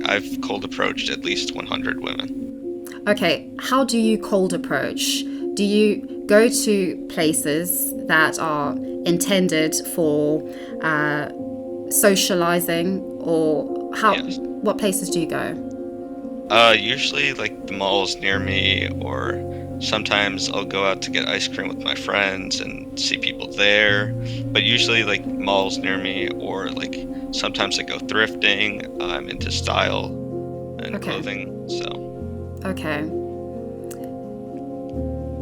I've cold approached at least 100 women. Okay, how do you cold approach? Do you go to places that are intended for socializing, or how? Yes. What places do you go? Usually like the malls near me, or sometimes I'll go out to get ice cream with my friends and see people there. But usually like malls near me, or like sometimes I go thrifting. I'm into style and Okay, clothing, so okay.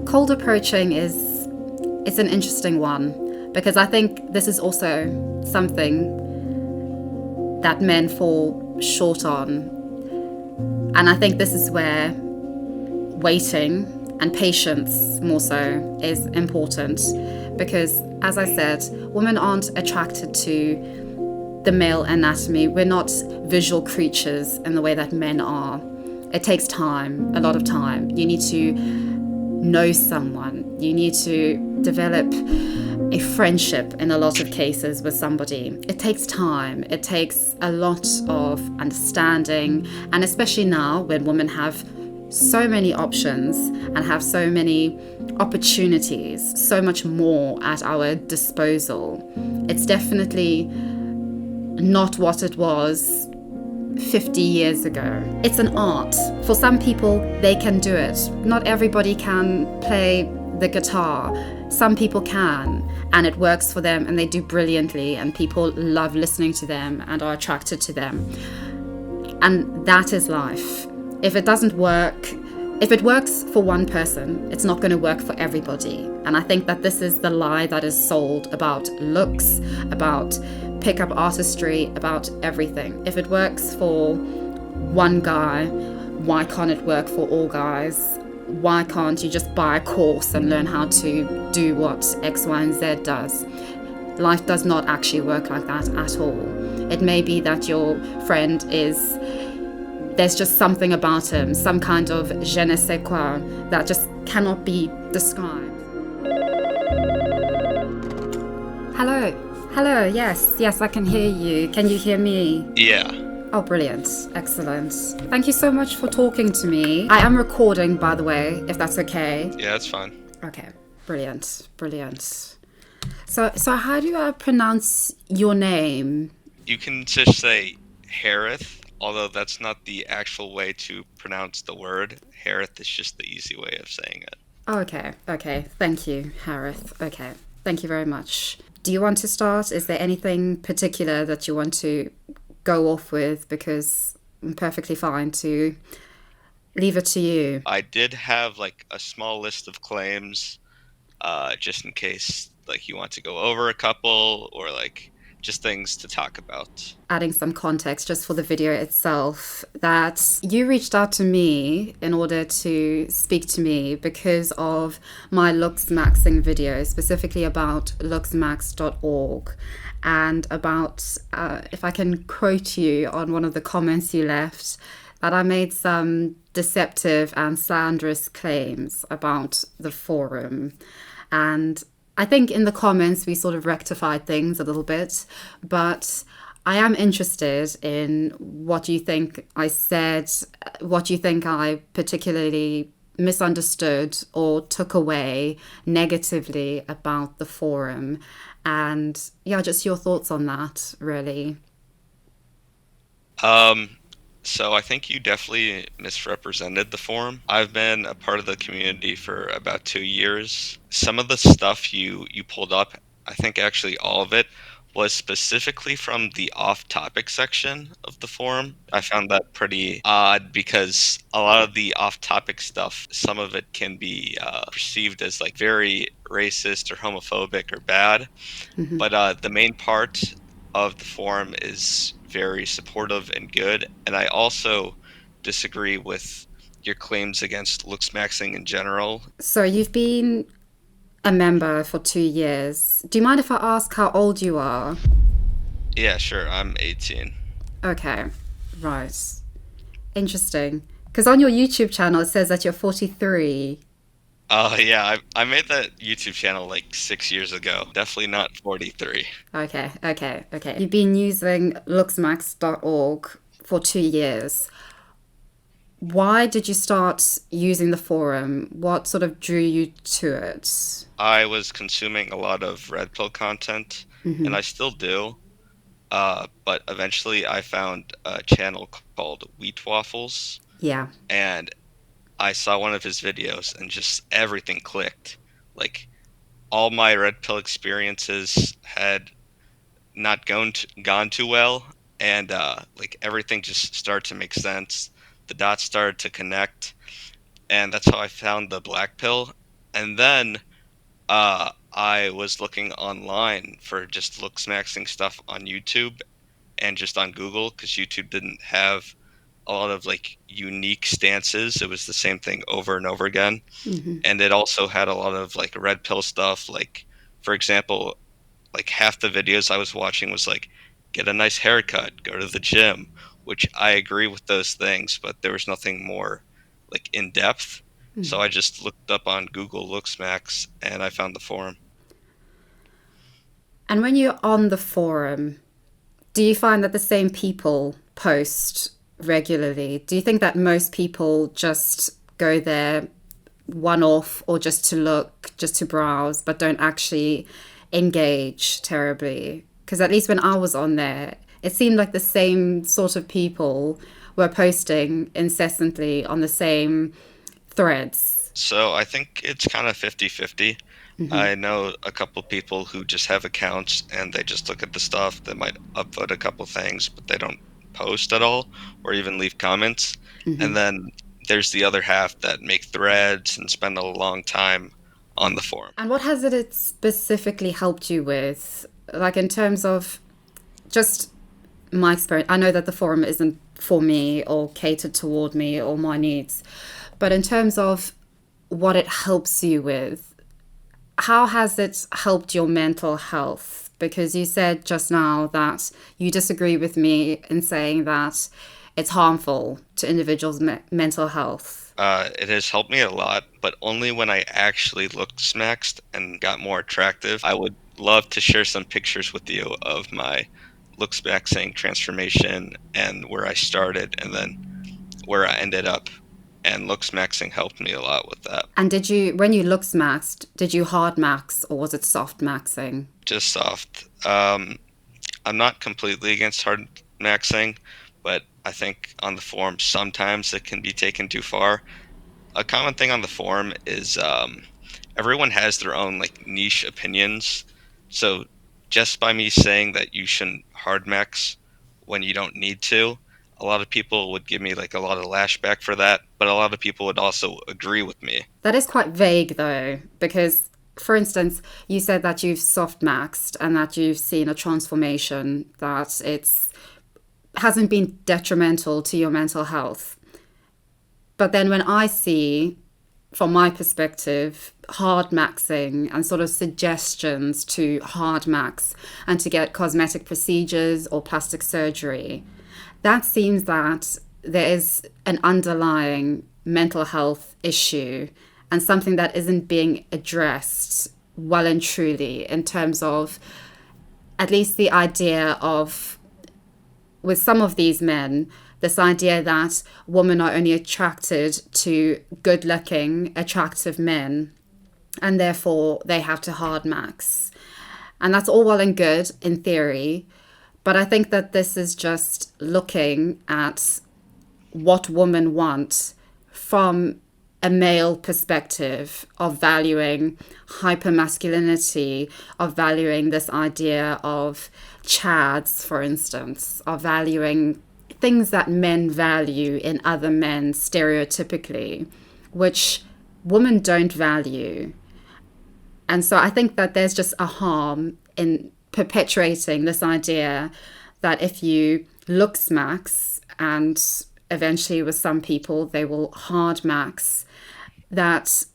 Cold approaching is it's an interesting one because I think this is also something that men fall short on. And I think this is where waiting and patience more so is important because, as I said, women aren't attracted to the male anatomy. We're not visual creatures in the way that men are. It takes time, a lot of time. You need to know someone. You need to develop a friendship in a lot of cases with somebody. It takes time. It takes a lot of understanding. And especially now when women have so many options and have so many opportunities, so much more at our disposal. It's definitely not what it was 50 years ago. It's an art. For some people, they can do it. Not everybody can play the guitar. Some people can, and it works for them, and they do brilliantly, and people love listening to them and are attracted to them. And that is life. If it doesn't work, if it works for one person, it's not going to work for everybody. And I think that this is the lie that is sold about looks, about pickup artistry, about everything. If it works for one guy, why can't it work for all guys? Why can't you just buy a course and learn how to do what X, Y, and Z does? Life does not actually work like that at all. It may be that your friend is, there's just something about him, some kind of je ne sais quoi that just cannot be described. Hello. Hello, yes, I can hear you. Can you hear me? yeah. Oh, brilliant. Excellent. Thank you so much for talking to me. I am recording, by the way, if that's okay. Yeah, that's fine. Okay, brilliant. So how do I pronounce your name? You can just say Hiraeth, although that's not the actual way to pronounce the word. Hiraeth is just the easy way of saying it. Oh, okay. Thank you, Hiraeth. Okay, thank you very much. Do you want to start? Is there anything particular that you want to go off with? Because I'm perfectly fine to leave it to you. I did have like a small list of claims, just in case like you want to go over a couple, or like just things to talk about. Adding some context just for the video itself, that you reached out to me in order to speak to me because of my Looksmaxxing video, specifically about looksmaxx.org, and about, if I can quote you on one of the comments you left, that I made some deceptive and slanderous claims about the forum. And I think in the comments we sort of rectified things a little bit, but I am interested in what you think I said, what you think I particularly misunderstood or took away negatively about the forum. And yeah, just your thoughts on that, really. So I think you definitely misrepresented the forum. I've been a part of the community for about 2 years. Some of the stuff you pulled up, I think actually all of it, was specifically from the off-topic section of the forum. I found that pretty odd because a lot of the off-topic stuff, some of it can be perceived as like very racist or homophobic or bad. But the main part of the forum is very supportive and good. And I also disagree with your claims against looksmaxxing in general. So you've been a member for 2 years. Do you mind if I ask how old you are? Yeah, sure, I'm 18. Okay, right. Interesting. Because on your YouTube channel it says that you're 43. Yeah, I made that YouTube channel like 6 years ago. Definitely not 43. Okay. You've been using looksmaxx.org for 2 years. Why did you start using the forum? What sort of drew you to it? I was consuming a lot of red pill content, and I still do. But eventually I found a channel called Wheat Waffles, Yeah. and I saw one of his videos, and just everything clicked. Like all my red pill experiences had not gone too well, and like everything just started to make sense. The dots started to connect, and that's how I found the black pill. And then I was looking online for just looksmaxxing stuff on YouTube and just on Google because YouTube didn't have a lot of like unique stances. It was the same thing over and over again. And it also had a lot of like red pill stuff. Like, for example, like half the videos I was watching was like, get a nice haircut, go to the gym, which I agree with those things, but there was nothing more like in depth. So I just looked up on Google Looksmax and I found the forum. And when you're on the forum, do you find that the same people post regularly? Do you think that most people just go there one off or just to look, just to browse, but don't actually engage terribly? Because at least when I was on there, it seemed like the same sort of people were posting incessantly on the same threads. So I think it's kind of 50-50. I know a couple people who just have accounts and they just look at the stuff. They might upvote a couple things, but they don't post at all or even leave comments. And then there's the other half that make threads and spend a long time on the forum. And what has it specifically helped you with? Like in terms of just my experience, I know that the forum isn't for me or catered toward me or my needs, but in terms of what it helps you with, how has it helped your mental health? Because you said just now that you disagree with me in saying that it's harmful to individuals' mental health. It has helped me a lot, but only when I actually looked smaxed and got more attractive. I would love to share some pictures with you of my looksmaxxing transformation and where I started and then where I ended up. And looksmaxxing helped me a lot with that. And did you, when you looked maxed, did you hard max or was it soft maxing? Just soft. I'm not completely against hard maxing, but I think on the forum sometimes it can be taken too far. A common thing on the forum is everyone has their own like niche opinions. So just by me saying that you shouldn't hard max when you don't need to, a lot of people would give me like a lot of lashback for that, but a lot of people would also agree with me. That is quite vague though, because for instance, you said that you've soft maxed and that you've seen a transformation, that it's hasn't been detrimental to your mental health. But then when I see, from my perspective, hard maxing and sort of suggestions to hard max and to get cosmetic procedures or plastic surgery, that seems that there is an underlying mental health issue and something that isn't being addressed well and truly in terms of at least the idea of, with some of these men, this idea that women are only attracted to good looking, attractive men, and therefore they have to hard max. And that's all well and good in theory, but I think that this is just looking at what women want from a male perspective of valuing hypermasculinity, of valuing this idea of chads, for instance, of valuing things that men value in other men stereotypically, which women don't value. And so I think that there's just a harm in perpetuating this idea that if you look max, and eventually with some people they will hard max, that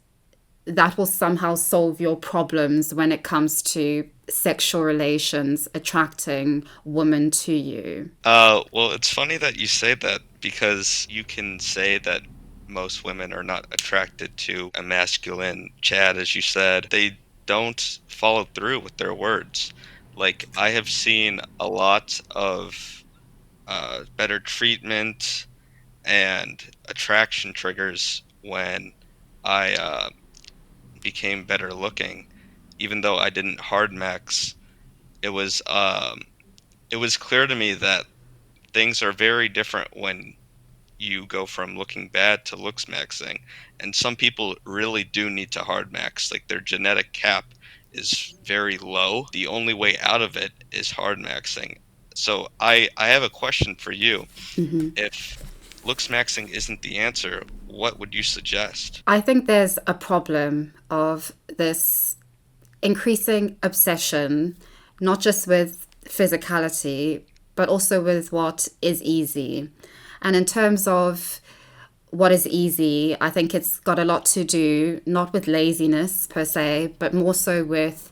that will somehow solve your problems when it comes to sexual relations attracting women to you. Well, it's funny that you say that because you can say that most women are not attracted to a masculine Chad, as you said. They don't follow through with their words. Like, I have seen a lot of better treatment and attraction triggers when I became better looking. Even though I didn't hard max, it was um, it was clear to me that things are very different when you go from looking bad to looks maxing. And some people really do need to hard max. Like their genetic cap is very low. The only way out of it is hard maxing. So I have a question for you. If looks maxing isn't the answer, what would you suggest? I think there's a problem of this increasing obsession, not just with physicality, but also with what is easy. And in terms of what is easy, I think it's got a lot to do, not with laziness per se, but more so with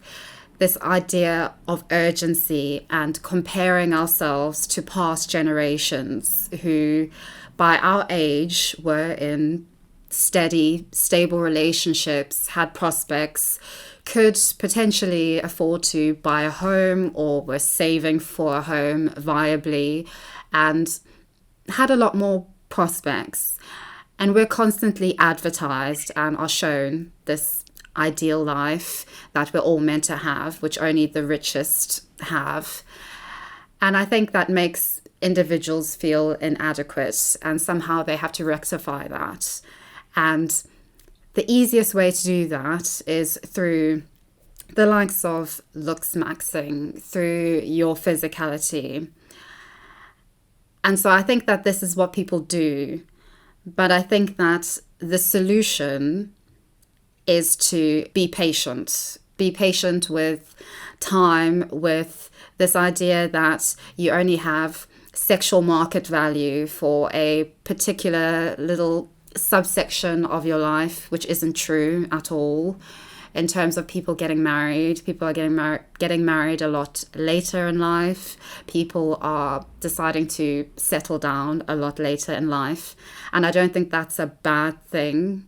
this idea of urgency and comparing ourselves to past generations who, by our age, were in steady, stable relationships, had prospects, could potentially afford to buy a home or were saving for a home viably and had a lot more prospects. And we're constantly advertised and are shown this ideal life that we're all meant to have, which only the richest have. And I think that makes individuals feel inadequate, and somehow they have to rectify that. And the easiest way to do that is through the likes of looksmaxxing, through your physicality. And so I think that this is what people do. But I think that the solution is to be patient. Be patient with time, with this idea that you only have sexual market value for a particular little subsection of your life, which isn't true at all. In terms of people getting married, people are getting married a lot later in life. People are deciding to settle down a lot later in life. And I don't think that's a bad thing,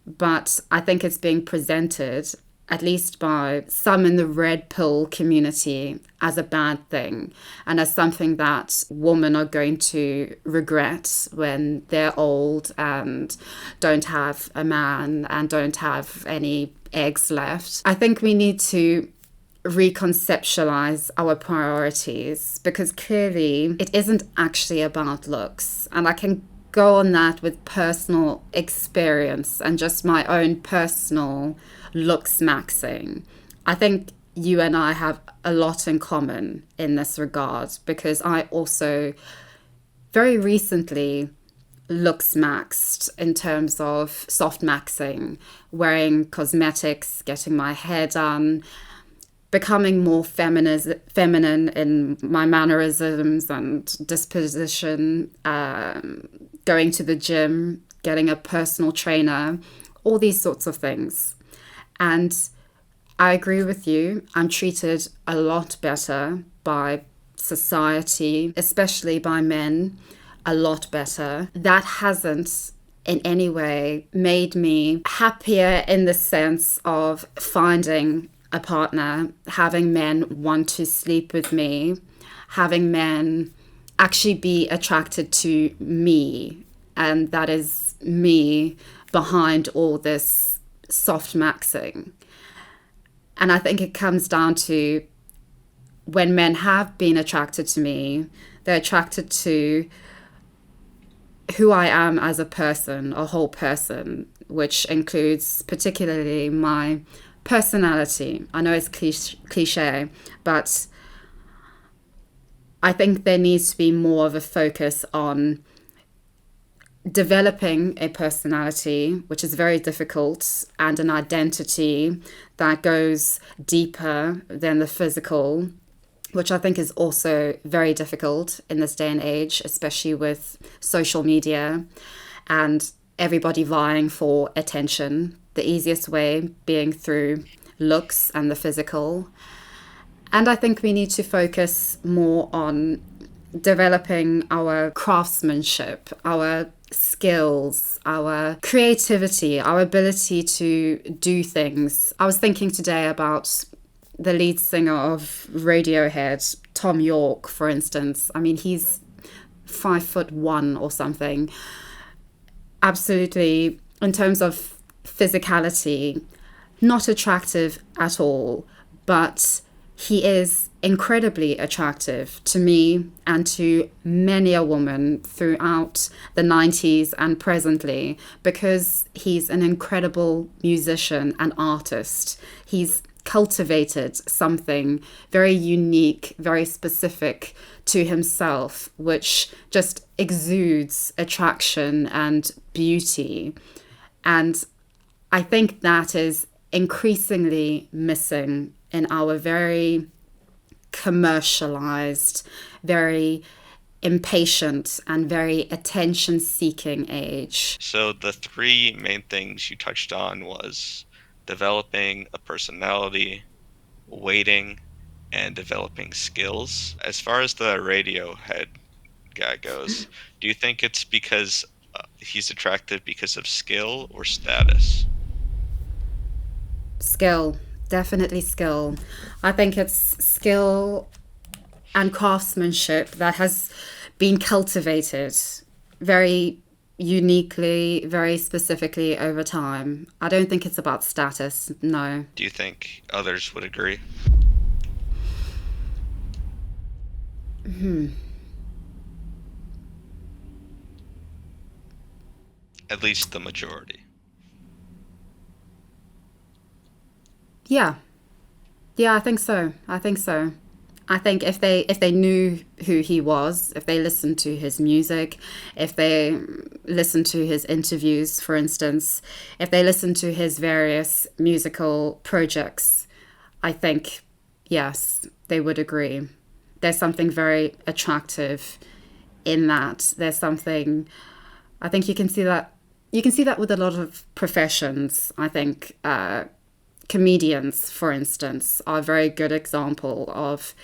but I think it's being presented, at least by some in the red pill community, as a bad thing and as something that women are going to regret when they're old and don't have a man and don't have any eggs left. I think we need to reconceptualize our priorities because clearly it isn't actually about looks. And I can go on that with personal experience and just my own personal looks maxing. I think you and I have a lot in common in this regard because I also very recently looks maxed in terms of soft maxing, wearing cosmetics, getting my hair done, becoming more feminine in my mannerisms and disposition, going to the gym, getting a personal trainer, all these sorts of things. And I agree with you. I'm treated a lot better by society, especially by men, a lot better. That hasn't in any way made me happier in the sense of finding a partner, having men want to sleep with me, having men actually be attracted to me. And that is me behind all this soft maxing. And I think it comes down to when men have been attracted to me, they're attracted to who I am as a person, a whole person, which includes particularly my personality. I know it's cliche, but I think there needs to be more of a focus on developing a personality, which is very difficult, and an identity that goes deeper than the physical, which I think is also very difficult in this day and age, especially with social media and everybody vying for attention. The easiest way being through looks and the physical. And I think we need to focus more on developing our craftsmanship, our skills, our creativity, our ability to do things. I was thinking today about the lead singer of Radiohead, Tom York, for instance. I mean, he's 5'1" or something. Absolutely, in terms of physicality, not attractive at all, but he is incredibly attractive to me and to many a woman throughout the 90s and presently, because he's an incredible musician and artist. He's cultivated something very unique, very specific to himself, which just exudes attraction and beauty. And I think that is increasingly missing in our very commercialized, very impatient, and very attention seeking age. So the three main things you touched on was developing a personality, waiting, and developing skills. As far as the Radiohead guy goes, do you think it's because he's attractive because of skill or status? Skill, definitely skill. I think it's skill and craftsmanship that has been cultivated very uniquely, very specifically over time. I don't think it's about status, no. Do you think others would agree? At least the majority. Yeah. Yeah, I think so. I think so. I think if they knew who he was, if they listened to his music, if they listened to his interviews, for instance, if they listened to his various musical projects, I think yes, they would agree. There's something very attractive in that. There's something I think you can see that with a lot of professions. I think comedians, for instance, are a very good example of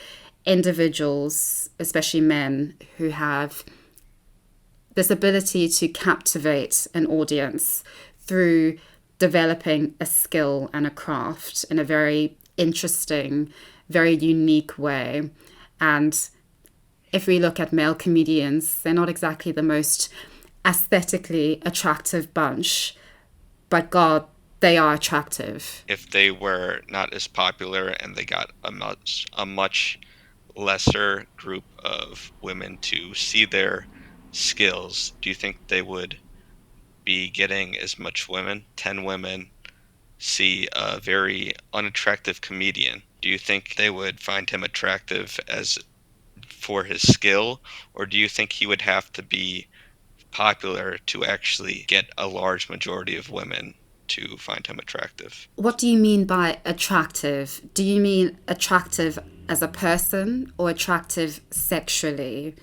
individuals, especially men, who have this ability to captivate an audience through developing a skill and a craft in a very interesting, very unique way. And if we look at male comedians, they're not exactly the most aesthetically attractive bunch, but God, they are attractive. If they were not as popular and they got a much lesser group of women to see their skills, do you think they would be getting as much women? 10 women see a very unattractive comedian. Do you think they would find him attractive as for his skill, or do you think he would have to be popular to actually get a large majority of women to find him attractive? What do you mean by attractive? Do you mean attractive as a person or attractive sexually?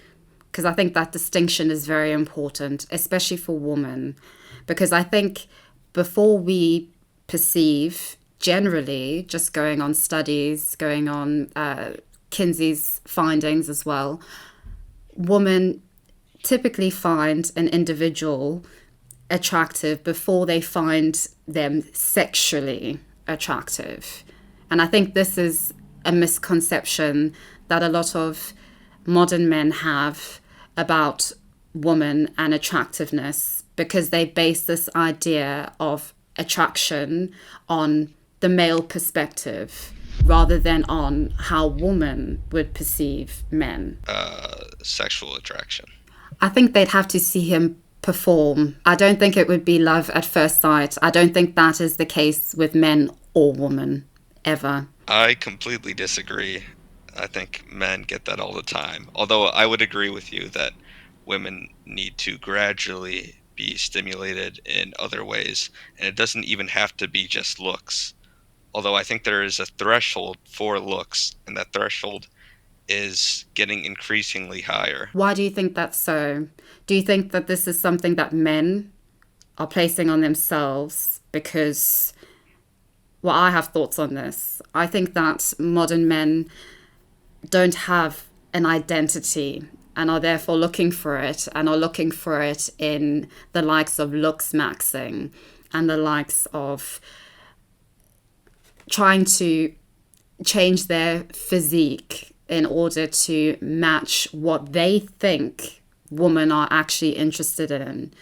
Because I think that distinction is very important, especially for women. Because I think before we perceive, generally, just going on studies, going on Kinsey's findings as well, women typically find an individual attractive before they find them sexually attractive. And I think this is a misconception that a lot of modern men have about woman and attractiveness, because they base this idea of attraction on the male perspective rather than on how women would perceive men. Sexual attraction. I think they'd have to see him perform. I don't think it would be love at first sight. I don't think that is the case with men or women, ever. I completely disagree. I think men get that all the time. Although I would agree with you that women need to gradually be stimulated in other ways, and it doesn't even have to be just looks. Although I think there is a threshold for looks, and that threshold is getting increasingly higher. Why do you think that's so? Do you think that this is something that men are placing on themselves? Because, well, I have thoughts on this. I think that modern men don't have an identity and are therefore looking for it, and are looking for it in the likes of looksmaxxing and the likes of trying to change their physique in order to match what they think women are actually interested in,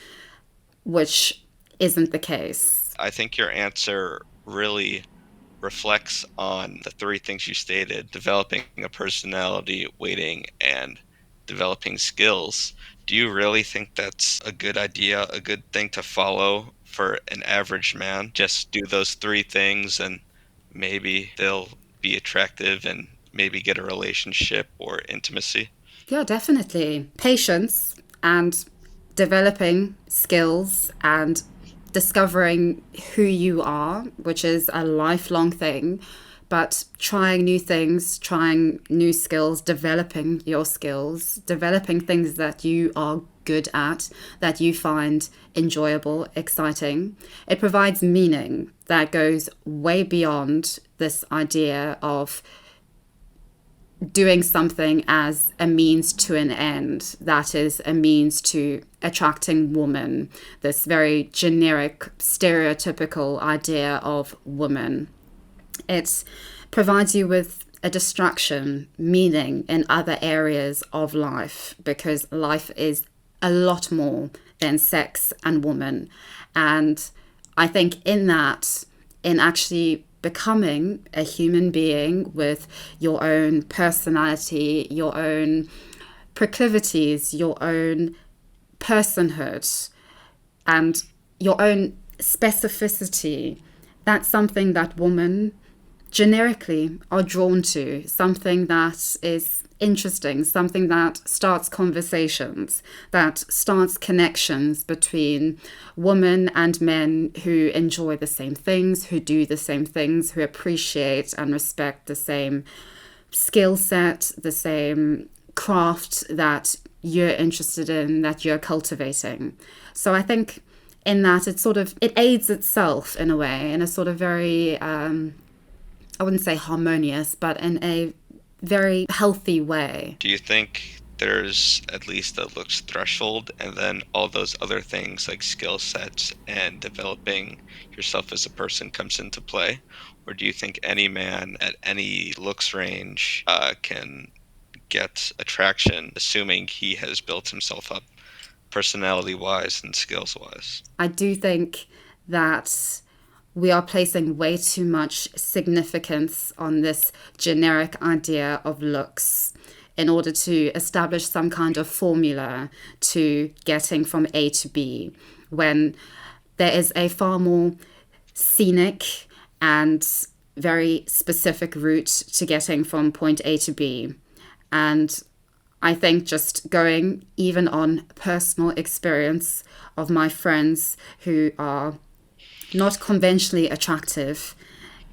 which isn't the case. I think your answer really reflects on the three things you stated: developing a personality, waiting, and developing skills. Do you really think that's a good idea, a good thing to follow for an average man? Just do those three things and maybe they'll be attractive and maybe get a relationship or intimacy? Yeah, definitely. Patience and developing skills and discovering who you are, which is a lifelong thing, but trying new things, trying new skills, developing your skills, developing things that you are good at, that you find enjoyable, exciting. It provides meaning that goes way beyond this idea of doing something as a means to an end, that is a means to attracting woman, this very generic stereotypical idea of woman. It provides you with a distraction, meaning in other areas of life, because life is a lot more than sex and woman. And I think in that, in actually becoming a human being with your own personality, your own proclivities, your own personhood, and your own specificity, that's something that women generically are drawn to, something that is interesting, something that starts conversations, that starts connections between women and men who enjoy the same things, who do the same things, who appreciate and respect the same skill set, the same craft that you're interested in, that you're cultivating. So I think in that it aids itself in a way, in a sort of very I wouldn't say harmonious, but in a very healthy way. Do you think there's at least a looks threshold and then all those other things like skill sets and developing yourself as a person comes into play? Or do you think any man at any looks range can get attraction, assuming he has built himself up personality wise and skills wise? I do think that we are placing way too much significance on this generic idea of looks in order to establish some kind of formula to getting from A to B, when there is a far more scenic and very specific route to getting from point A to B. And I think just going even on personal experience of my friends who are not conventionally attractive,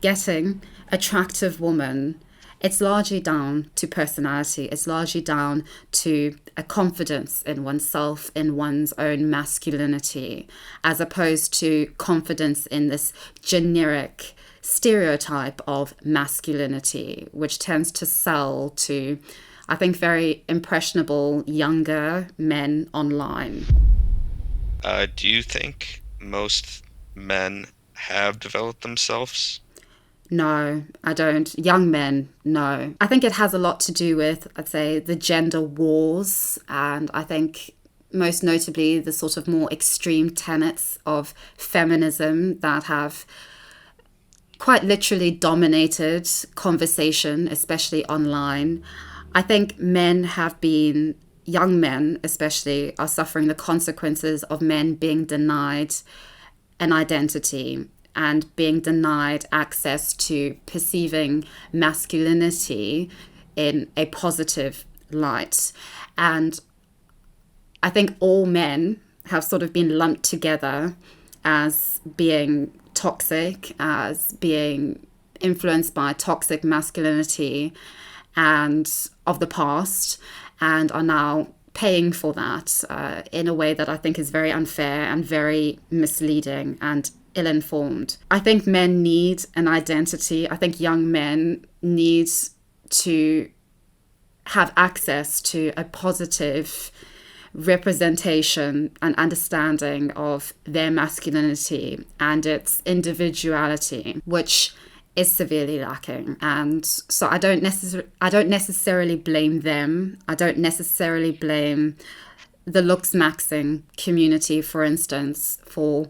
getting attractive woman, it's largely down to personality. It's largely down to a confidence in oneself, in one's own masculinity, as opposed to confidence in this generic stereotype of masculinity, which tends to sell to, I think, very impressionable younger men online. Do you think most men have developed themselves? No, I don't. Young men, no. I think it has a lot to do with, I'd say, the gender wars, and I think most notably the sort of more extreme tenets of feminism that have quite literally dominated conversation, especially online. I think young men especially, are suffering the consequences of men being denied an identity and being denied access to perceiving masculinity in a positive light. And I think all men have sort of been lumped together as being toxic, as being influenced by toxic masculinity and of the past, and are now paying for that in a way that I think is very unfair and very misleading and ill-informed. I think men need an identity. I think young men need to have access to a positive representation and understanding of their masculinity and its individuality, which is severely lacking. And so I don't necessarily blame them. I don't necessarily blame the Looksmaxxing community, for instance, for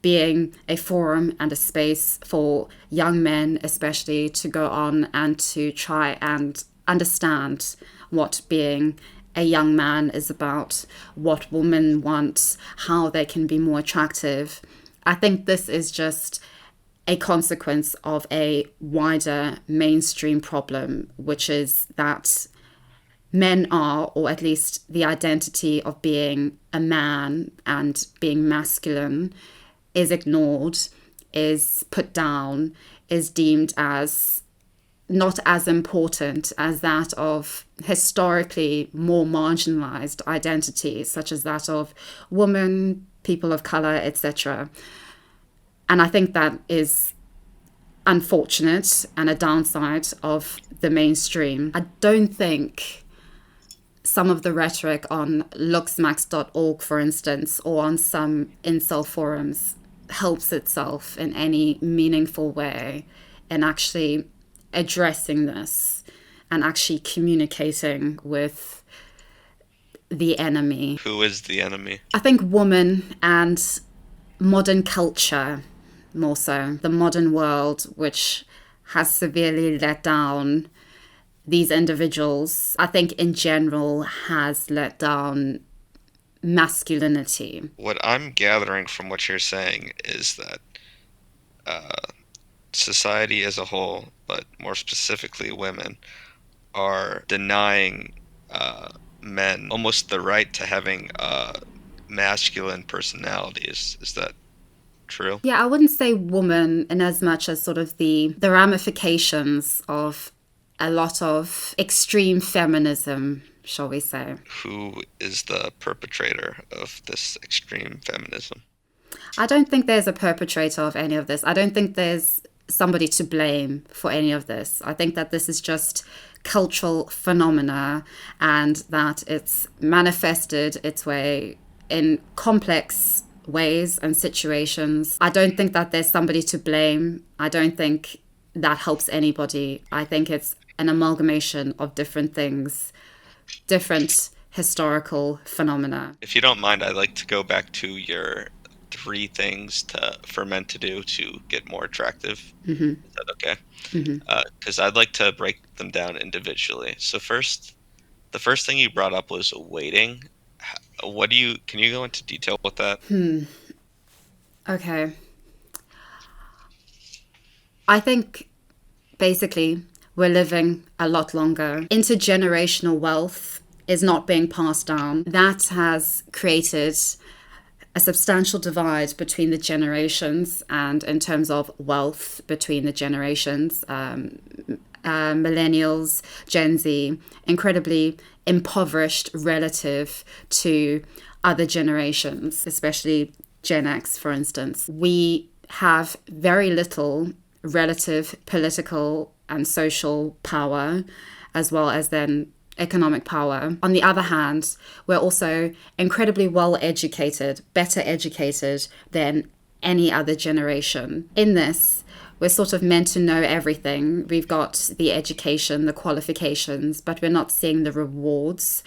being a forum and a space for young men, especially, to go on and to try and understand what being a young man is about, what women want, how they can be more attractive. I think this is just a consequence of a wider mainstream problem, which is that men are, or at least the identity of being a man and being masculine, is ignored, is put down, is deemed as not as important as that of historically more marginalized identities, such as that of women, people of color, etc. And I think that is unfortunate and a downside of the mainstream. I don't think some of the rhetoric on looksmaxx.org, for instance, or on some incel forums helps itself in any meaningful way in actually addressing this and actually communicating with the enemy. Who is the enemy? I think women and modern culture, more so, the modern world, which has severely let down these individuals, I think in general has let down masculinity. What I'm gathering from what you're saying is that society as a whole, but more specifically women, are denying men almost the right to having masculine personalities. Is that true? Yeah, I wouldn't say woman in as much as sort of the ramifications of a lot of extreme feminism, shall we say. Who is the perpetrator of this extreme feminism? I don't think there's a perpetrator of any of this. I don't think there's somebody to blame for any of this. I think that this is just cultural phenomena and that it's manifested its way in complex ways and situations. I don't think that there's somebody to blame. I don't think that helps anybody. I think it's an amalgamation of different things, different historical phenomena. If you don't mind, I'd like to go back to your 3 things for men to do to get more attractive. Mm-hmm. Is that okay? Mm-hmm. Because I'd like to break them down individually. So the first thing you brought up was waiting. Can you go into detail with that? Okay. I think basically we're living a lot longer. Intergenerational wealth is not being passed down. That has created a substantial divide between the generations and in terms of wealth between the generations. Millennials, Gen Z, incredibly impoverished relative to other generations, especially Gen X, for instance. We have very little relative political and social power, as well as then economic power. On the other hand, we're also incredibly well educated, better educated than any other generation. In this, we're sort of meant to know everything. We've got the education, the qualifications, but we're not seeing the rewards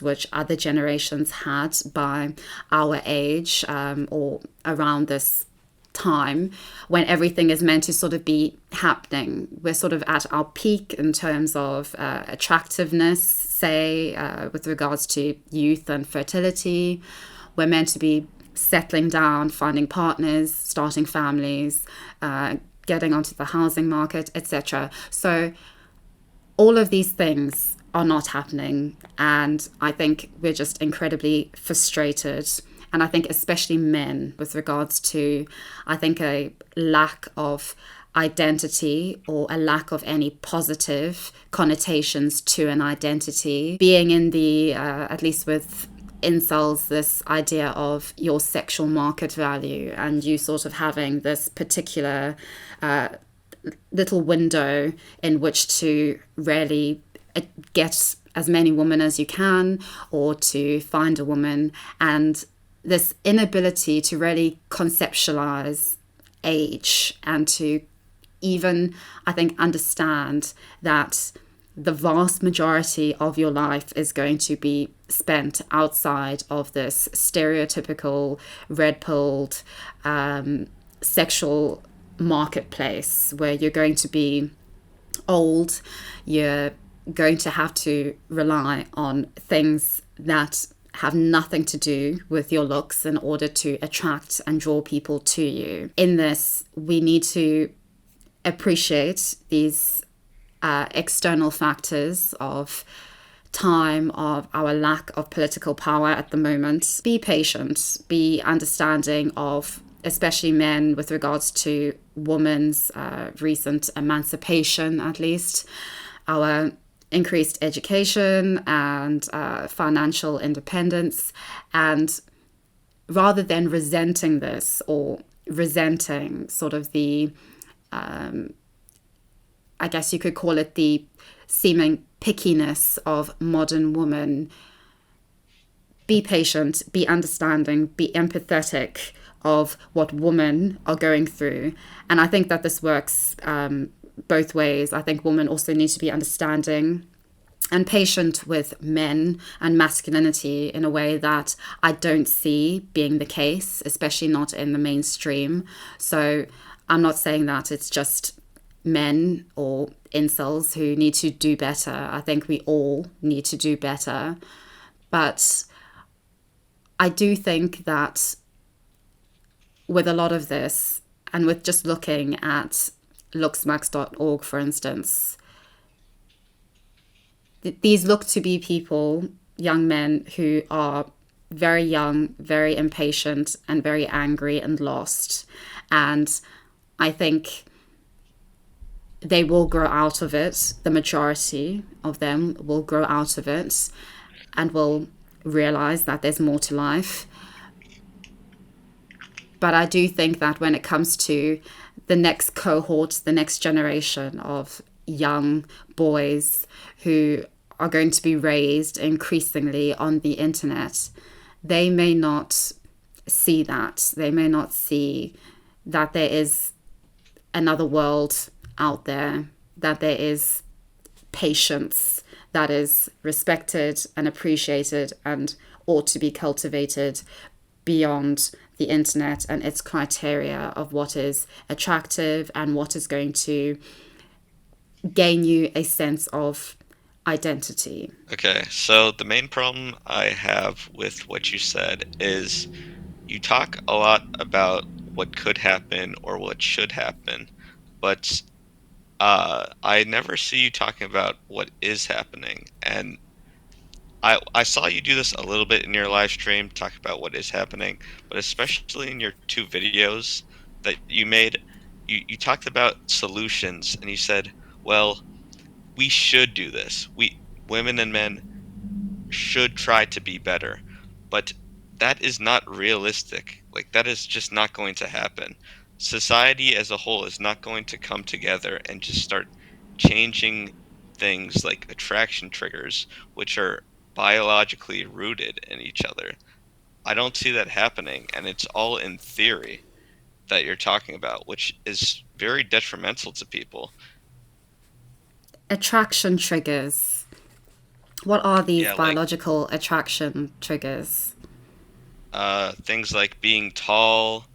which other generations had by our age or around this time when everything is meant to sort of be happening. We're sort of at our peak in terms of attractiveness, say, with regards to youth and fertility. We're meant to be settling down, finding partners, starting families, getting onto the housing market, etc. So all of these things are not happening, and I think we're just incredibly frustrated. And I think especially men with regards to, I think, a lack of identity or a lack of any positive connotations to an identity. Being in the, at least with incels, this idea of your sexual market value and you sort of having this particular little window in which to really get as many women as you can or to find a woman, and this inability to really conceptualize age and to even, I think, understand that the vast majority of your life is going to be spent outside of this stereotypical red pilled sexual marketplace where you're going to be old, you're going to have to rely on things that have nothing to do with your looks in order to attract and draw people to you. In this, we need to appreciate these external factors of time, of our lack of political power at the moment. Be patient, be understanding of especially men with regards to women's recent emancipation, at least, our increased education and financial independence. And rather than resenting this or resenting sort of the, I guess you could call it the seeming pickiness of modern women, be patient, be understanding, be empathetic of what women are going through. And I think that this works both ways. I think women also need to be understanding and patient with men and masculinity in a way that I don't see being the case, especially not in the mainstream. So I'm not saying that it's just men or incels who need to do better. I think we all need to do better. But I do think that with a lot of this, and with just looking at looksmaxxing.org, for instance, these look to be people, young men, who are very young, very impatient, and very angry and lost. And I think they will grow out of it. The majority of them will grow out of it and will realize that there's more to life. But I do think that when it comes to the next cohort, the next generation of young boys who are going to be raised increasingly on the internet, they may not see that. They may not see that there is another world out there, that there is patience that is respected and appreciated and ought to be cultivated beyond the internet and its criteria of what is attractive and what is going to gain you a sense of identity. Okay, so the main problem I have with what you said is you talk a lot about what could happen or what should happen, but I never see you talking about what is happening. And I saw you do this a little bit in your live stream, talk about what is happening, but especially in your two videos that you made, you talked about solutions and you said, well, we should do this. We women and men should try to be better, but that is not realistic. Like that is just not going to happen. Society as a whole is not going to come together and just start changing things like attraction triggers, which are biologically rooted in each other. I don't see that happening, and it's all in theory that you're talking about, which is very detrimental to people. Attraction triggers. What are these Yeah, like biological attraction triggers? things like being tall.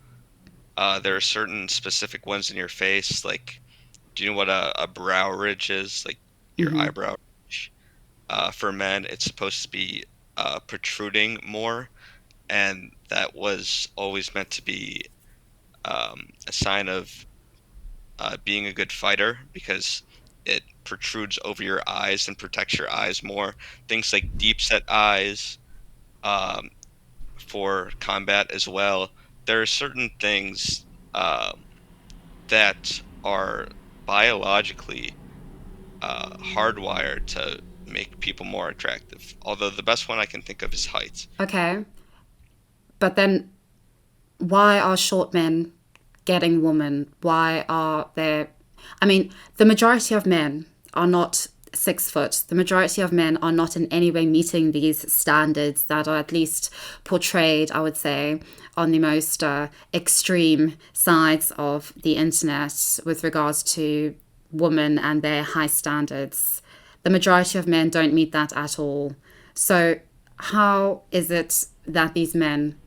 There are certain specific ones in your face, like do you know what a brow ridge is? Like your Mm-hmm. eyebrow ridge. For men, it's supposed to be protruding more, and that was always meant to be a sign of being a good fighter because it protrudes over your eyes and protects your eyes more. Things like deep set eyes um, for combat as well. There are certain things that are biologically hardwired to make people more attractive. Although the best one I can think of is height. Okay. But then why are short men getting women? Why are there. I mean, the majority of men are not 6 foot. The majority of men are not in any way meeting these standards that are at least portrayed, I would say, on the most extreme sides of the internet with regards to women and their high standards. The majority of men don't meet that at all. So, how is it that these men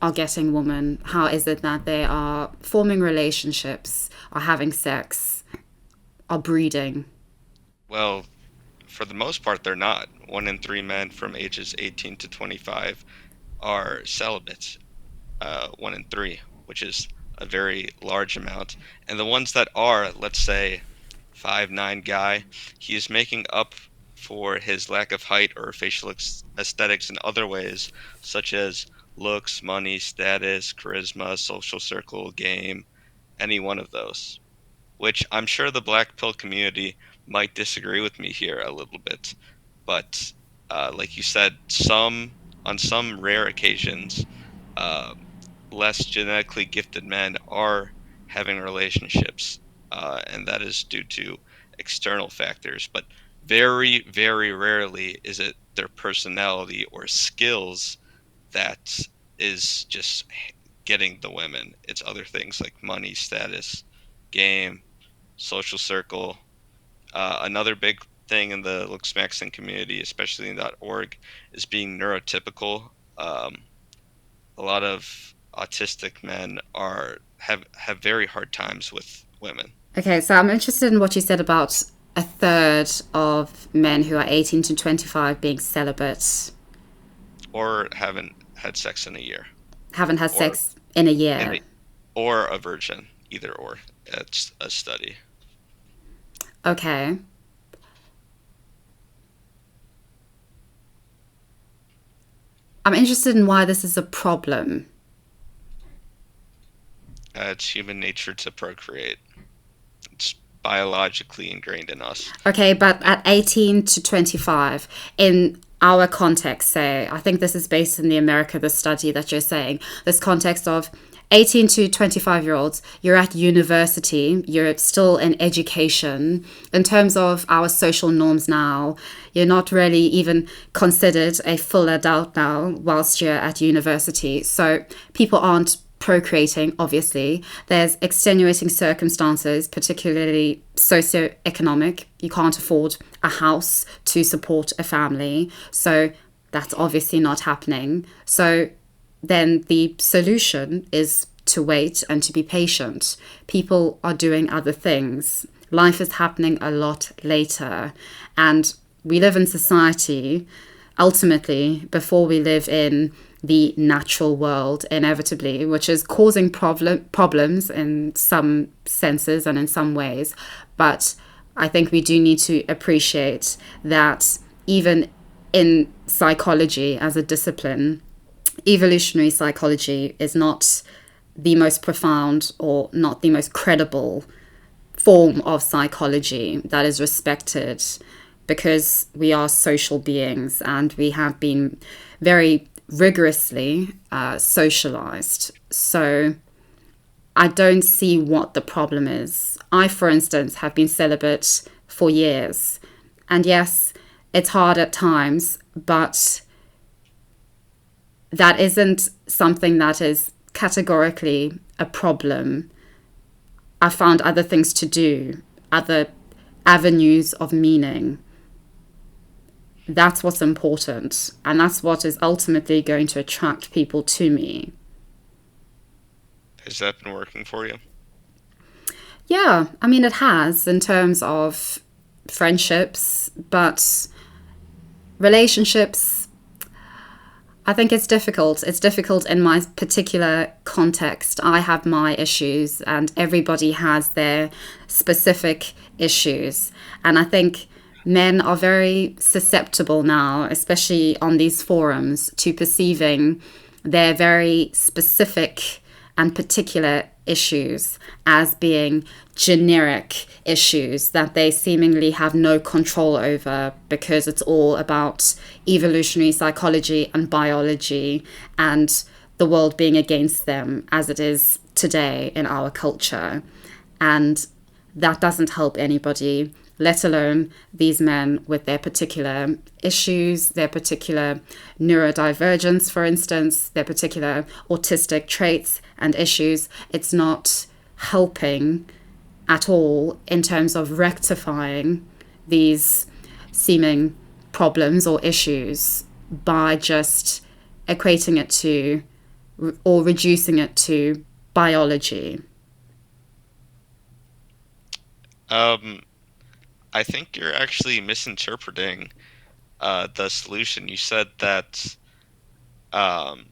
are getting women? How is it that they are forming relationships, are having sex, are breeding? Well, for the most part, they're not. 1 in 3 men from ages 18 to 25 are celibate. 1 in 3, which is a very large amount. And the ones that are, let's say, 5'9" guy, he is making up for his lack of height or facial aesthetics in other ways, such as looks, money, status, charisma, social circle, game, any one of those. Which I'm sure the black pill community might disagree with me here a little bit, but like you said, on some rare occasions, uh, less genetically gifted men are having relationships, and that is due to external factors. But very, very rarely is it their personality or skills that is just getting the women. It's other things like money, status, game, social circle. Another big thing in the Looksmaxxing community, especially in .org, is being neurotypical. A lot of autistic men have very hard times with women, Okay, so I'm interested in what you said about a third of men who are 18 to 25 being celibate, or haven't had sex in a year, haven't had or sex in a in year. a, or a virgin, either or. It's a study. Okay. I'm interested in why this is a problem. It's human nature to procreate. It's biologically ingrained in us. Okay, but at 18 to 25, in our context, say, I think this is based in the America, the study that you're saying, this context of 18 to 25-year-olds, you're at university, you're still in education. In terms of our social norms now, you're not really even considered a full adult now whilst you're at university. So people aren't procreating, obviously. There's extenuating circumstances, particularly socioeconomic. You can't afford a house to support a family. So that's obviously not happening. So then the solution is to wait and to be patient. People are doing other things. Life is happening a lot later. And we live in society, ultimately, before we live in the natural world, inevitably, which is causing problems in some senses and in some ways. But I think we do need to appreciate that even in psychology as a discipline, evolutionary psychology is not the most profound or not the most credible form of psychology that is respected, because we are social beings and we have been very rigorously socialized. So I don't see what the problem is. I, for instance, have been celibate for years. And yes, it's hard at times, but that isn't something that is categorically a problem. I found other things to do, other avenues of meaning. That's what's important, and that's what is ultimately going to attract people to me. Has that been working for you? Yeah, I mean, it has in terms of friendships, but relationships, I think it's difficult. It's difficult in my particular context. I have my issues, and everybody has their specific issues. And I think men are very susceptible now, especially on these forums, to perceiving their very specific and particular issues as being generic issues that they seemingly have no control over, because it's all about evolutionary psychology and biology and the world being against them as it is today in our culture. And that doesn't help anybody, let alone these men with their particular issues, their particular neurodivergence, for instance, their particular autistic traits and issues. It's not helping at all in terms of rectifying these seeming problems or issues by just equating it to or reducing it to biology. Um, I think you're actually misinterpreting the solution. You said that, um,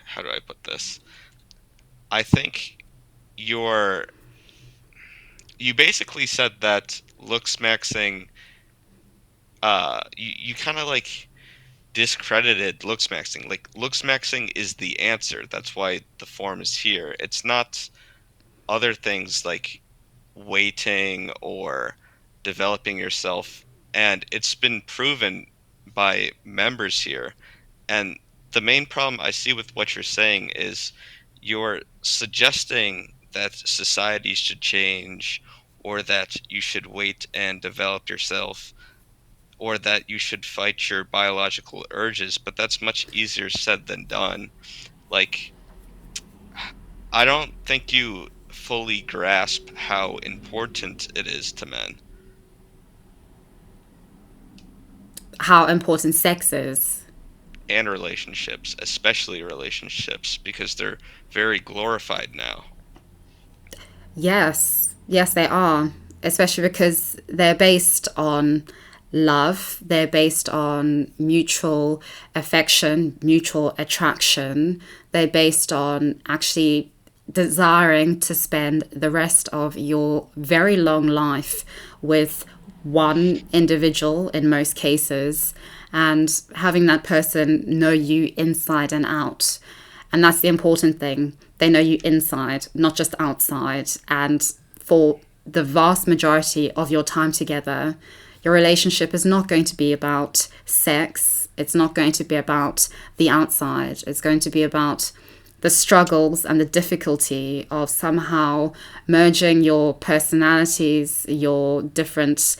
how do I put this? I think you're, you basically said that looksmaxxing, you kind of like discredited looksmaxxing. Like looksmaxxing is the answer. That's why the form is here. It's not other things like waiting or developing yourself. And it's been proven by members here. And the main problem I see with what you're saying is you're suggesting that society should change, or that you should wait and develop yourself, or that you should fight your biological urges, but that's much easier said than done. Like, I don't think you fully grasp how important it is to men How important sex is. and relationships, especially relationships, because they're very glorified now. Yes, yes, they are, especially because they're based on love, they're based on mutual affection, mutual attraction, they're based on actually desiring to spend the rest of your very long life with one individual in most cases, and having that person know you inside and out. And that's the important thing. They know you inside, not just outside. And for the vast majority of your time together, your relationship is not going to be about sex. It's not going to be about the outside. It's going to be about the struggles and the difficulty of somehow merging your personalities, your different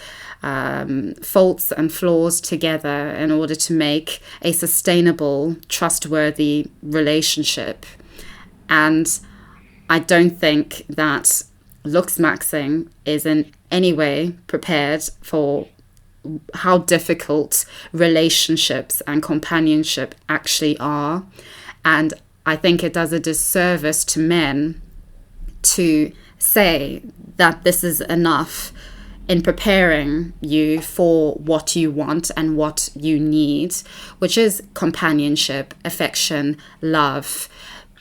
faults and flaws together in order to make a sustainable, trustworthy relationship. And I don't think that looksmaxxing is in any way prepared for how difficult relationships and companionship actually are. And I think it does a disservice to men to say that this is enough in preparing you for what you want and what you need, which is companionship, affection, love,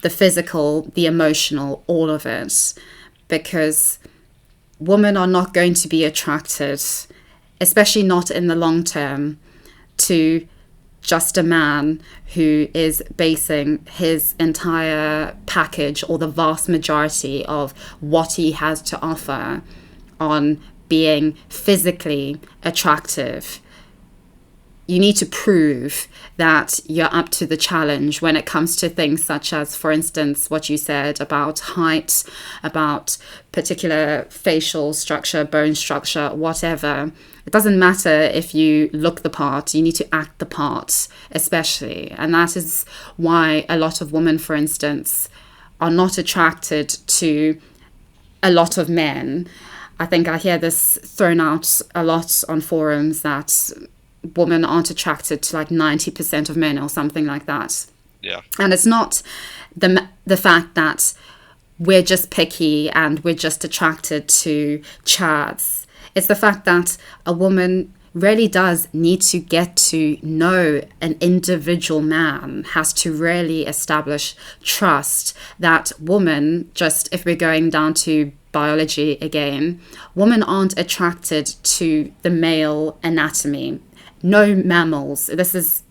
the physical, the emotional, all of it. Because women are not going to be attracted, especially not in the long term, to just a man who is basing his entire package or the vast majority of what he has to offer on being physically attractive. You need to prove that you're up to the challenge when it comes to things such as, for instance, what you said about height, about particular facial structure, bone structure, whatever. It doesn't matter if you look the part, you need to act the part, especially. And that is why a lot of women, for instance, are not attracted to a lot of men. I think I hear this thrown out a lot on forums that women aren't attracted to like 90% of men or something like that. Yeah. And it's not the fact that we're just picky and we're just attracted to chads. It's the fact that a woman really does need to get to know an individual man, has to really establish trust. That woman, just if we're going down to biology again, women aren't attracted to the male anatomy. No mammals. This is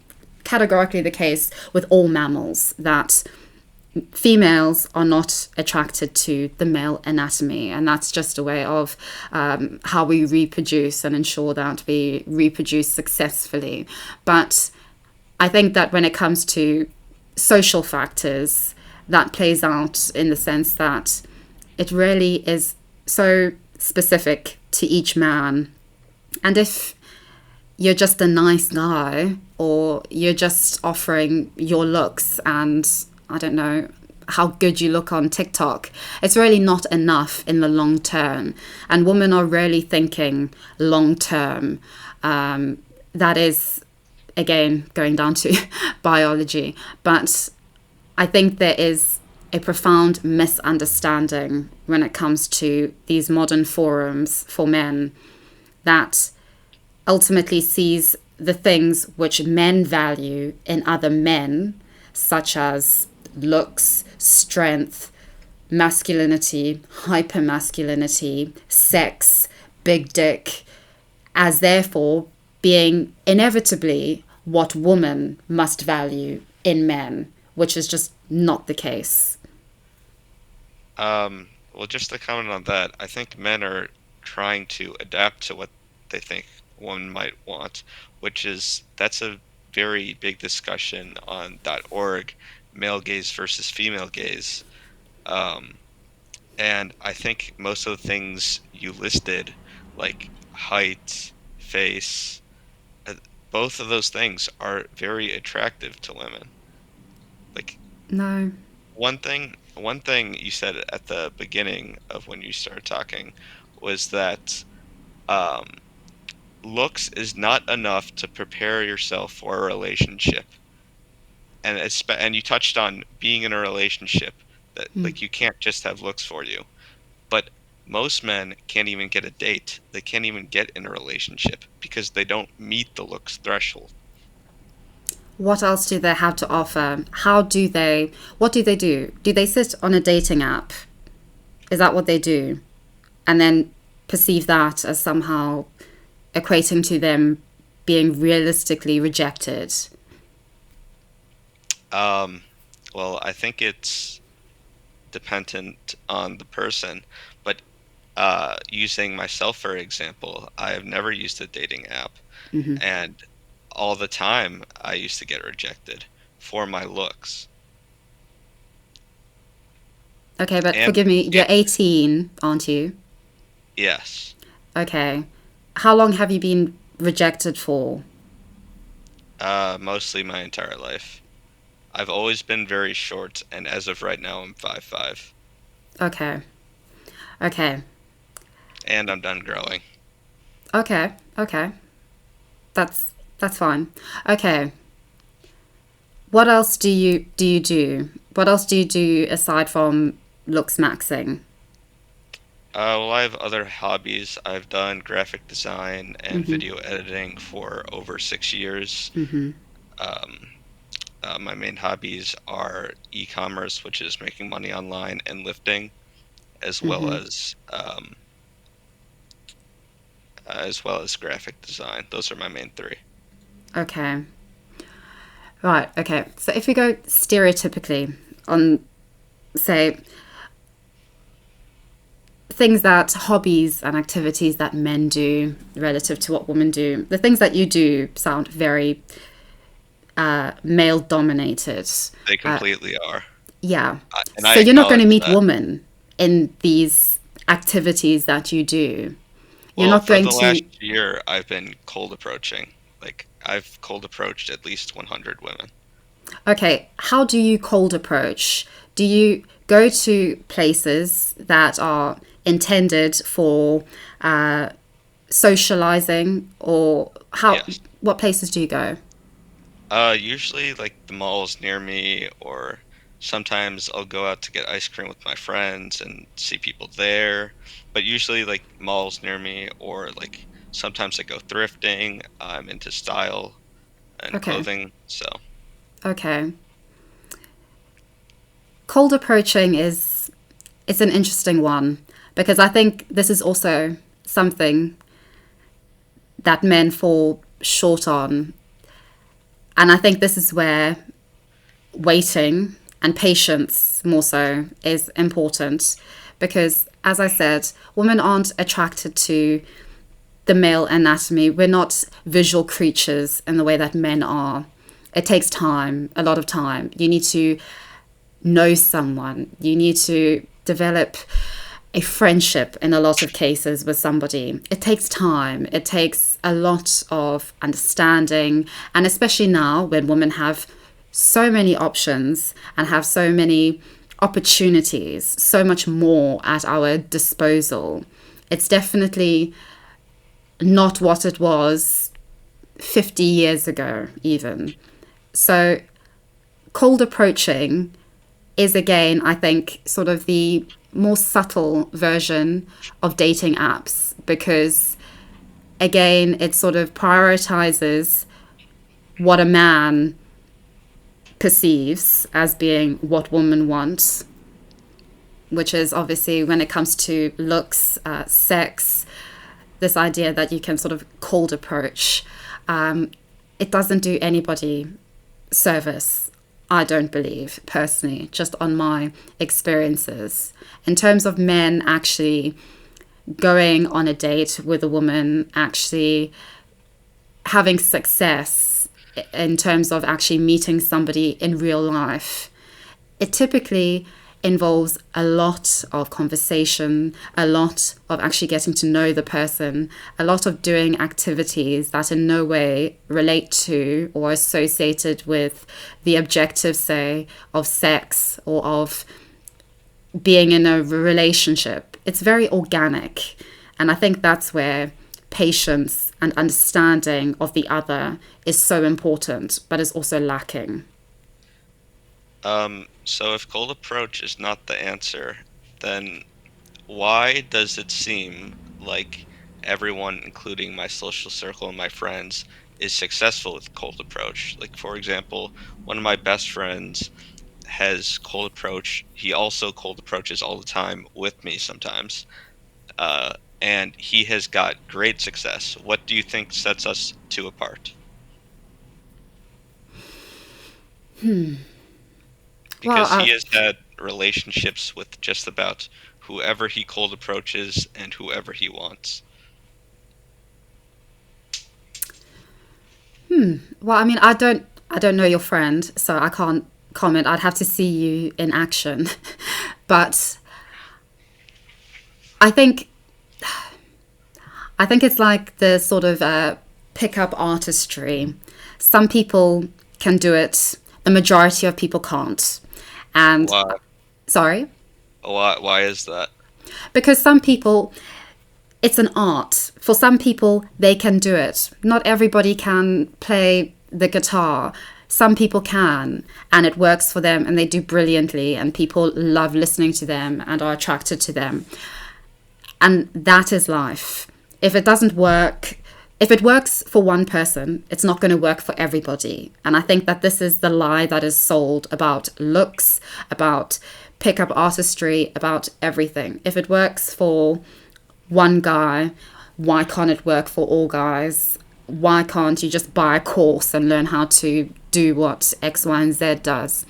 categorically the case with all mammals, that females are not attracted to the male anatomy, and that's just a way of how we reproduce and ensure that we reproduce successfully. But I think that when it comes to social factors, that plays out in the sense that it really is so specific to each man. And if you're just a nice guy, or you're just offering your looks and, I don't know, how good you look on TikTok. It's really not enough in the long term. And women are really thinking long term. That is, again, going down to biology. But I think there is a profound misunderstanding when it comes to these modern forums for men that ultimately sees the things which men value in other men, such as looks, strength, masculinity, hypermasculinity, sex, big dick, as therefore being inevitably what women must value in men, which is just not the case. Well, just to comment on that, I think men are trying to adapt to what they think one might want, which is that's a very big discussion on .org, male gaze versus female gaze. Um, and I think most of the things you listed, like height, face, uh, both of those things are very attractive to women. Like No. one thing you said at the beginning of when you started talking was that um, looks is not enough to prepare yourself for a relationship. And you touched on being in a relationship that like you can't just have looks for you. But most men can't even get a date. They can't even get in a relationship because they don't meet the looks threshold. What else do they have to offer? What do they do? Do they sit on a dating app? Is that what they do? And then perceive that as somehow equating to them being realistically rejected? Um, well, I think it's dependent on the person, but using myself for example, I have never used a dating app, and all the time I used to get rejected for my looks. Okay, but And, forgive me, and you're 18, aren't you? yes, Okay. How long have you been rejected for? mostly my entire life. I've always been very short, and as of right now, I'm 5'5", Okay. Okay. and I'm done growing. Okay. Okay. That's fine. Okay. What else do? What else do you do aside from looksmaxxing? Well, I have other hobbies. I've done graphic design and video editing for over 6 years. Um, my main hobbies are e-commerce, which is making money online, and lifting, as well as graphic design. Those are my main three. Okay. Right. Okay. So if we go stereotypically on, say, things that hobbies and activities that men do relative to what women do, the things that you do sound very male dominated. They completely are, Yeah. and I So you're not going to acknowledge meet that. women in these activities that you do. You're Well, not for going the last to. year, I've been cold approaching. Like, I've cold approached at least 100 women. Okay, how do you cold approach? Do you go to places that are intended for socializing, or how? Yes. What places do you go? Usually like the malls near me, or sometimes I'll go out to get ice cream with my friends and see people there. But usually like malls near me, or like sometimes I go thrifting. I'm into style and Okay, clothing, so okay. Cold approaching is it's an interesting one because I think this is also something that men fall short on, and I think this is where waiting and patience more so is important because as I said, women aren't attracted to the male anatomy. We're not visual creatures in the way that men are. It takes time, a lot of time. You need to know someone. You need to develop a friendship in a lot of cases with somebody. It takes time. It takes a lot of understanding. And especially now when women have so many options and have so many opportunities, so much more at our disposal. It's definitely not what it was 50 years ago, even. So, cold approaching is, again, I think, sort of the more subtle version of dating apps because, again, it sort of prioritizes what a man perceives as being what women want, which is obviously when it comes to looks, sex, this idea that you can sort of cold approach. It doesn't do anybody service, I don't believe, personally, just on my experiences. In terms of men actually going on a date with a woman, actually having success in terms of actually meeting somebody in real life, it typically involves a lot of conversation, a lot of actually getting to know the person, a lot of doing activities that in no way relate to or associated with the objective, say, of sex or of being in a relationship. It's very organic. And I think that's where patience and understanding of the other is so important, but is also lacking. So if cold approach is not the answer, then why does it seem like everyone, including my social circle and my friends, is successful with cold approach? Like, for example, one of my best friends has cold approach. He also cold approaches all the time with me sometimes. Uh, and he has got great success. What do you think sets us two apart? Well, Because he has had relationships with just about whoever he cold approaches and whoever he wants. I mean, I don't know your friend, so I can't comment. I'd have to see you in action. But I think I think it's like the sort of pickup artistry. Some people can do it, the majority of people can't. And Why? sorry, Why is that? because some people, it's an art. For some people, they can do it. Not everybody can play the guitar. Some people can, and it works for them, and they do brilliantly, and people love listening to them and are attracted to them. And that is life. If it doesn't work, if it works for one person, it's not going to work for everybody. And I think that this is the lie that is sold about looks, about pickup artistry, about everything. If it works for one guy, why can't it work for all guys? Why can't you just buy a course and learn how to do what X, Y, and Z does?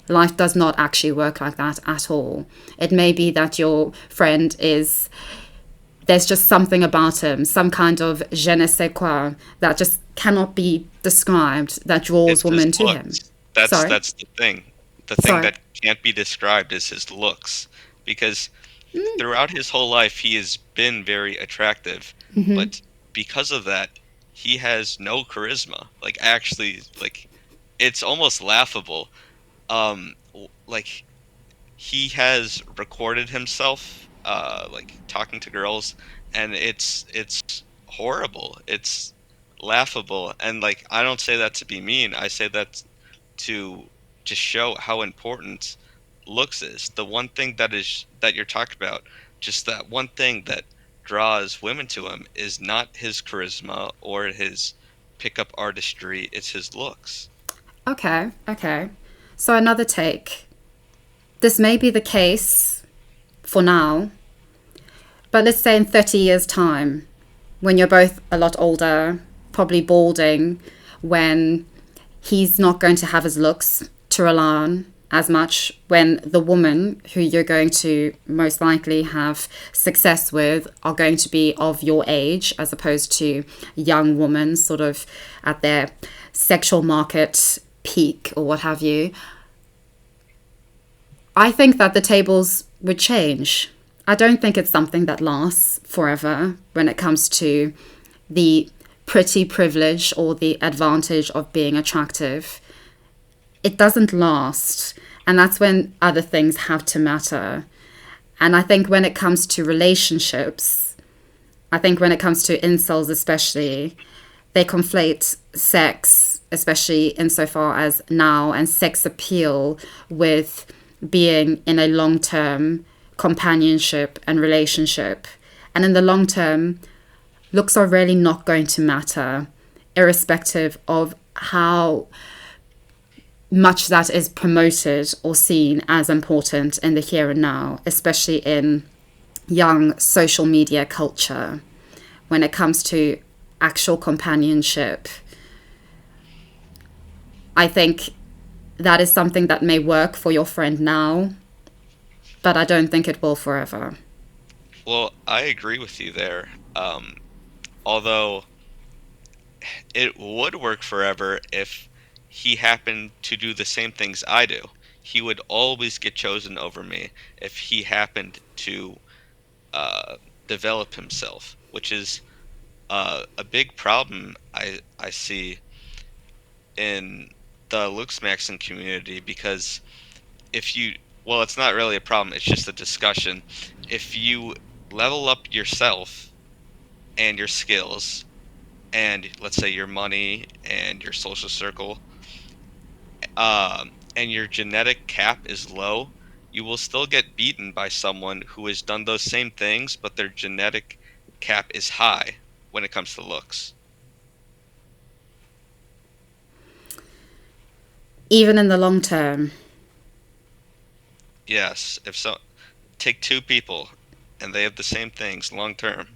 Life does not actually work like that at all. It may be that your friend is, there's just something about him, some kind of je ne sais quoi that just cannot be described that draws It's his women to him. looks. That's Sorry? that's the thing. The thing Sorry. that can't be described is his looks, because throughout his whole life he has been very attractive, but because of that, he has no charisma. Like, actually, like, it's almost laughable. Like, he has recorded himself like talking to girls, and it's horrible. It's laughable. And, like, I don't say that to be mean. I say that to just show how important looks is. The one thing that you're talking about, just that one thing that draws women to him is not his charisma or his pickup artistry, it's his looks. Okay, okay. So another take. This may be the case for now, but let's say in 30 years' time, when you're both a lot older, probably balding, when he's not going to have his looks to rely on as much, when the woman who you're going to most likely have success with are going to be of your age as opposed to young women sort of at their sexual market peak or what have you. I think that the tables would change. I don't think it's something that lasts forever when it comes to the pretty privilege or the advantage of being attractive. It doesn't last. And that's when other things have to matter. And I think when it comes to relationships, I think when it comes to incels especially, they conflate sex, especially insofar as now, and sex appeal with being in a long-term companionship and relationship. And in the long term, looks are really not going to matter, irrespective of how much that is promoted or seen as important in the here and now, especially in young social media culture. When it comes to actual companionship, I think that is something that may work for your friend now, but I don't think it will forever. Well, I agree with you there. Although it would work forever if he happened to do the same things I do. He would always get chosen over me if he happened to uh, develop himself, which is a big problem I see in the Looksmaxxing community because if you, well, it's not really a problem, it's just a discussion. If you level up yourself and your skills and let's say your money and your social circle, and your genetic cap is low, you will still get beaten by someone who has done those same things, but their genetic cap is high when it comes to looks. Even in the long term, Yes, if so, take two people and they have the same things long term,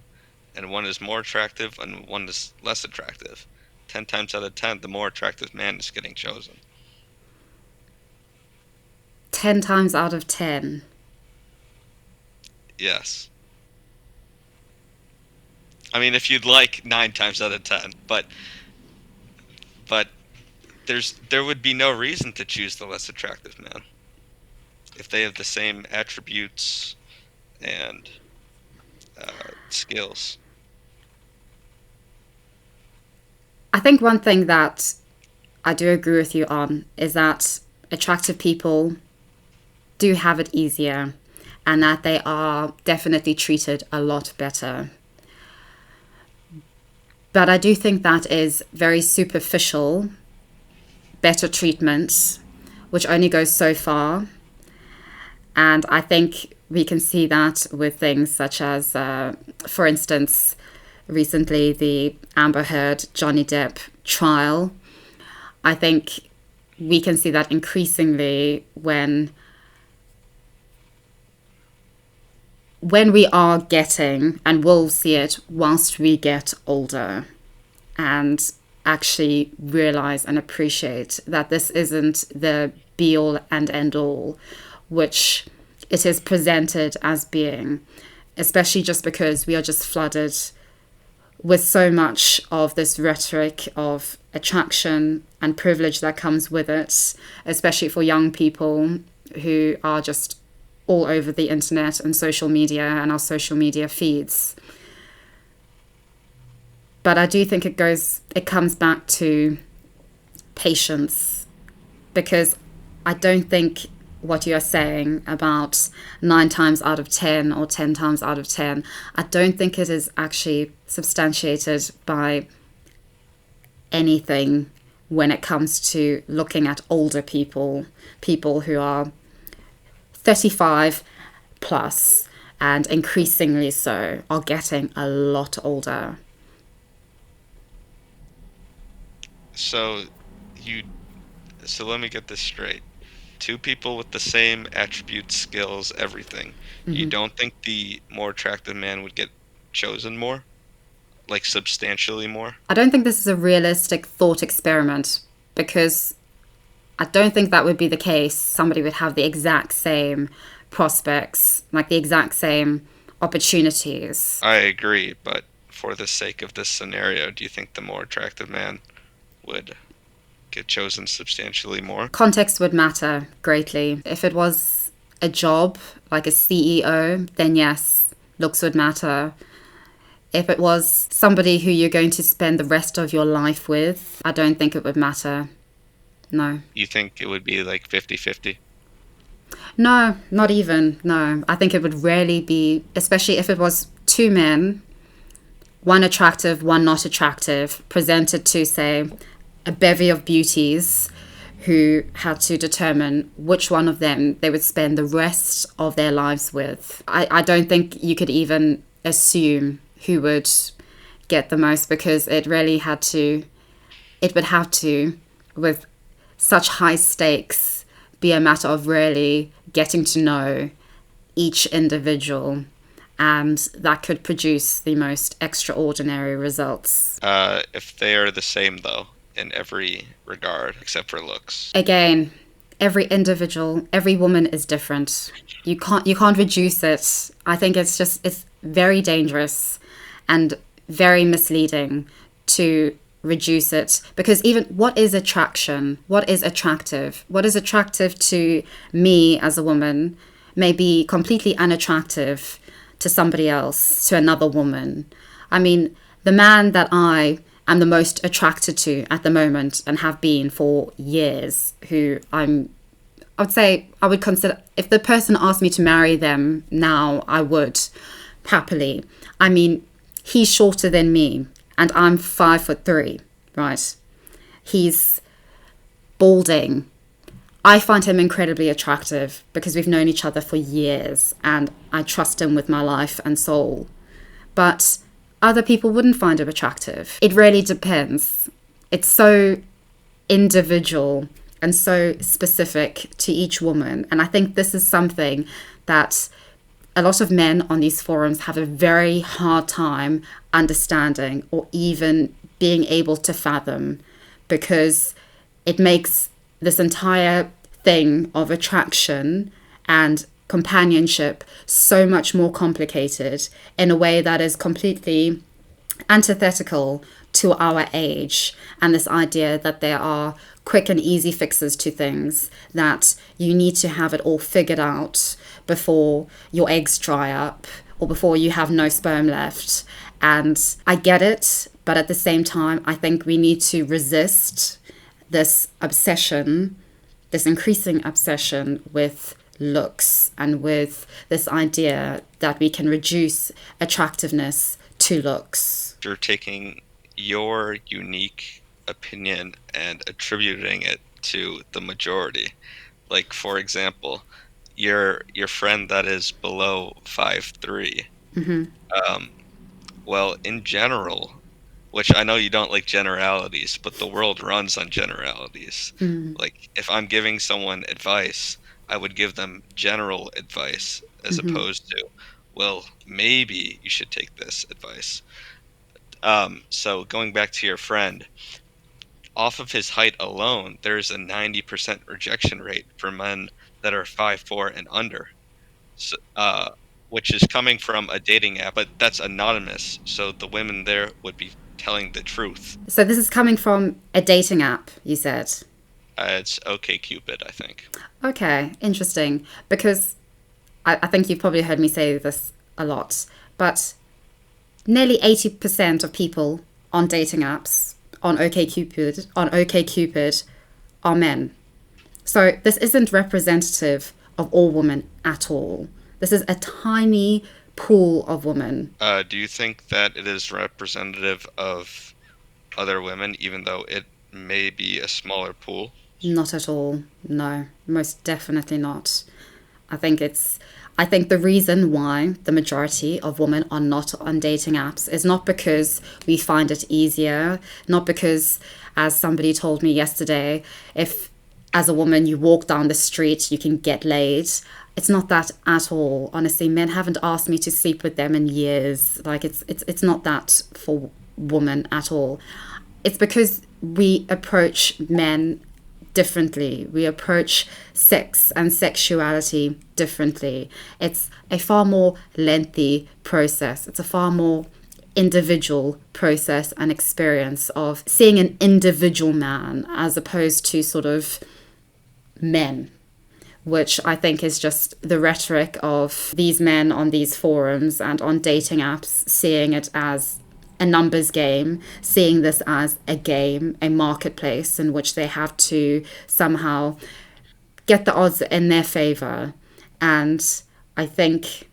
and one is more attractive and one is less attractive. 10 times out of 10, the more attractive man is getting chosen. 10 times out of 10. Yes. I mean, if you'd like 9 times out of 10, but there would be no reason to choose the less attractive man if they have the same attributes and skills. I think one thing that I do agree with you on is that attractive people do have it easier and that they are definitely treated a lot better. But I do think that is very superficial, better treatment, which only goes so far. And I think we can see that with things such as, for instance, recently the Amber Heard Johnny Depp trial. I think we can see that increasingly when we are getting, and we'll see it whilst we get older and actually realize and appreciate that this isn't the be all and end all, which it is presented as being, especially just because we are just flooded with so much of this rhetoric of attraction and privilege that comes with it, especially for young people who are just all over the internet and social media and our social media feeds. But I do think it comes back to patience, because I don't think what you're saying about 9 times out of 10 or 10 times out of 10, I don't think it is actually substantiated by anything when it comes to looking at older people who are 35 plus and increasingly so are getting a lot older. So you so let me get this straight. Two people with the same attributes, skills, everything. You don't think the more attractive man would get chosen more? Like substantially more? I don't think this is a realistic thought experiment, because I don't think that would be the case. Somebody would have the exact same prospects, like the exact same opportunities. I agree, but for the sake of this scenario, do you think the more attractive man would get chosen substantially more? Context would matter greatly. If it was a job, like a CEO, then yes, looks would matter. If it was somebody who you're going to spend the rest of your life with, I don't think it would matter. No. You think it would be like 50-50? No, not even. No. I think it would rarely be, especially if it was two men, one attractive, one not attractive, presented to, say, a bevy of beauties who had to determine which one of them they would spend the rest of their lives with. I don't think you could even assume who would get the most, because it really had to, it would have to, with such high stakes, be a matter of really getting to know each individual, and that could produce the most extraordinary results. If they are the same, though, in every regard except for looks. Again, every individual, every woman is different. You can't reduce it. I think it's very dangerous and very misleading to reduce it, because even what is attraction, what is attractive to me as a woman may be completely unattractive to somebody else, to another woman. I mean, the man that I am the most attracted to at the moment, and have been for years, who I would say I would consider, if the person asked me to marry them now, I would happily. I mean, he's shorter than me, and I'm 5'3", right? He's balding. I find him incredibly attractive because we've known each other for years, and I trust him with my life and soul. But other people wouldn't find him attractive. It really depends. It's so individual and so specific to each woman. And I think this is something that a lot of men on these forums have a very hard time understanding, or even being able to fathom, because it makes this entire thing of attraction and companionship so much more complicated in a way that is completely antithetical to our age, and this idea that there are quick and easy fixes to things, that you need to have it all figured out before your eggs dry up or before you have no sperm left. And I get it, but at the same time, I think we need to resist this obsession, this increasing obsession with looks, and with this idea that we can reduce attractiveness to looks. You're taking your unique opinion and attributing it to the majority. Like, for example, your friend that is below 5'3". Well, in general, which I know you don't like generalities, but the world runs on generalities. Like, if I'm giving someone advice, I would give them general advice, as opposed to, well, maybe you should take this advice. So going back to your friend, off of his height alone, there's a 90% rejection rate for men that are 5'4" and under. So, which is coming from a dating app, but that's anonymous, so the women there would be telling the truth. So this is coming from a dating app, you said? It's OkCupid, I think. Okay, interesting. Because I think you've probably heard me say this a lot, but nearly 80% of people on dating apps, on OkCupid are men. So this isn't representative of all women at all. This is a tiny pool of women. Do you think that it is representative of other women, even though it may be a smaller pool? Not at all. No, most definitely not. I think the reason why the majority of women are not on dating apps is not because we find it easier, not because, as somebody told me yesterday, if as a woman you walk down the street you can get laid. It's not that at all. Honestly, men haven't asked me to sleep with them in years. Like, it's not that for women at all. It's because we approach men differently. We approach sex and sexuality differently. It's a far more lengthy process. It's a far more individual process and experience of seeing an individual man as opposed to sort of men, which I think is just the rhetoric of these men on these forums and on dating apps, seeing it as a numbers game, seeing this as a game, a marketplace in which they have to somehow get the odds in their favor. And I think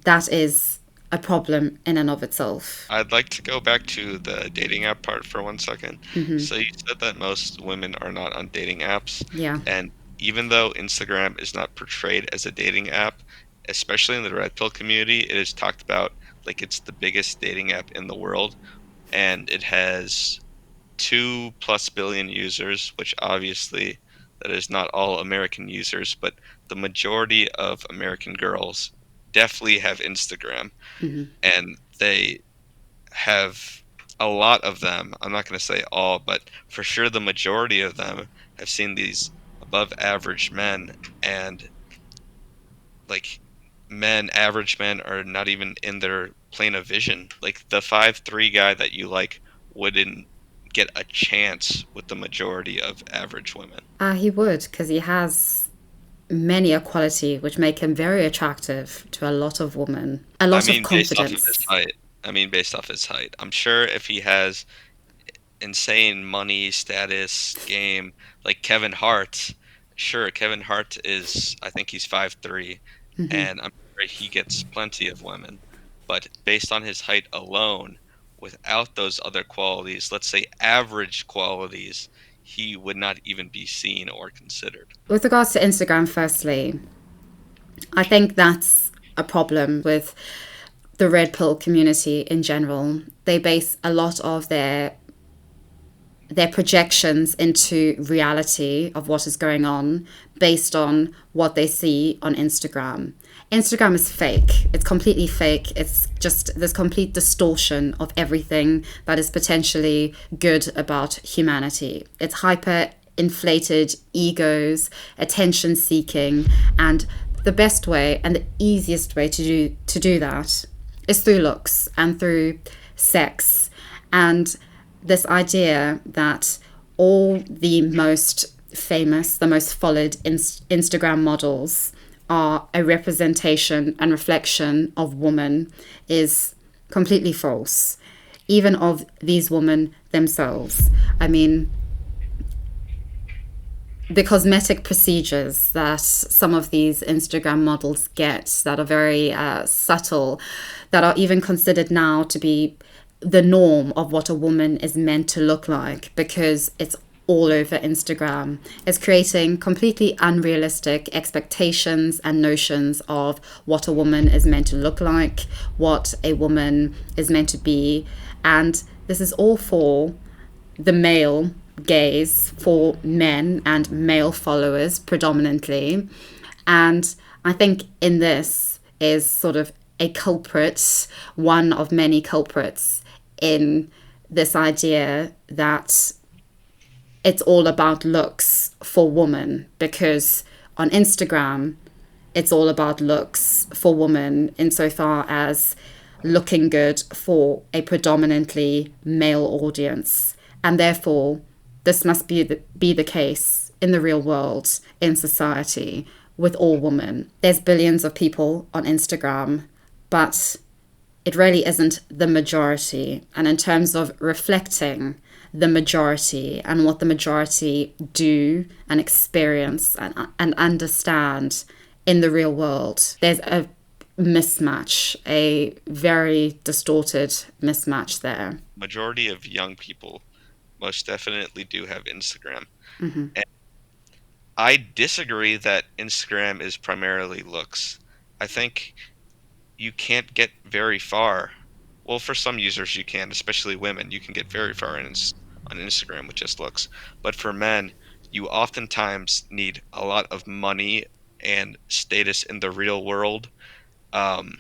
that is a problem in and of itself. I'd like to go back to the dating app part for 1 second. So you said that most women are not on dating apps, Yeah. and even though Instagram is not portrayed as a dating app, especially in the red pill community, it is talked about like it's the biggest dating app in the world, and it has 2+ billion users, which obviously that is not all American users, but the majority of American girls definitely have Instagram, and they have a lot of them. I'm not going to say all, but for sure the majority of them have seen these above average men, and like average men are not even in their plane of vision. Like the 5'3" guy that you like wouldn't get a chance with the majority of average women. He would, because he has many a quality which make him very attractive to a lot of women. A I lot of mean, based off of his confidence. height. Based off his height. I'm sure if he has insane money, status, game, like Kevin Hart. Sure, Kevin Hart is, I think he's 5'3", and I'm sure he gets plenty of women. But based on his height alone, without those other qualities, let's say average qualities, he would not even be seen or considered. With regards to Instagram, firstly, I think that's a problem with the red pill community in general. They base a lot of their projections into reality of what is going on based on what they see on Instagram. Instagram is fake. It's completely fake. It's just this complete distortion of everything that is potentially good about humanity. It's hyper inflated egos, attention seeking, and the best way and the easiest way to do that is through looks and through sex, and this idea that all the most famous, the most followed Instagram models are a representation and reflection of woman is completely false, even of these women themselves. I mean, the cosmetic procedures that some of these Instagram models get that are very subtle, that are even considered now to be the norm of what a woman is meant to look like because it's all over Instagram, is creating completely unrealistic expectations and notions of what a woman is meant to look like, what a woman is meant to be. And this is all for the male gaze, for men and male followers predominantly. And I think in this is sort of a culprit, one of many culprits in this idea that it's all about looks for women, because on Instagram it's all about looks for women insofar as looking good for a predominantly male audience, and therefore this must be the case in the real world, in society, with all women. There's billions of people on Instagram, but it really isn't the majority. And in terms of reflecting the majority and what the majority do and experience and understand in the real world, there's a mismatch, a very distorted mismatch there. Majority of young people most definitely do have Instagram. And I disagree that Instagram is primarily looks. I think you can't get very far. Well, for some users you can, especially women. You can get very far on Instagram with just looks. But for men, you oftentimes need a lot of money and status in the real world, um,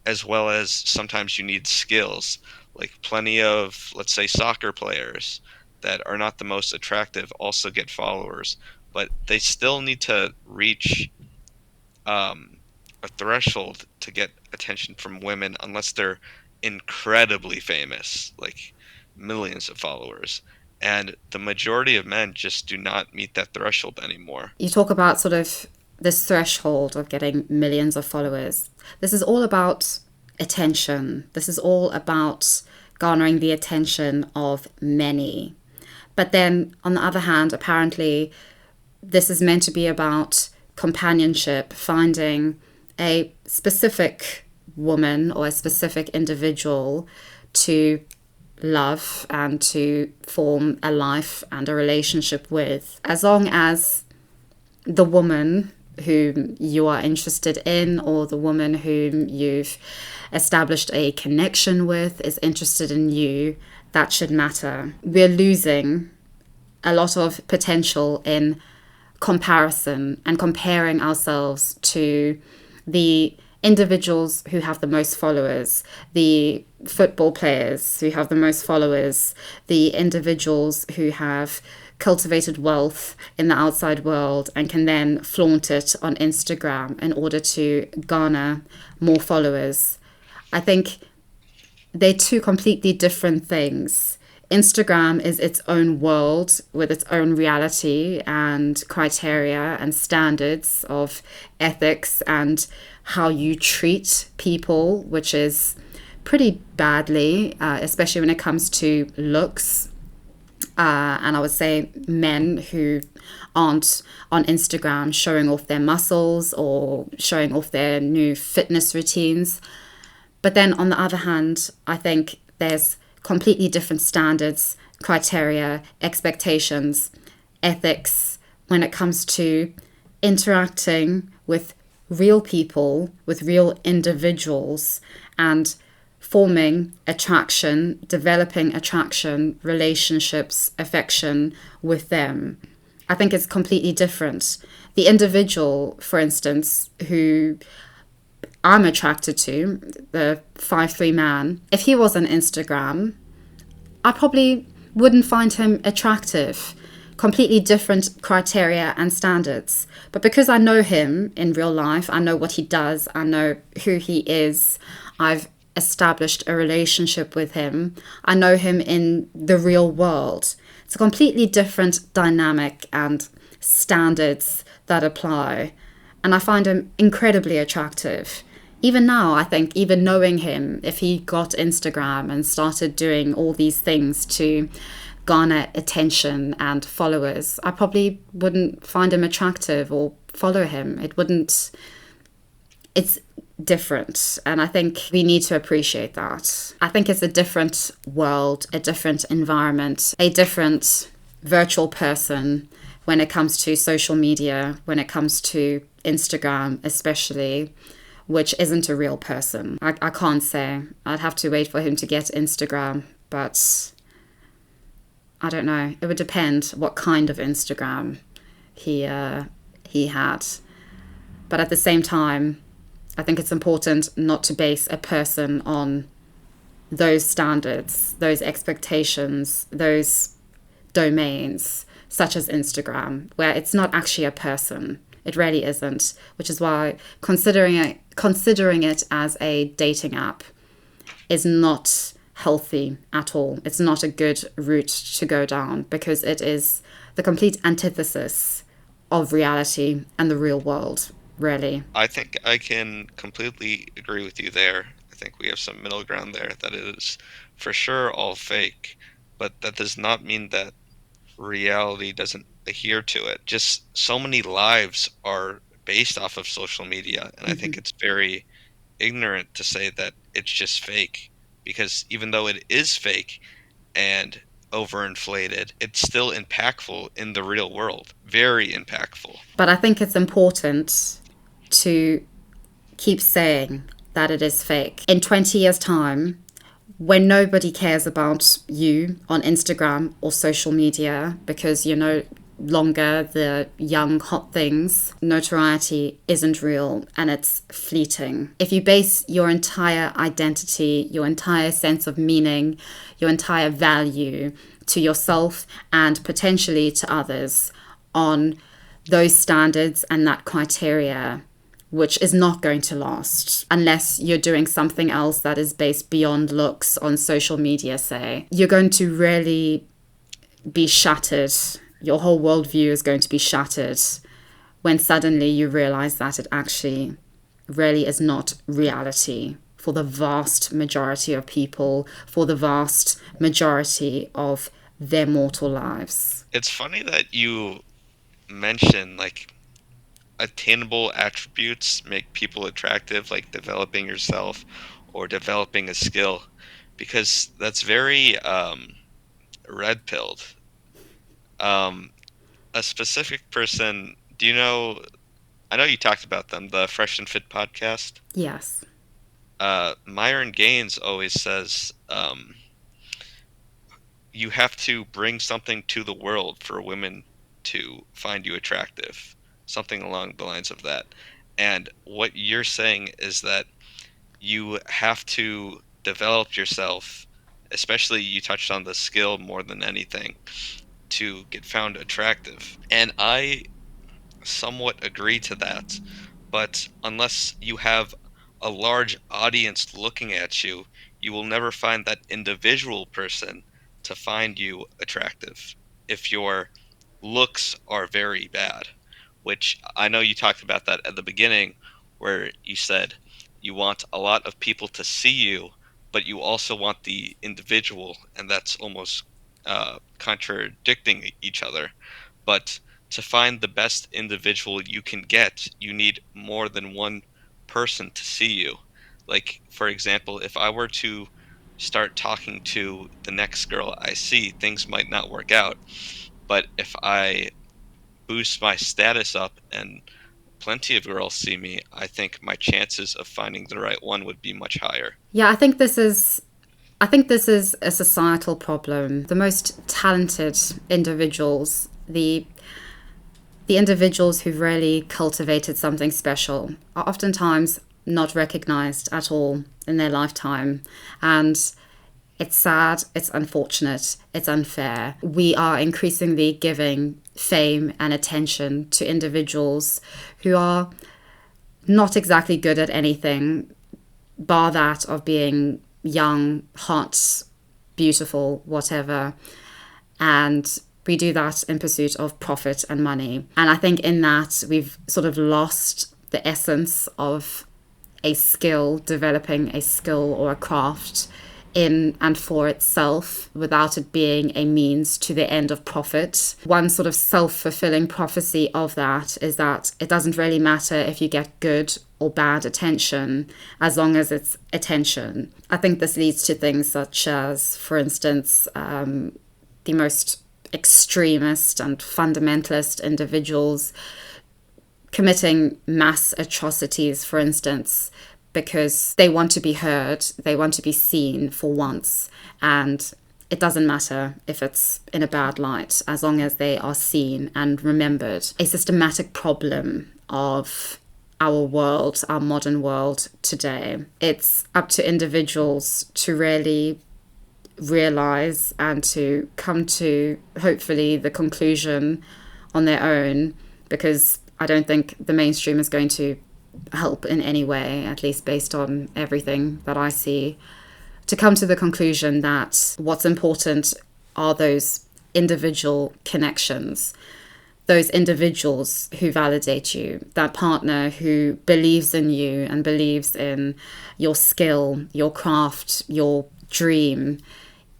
as well as sometimes you need skills. Like plenty of, let's say, soccer players that are not the most attractive also get followers, but they still need to reach um, a threshold to get attention from women unless they're incredibly famous, like millions of followers. And the majority of men just do not meet that threshold anymore. You talk about sort of this threshold of getting millions of followers. This is all about attention. This is all about garnering the attention of many. But then, on the other hand, apparently, this is meant to be about companionship, finding a specific woman or a specific individual to love and to form a life and a relationship with, as long as the woman whom you are interested in or the woman whom you've established a connection with is interested in you, that should matter. We're losing a lot of potential in comparison and comparing ourselves to the individuals who have the most followers, the football players who have the most followers, the individuals who have cultivated wealth in the outside world and can then flaunt it on Instagram in order to garner more followers. I think they're two completely different things. Instagram is its own world with its own reality and criteria and standards of ethics and how you treat people, which is pretty badly, especially when it comes to looks. And I would say men who aren't on Instagram showing off their muscles or showing off their new fitness routines. But then on the other hand, I think there's completely different standards, criteria, expectations, ethics when it comes to interacting with real people, with real individuals, and forming attraction, developing attraction, relationships, affection with them. I think it's completely different. The individual, for instance, who I'm attracted to, the 5'3" man, if he was on Instagram, I probably wouldn't find him attractive. Completely different criteria and standards. But because I know him in real life, I know what he does, I know who he is, I've established a relationship with him, I know him in the real world. It's a completely different dynamic and standards that apply. And I find him incredibly attractive. Even now, I think, even knowing him, if he got Instagram and started doing all these things to garner attention and followers, I probably wouldn't find him attractive or follow him. It's different. And I think we need to appreciate that. I think it's a different world, a different environment, a different virtual person when it comes to social media, when it comes to Instagram especially, which isn't a real person. I can't say. I'd have to wait for him to get Instagram, but I don't know. It would depend what kind of Instagram he had. But at the same time, I think it's important not to base a person on those standards, those expectations, those domains, such as Instagram, where it's not actually a person. It really isn't, which is why considering it as a dating app is not healthy at all. It's not a good route to go down because it is the complete antithesis of reality and the real world, really. I think I can completely agree with you there. I think we have some middle ground there, that it is for sure all fake, but that does not mean that reality doesn't adhere to it. Just so many lives are based off of social media, and I think it's very ignorant to say that it's just fake, because even though it is fake and overinflated, it's still impactful in the real world. Very impactful. But I think it's important to keep saying that it is fake. In 20 years' time, when nobody cares about you on Instagram or social media because you're no longer the young hot things, notoriety isn't real and it's fleeting. If you base your entire identity, your entire sense of meaning, your entire value to yourself and potentially to others on those standards and that criteria, which is not going to last unless you're doing something else that is based beyond looks on social media, say, you're going to really be shattered. Your whole worldview is going to be shattered when suddenly you realize that it actually really is not reality for the vast majority of people, for the vast majority of their mortal lives. It's funny that you mention, like, attainable attributes make people attractive, like developing yourself or developing a skill, because that's very red pilled. Um, a specific person, do you know? I know you talked about them, the Fresh and Fit podcast. Yes. Myron Gaines always says, you have to bring something to the world for women to find you attractive, something along the lines of that. And what you're saying is that you have to develop yourself, especially you touched on the skill more than anything, to get found attractive. And I somewhat agree to that, but unless you have a large audience looking at you, you will never find that individual person to find you attractive if your looks are very bad, which I know you talked about that at the beginning, where you said you want a lot of people to see you, but you also want the individual, and that's almost contradicting each other. But to find the best individual you can get, you need more than one person to see you. Like, for example, if I were to start talking to the next girl I see, things might not work out. But if I boost my status up and plenty of girls see me, I think my chances of finding the right one would be much higher. Yeah, I think this is a societal problem. The most talented individuals, the individuals who've really cultivated something special, are oftentimes not recognized at all in their lifetime. And it's sad, it's unfortunate, it's unfair. We are increasingly giving fame and attention to individuals who are not exactly good at anything, bar that of being young, hot, beautiful, whatever. And we do that in pursuit of profit and money. And I think in that we've sort of lost the essence of a skill, developing a skill or a craft in and for itself without it being a means to the end of profit. One sort of self-fulfilling prophecy of that is that it doesn't really matter if you get good or bad attention as long as it's attention. I think this leads to things such as, for instance, the most extremist and fundamentalist individuals committing mass atrocities, for instance, because they want to be heard, they want to be seen for once, and it doesn't matter if it's in a bad light as long as they are seen and remembered. A systematic problem of our world, our modern world today. It's up to individuals to really realize and to come to, hopefully, the conclusion on their own, because I don't think the mainstream is going to help in any way, at least based on everything that I see, to come to the conclusion that what's important are those individual connections, those individuals who validate you, that partner who believes in you and believes in your skill, your craft, your dream,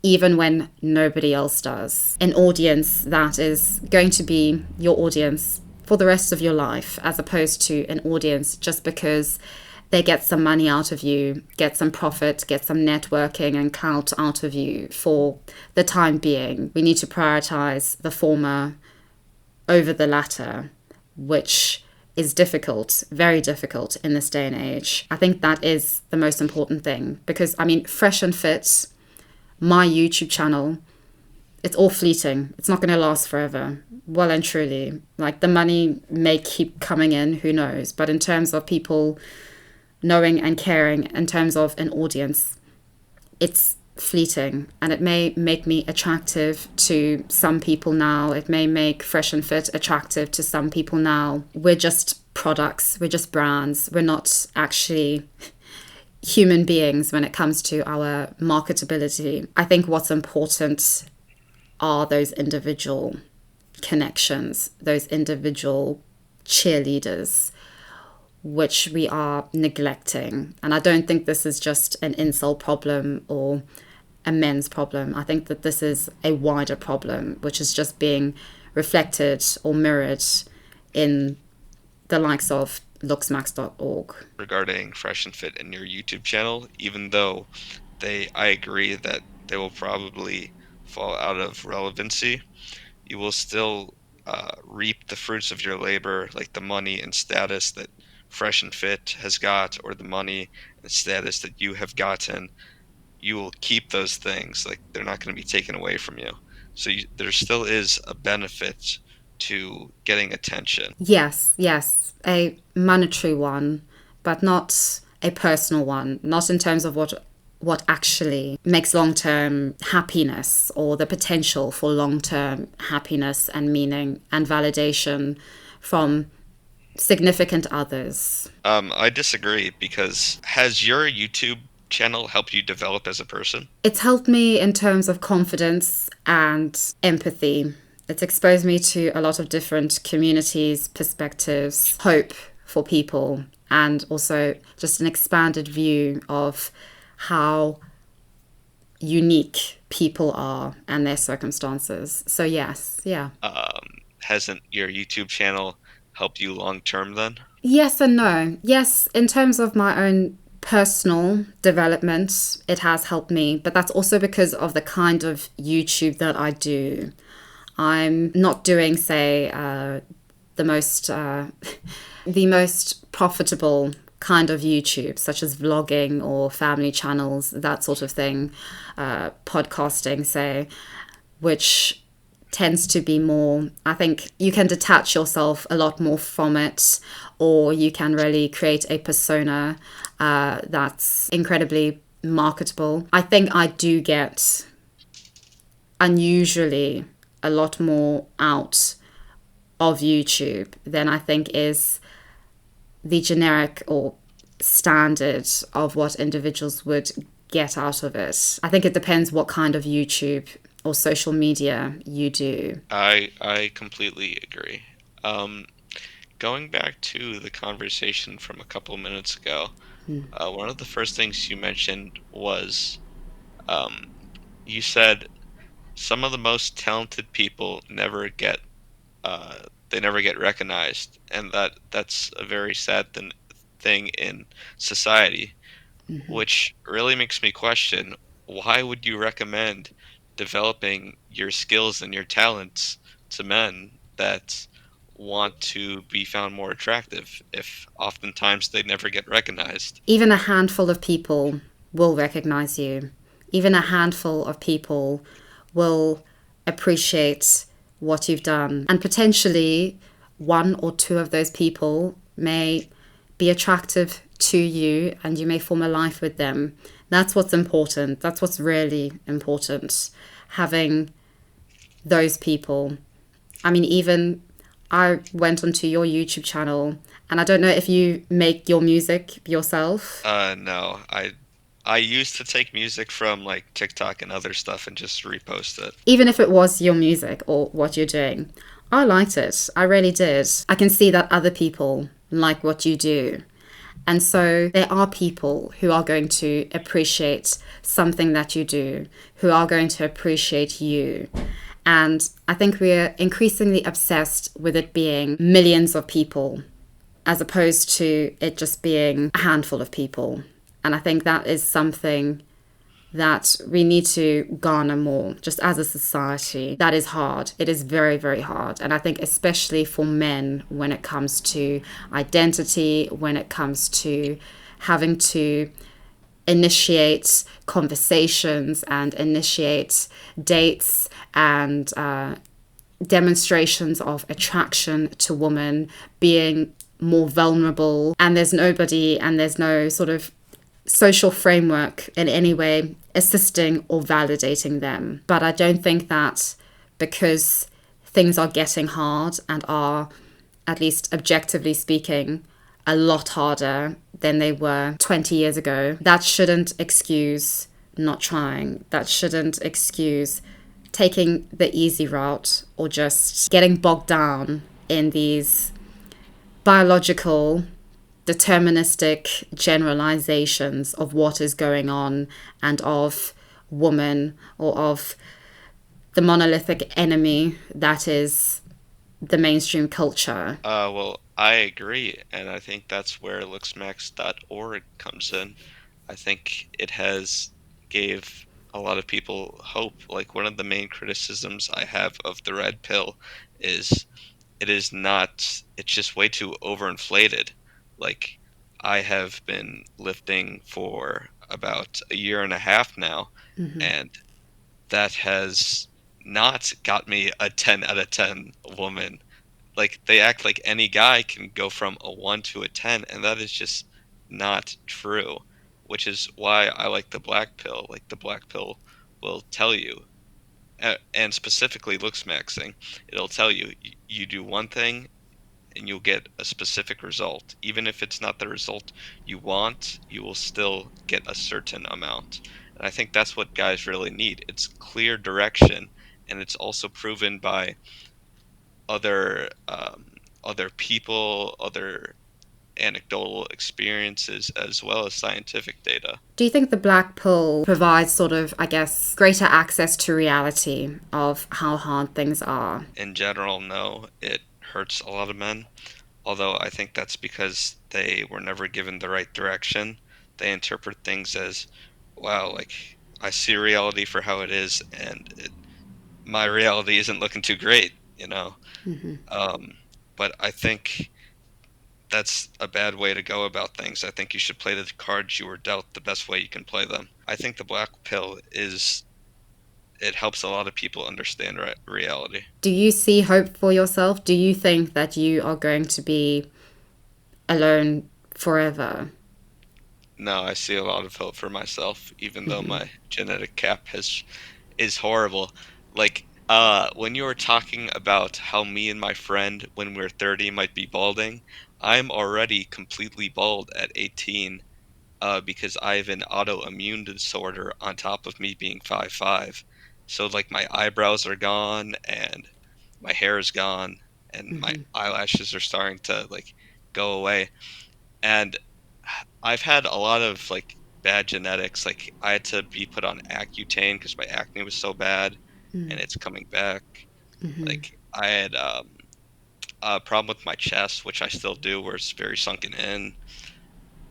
even when nobody else does. An audience that is going to be your audience for the rest of your life, as opposed to an audience just because they get some money out of you, get some profit, get some networking and clout out of you for the time being. We need to prioritize the former over the latter, which is difficult, very difficult in this day and age. I think that is the most important thing, because, I mean, Fresh and Fit, my YouTube channel, it's all fleeting. It's not going to last forever. Well and truly. Like, the money may keep coming in, who knows? But in terms of people knowing and caring, in terms of an audience, it's fleeting. And it may make me attractive to some people now. It may make Fresh and Fit attractive to some people now. We're just products. We're just brands. We're not actually human beings when it comes to our marketability. I think what's important are those individual connections, those individual cheerleaders, which we are neglecting. And I don't think this is just an incel problem or a men's problem. I think that this is a wider problem, which is just being reflected or mirrored in the likes of looksmaxxing.org. regarding Fresh and Fit in your YouTube channel, even though I agree that they will probably fall out of relevancy, you will still reap the fruits of your labor, like the money and status that Fresh and Fit has got, or the money and status that you have gotten. You will keep those things, like they're not going to be taken away from you. So there still is a benefit to getting attention. Yes, yes, a monetary one, but not a personal one, not in terms of what actually makes long-term happiness or the potential for long-term happiness and meaning and validation from significant others. I disagree, because has your YouTube channel helped you develop as a person? It's helped me in terms of confidence and empathy. It's exposed me to a lot of different communities, perspectives, hope for people, and also just an expanded view of how unique people are and their circumstances. So yes, yeah. Hasn't your YouTube channel helped you long term then? Yes and no. Yes, in terms of my own personal development, it has helped me, but that's also because of the kind of YouTube that I do. I'm not doing, say, the most the most profitable kind of YouTube, such as vlogging or family channels, that sort of thing, podcasting, say, which tends to be more, I think you can detach yourself a lot more from it, or you can really create a persona that's incredibly marketable. I think I do get unusually a lot more out of YouTube than I think is the generic or standard of what individuals would get out of it. I think it depends what kind of YouTube or social media you do. I completely agree. Um, Going back to the conversation from a couple minutes ago, one of the first things you mentioned was um, you said some of the most talented people uh, never get recognized, and that's a very sad thing in society, which really makes me question, why would you recommend developing your skills and your talents to men that want to be found more attractive if oftentimes they never get recognized? Even a handful of people will recognize you. Even a handful of people will appreciate what you've done. And potentially, one or two of those people may be attractive to you and you may form a life with them. That's what's important. That's what's really important. Having those people. I mean, even I went onto your YouTube channel, and I don't know if you make your music yourself. No, I used to take music from like TikTok and other stuff and just repost it. Even if it was your music or what you're doing, I liked it. I really did. I can see that other people like what you do. And so there are people who are going to appreciate something that you do, who are going to appreciate you. And I think we're increasingly obsessed with it being millions of people, as opposed to it just being a handful of people. And I think that is something that we need to garner more, just as a society. That is hard. It is very, very hard. And I think especially for men, when it comes to identity, when it comes to having to initiate conversations and initiate dates and demonstrations of attraction to women, being more vulnerable, and there's nobody and there's no sort of social framework in any way assisting or validating them. But I don't think that because things are getting hard and are, at least objectively speaking, a lot harder than they were 20 years ago, that shouldn't excuse not trying. That shouldn't excuse taking the easy route or just getting bogged down in these biological, deterministic generalizations of what is going on and of woman or of the monolithic enemy that is the mainstream culture. Well, I agree, and I think that's where looksmaxx.org comes in. I think it has gave a lot of people hope. Like one of the main criticisms I have of the red pill is it is not, it's just way too overinflated. Like I have been lifting for about a year and a half now, and that has not got me a 10 out of 10 woman. Like they act like any guy can go from a 1 to a 10, and that is just not true, which is why I like the black pill. Like the black pill will tell you, and specifically looksmaxxing, it'll tell you you do one thing and you'll get a specific result. Even if it's not the result you want, you will still get a certain amount. And I think that's what guys really need. It's clear direction, and it's also proven by other other people, other anecdotal experiences, as well as scientific data. Do you think the black pill provides sort of, I guess, greater access to reality of how hard things are? In general, no, it hurts a lot of men. Although I think that's because they were never given the right direction. They interpret things as, wow, like I see reality for how it is, and my reality isn't looking too great, you know. Um, but I think that's a bad way to go about things. I think you should play the cards you were dealt the best way you can play them. I think the black pill is, it helps a lot of people understand reality. Do you see hope for yourself? Do you think that you are going to be alone forever? No, I see a lot of hope for myself, even though my genetic cap has is horrible. Like, when you were talking about how me and my friend, when we're 30, might be balding, I'm already completely bald at 18, because I have an autoimmune disorder on top of me being 5'5". So, like, my eyebrows are gone, and my hair is gone, and my eyelashes are starting to, like, go away. And I've had a lot of like bad genetics. Like I had to be put on Accutane because my acne was so bad, and it's coming back. Like I had a problem with my chest, which I still do, where it's very sunken in.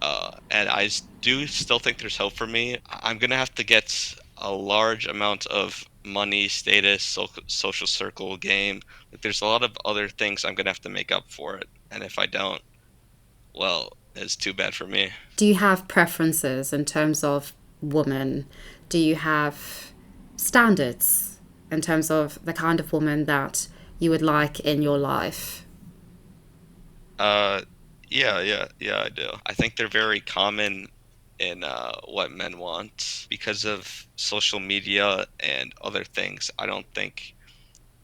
And do still think there's hope for me. I'm gonna have to get a large amount of money, status, social circle, game. Like there's a lot of other things I'm gonna have to make up for it. And if I don't, well, it's too bad for me. Do you have preferences in terms of woman? Do you have standards in terms of the kind of woman that you would like in your life? Uh, yeah, I do. I think they're very common in what men want because of social media and other things. I don't think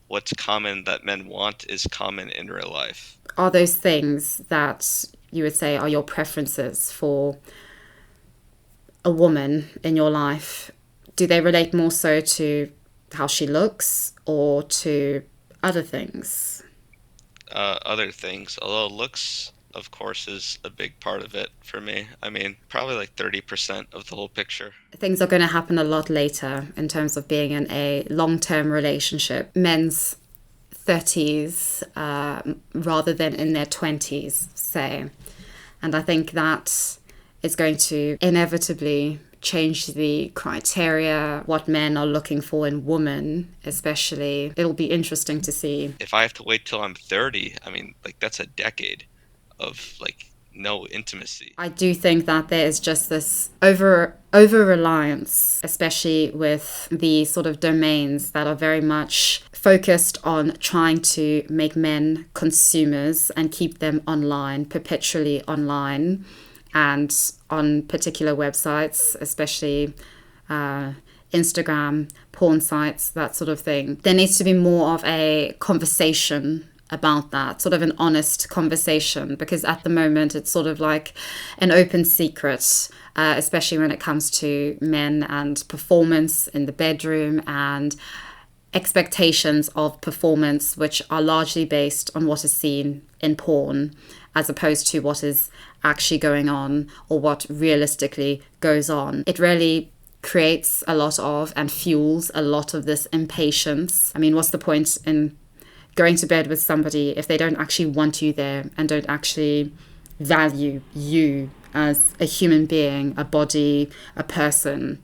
what's common that men want is common in real life. Are those things that you would say are your preferences for a woman in your life? Do they relate more so to how she looks or to other things? Other things, although looks, of course, is a big part of it for me. I mean, probably like 30% of the whole picture. Things are going to happen a lot later in terms of being in a long-term relationship. Men's 30s rather than in their 20s, say. And I think that is going to inevitably change the criteria, what men are looking for in women, especially. It'll be interesting to see. If I have to wait till I'm 30, I mean, like that's a decade of like no intimacy. I do think that there is just this over reliance, especially with the sort of domains that are very much focused on trying to make men consumers and keep them online, perpetually online, and on particular websites, especially Instagram, porn sites, that sort of thing. There needs to be more of a conversation about that, sort of an honest conversation, because at the moment it's sort of like an open secret, especially when it comes to men and performance in the bedroom and expectations of performance, which are largely based on what is seen in porn as opposed to what is actually going on or what realistically goes on. It really creates a lot of and fuels a lot of this impatience. I mean, what's the point in going to bed with somebody if they don't actually want you there and don't actually value you as a human being, a body, a person.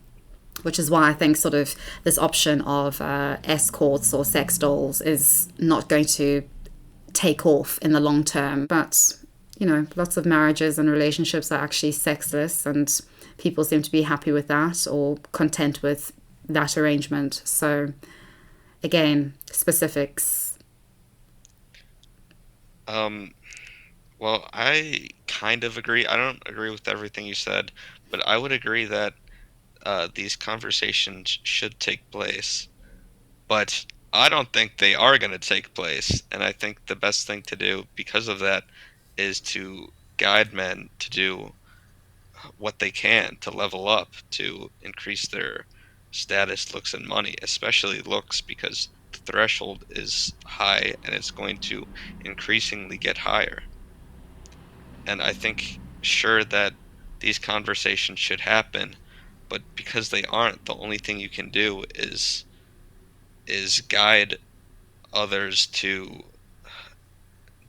Which is why I think sort of this option of escorts or sex dolls is not going to take off in the long term. But, you know, lots of marriages and relationships are actually sexless, and people seem to be happy with that or content with that arrangement. So, again, specifics. Um, well, I kind of agree. I don't agree with everything you said, but I would agree that these conversations should take place. But I don't think they are going to take place. And I think the best thing to do because of that is to guide men to do what they can to level up, to increase their status, looks, and money, especially looks, because the threshold is high and it's going to increasingly get higher. And I think, sure, that these conversations should happen, but because they aren't, the only thing you can do is guide others to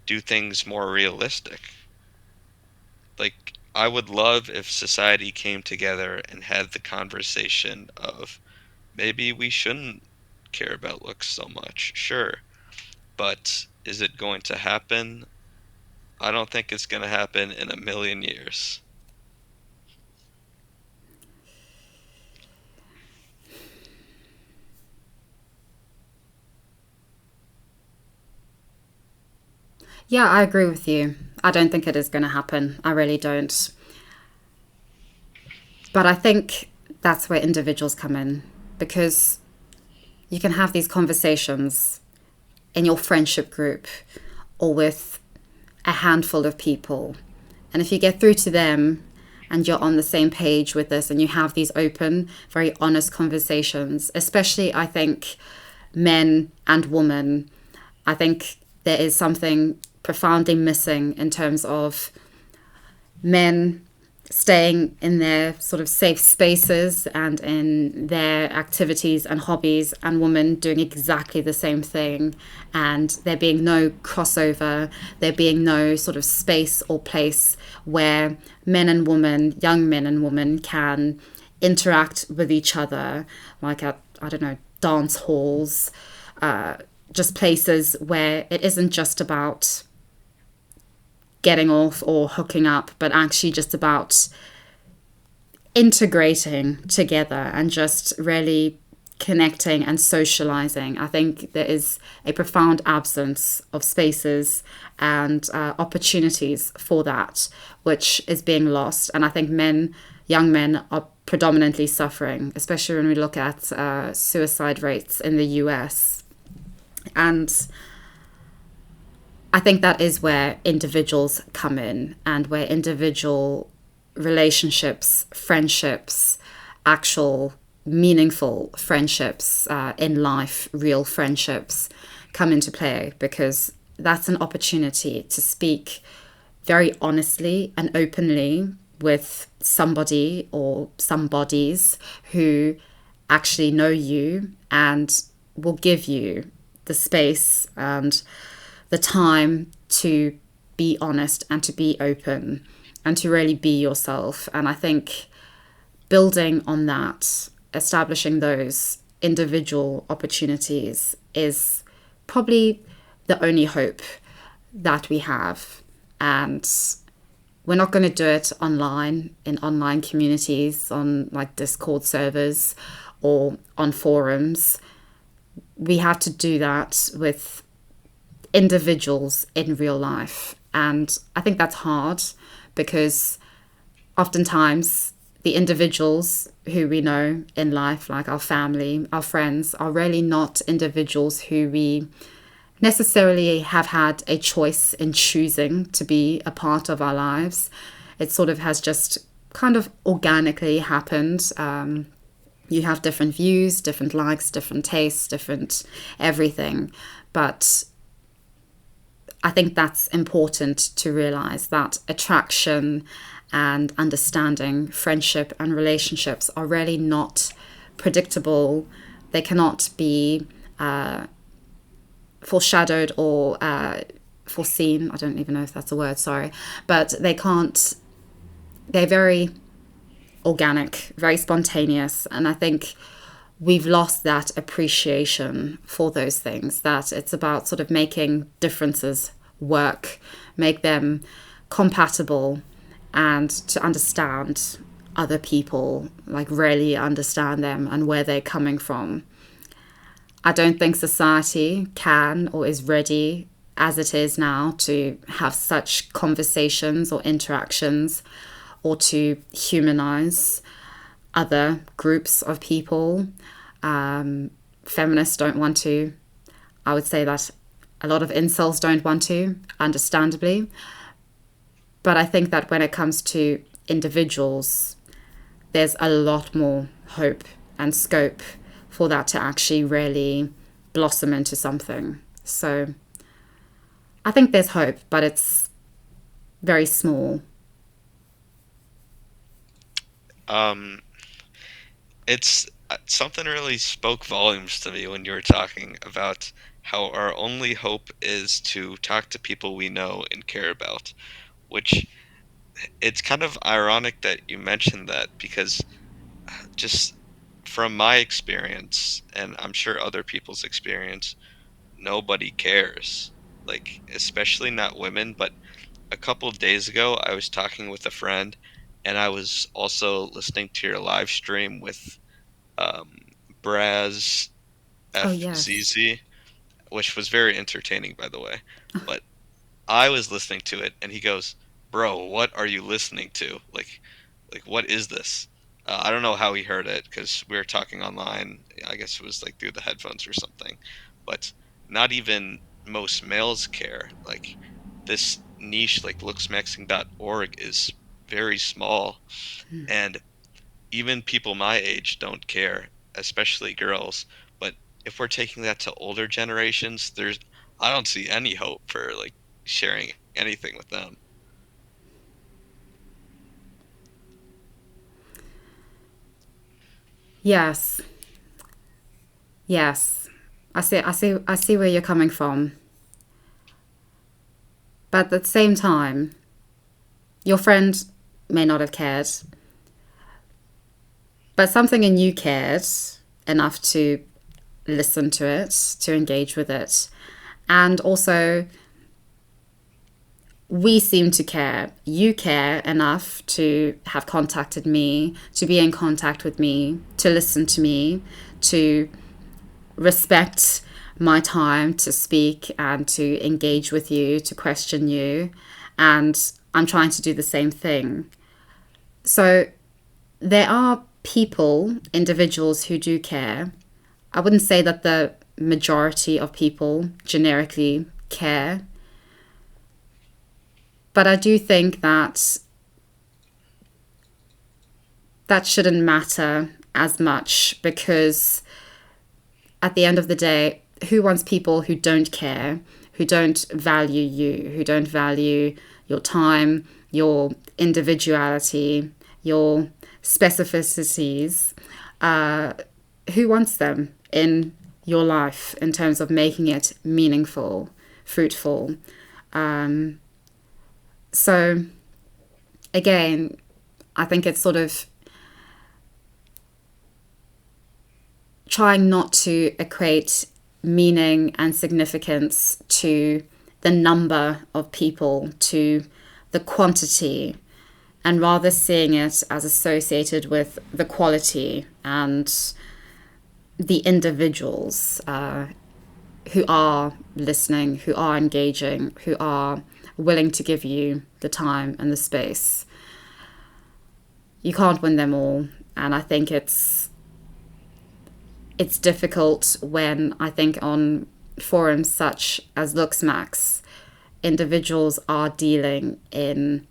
do things more realistic. Like, I would love if society came together and had the conversation of maybe we shouldn't care about looks so much. Sure, but is it going to happen? I don't think it's going to happen in a million years. Yeah, I agree with you. I don't think it is going to happen. I really don't. But I think that's where individuals come in, because you can have these conversations in your friendship group or with a handful of people. And if you get through to them and you're on the same page with this and you have these open, very honest conversations, especially I think men and women, I think there is something profoundly missing in terms of men staying in their sort of safe spaces and in their activities and hobbies, and women doing exactly the same thing, and there being no crossover, there being no sort of space or place where men and women, young men and women, can interact with each other, like at, I don't know, dance halls, just places where it isn't just about getting off or hooking up, but actually just about integrating together and just really connecting and socializing. I think there is a profound absence of spaces and opportunities for that, which is being lost. And I think men, young men, are predominantly suffering, especially when we look at suicide rates in the US. And I think that is where individuals come in, and where individual relationships, friendships, actual meaningful friendships in life, real friendships, come into play, because that's an opportunity to speak very honestly and openly with somebody or some bodies who actually know you and will give you the space and the time to be honest and to be open and to really be yourself. And I think building on that, establishing those individual opportunities is probably the only hope that we have. And we're not going to do it online, in online communities, on like Discord servers or on forums. We have to do that with individuals in real life. And I think that's hard, because oftentimes the individuals who we know in life, like our family, our friends, are really not individuals who we necessarily have had a choice in choosing to be a part of our lives. It sort of has just kind of organically happened. You have different views, different likes, different tastes, different everything. But I think that's important to realize, that attraction and understanding, friendship and relationships are really not predictable. They cannot be foreshadowed or foreseen. I don't even know if that's a word, sorry. But they can't, they're very organic, very spontaneous. And I think we've lost that appreciation for those things, that it's about sort of making differences work, make them compatible, and to understand other people, like really understand them and where they're coming from. I don't think society can or is ready as it is now to have such conversations or interactions or to humanize other groups of people. Feminists don't want to. I would say that a lot of incels don't want to, understandably. But I think that when it comes to individuals, there's a lot more hope and scope for that to actually really blossom into something. So I think there's hope, but it's very small. Um, it's something really spoke volumes to me when you were talking about how our only hope is to talk to people we know and care about, which it's kind of ironic that you mentioned that because just from my experience, and I'm sure other people's experience, nobody cares. Like, especially not women, but a couple of days ago, I was talking with a friend, and I was also listening to your live stream with um, Braz Oh, yes. FZZ, which was very entertaining, by the way. But I was listening to it, and he goes, "Bro, what are you listening to? Like what is this?" I don't know how he heard it because we were talking online. I guess it was like through the headphones or something. But not even most males care. Like this niche, like looksmaxxing.org, is very small, and even people my age don't care, especially girls. But if we're taking that to older generations, I don't see any hope for like sharing anything with them. Yes. Yes. I see where you're coming from. But at the same time, your friend may not have cared, but something in you cared enough to listen to it, to engage with it. And also, we seem to care. You care enough to have contacted me, to be in contact with me, to listen to me, to respect my time to speak and to engage with you, to question you. And I'm trying to do the same thing. So there are people, individuals who do care. I wouldn't say that the majority of people generically care, but I do think that that shouldn't matter as much because at the end of the day, who wants people who don't care, who don't value you, who don't value your time, your individuality, your specificities? Who wants them in your life in terms of making it meaningful, fruitful? So, again, I think it's sort of trying not to equate meaning and significance to the number of people, to the quantity, and rather seeing it as associated with the quality and the individuals who are listening, who are engaging, who are willing to give you the time and the space. You can't win them all, and I think it's difficult when I think on forums such as Looksmaxx, individuals are dealing in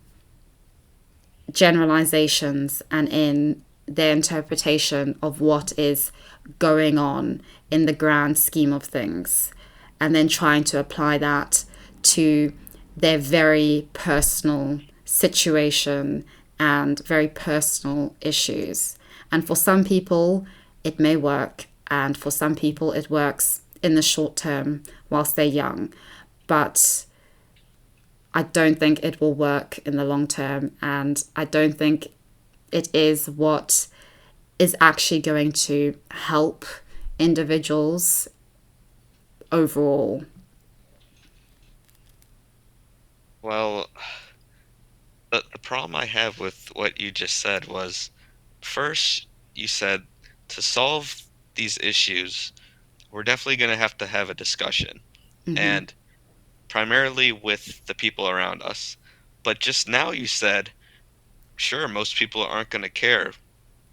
generalizations and in their interpretation of what is going on in the grand scheme of things, and then trying to apply that to their very personal situation and very personal issues. And for some people, it may work, and for some people, it works in the short term whilst they're young, but I don't think it will work in the long term, and I don't think it is what is actually going to help individuals overall. Well, the problem I have with what you just said was first, you said to solve these issues, we're definitely going to have a discussion, Mm-hmm. and primarily with the people around us. But just now you said, sure, most people aren't going to care,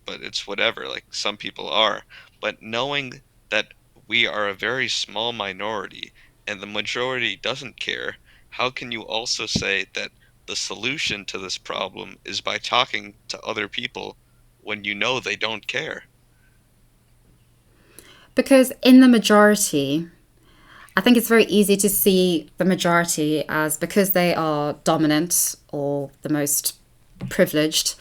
but it's whatever. Like some people are. But knowing that we are a very small minority and the majority doesn't care, how can you also say that the solution to this problem is by talking to other people when you know they don't care? Because in the majority, I think it's very easy to see the majority as, because they are dominant or the most privileged,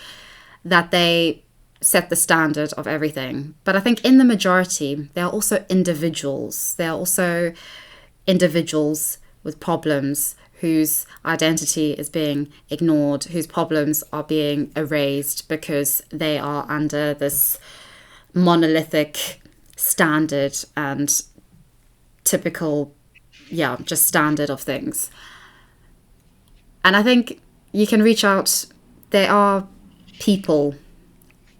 that they set the standard of everything. But I think in the majority, they are also individuals. They are also individuals with problems whose identity is being ignored, whose problems are being erased because they are under this monolithic standard and typical, yeah, just standard of things. And I think you can reach out. There are people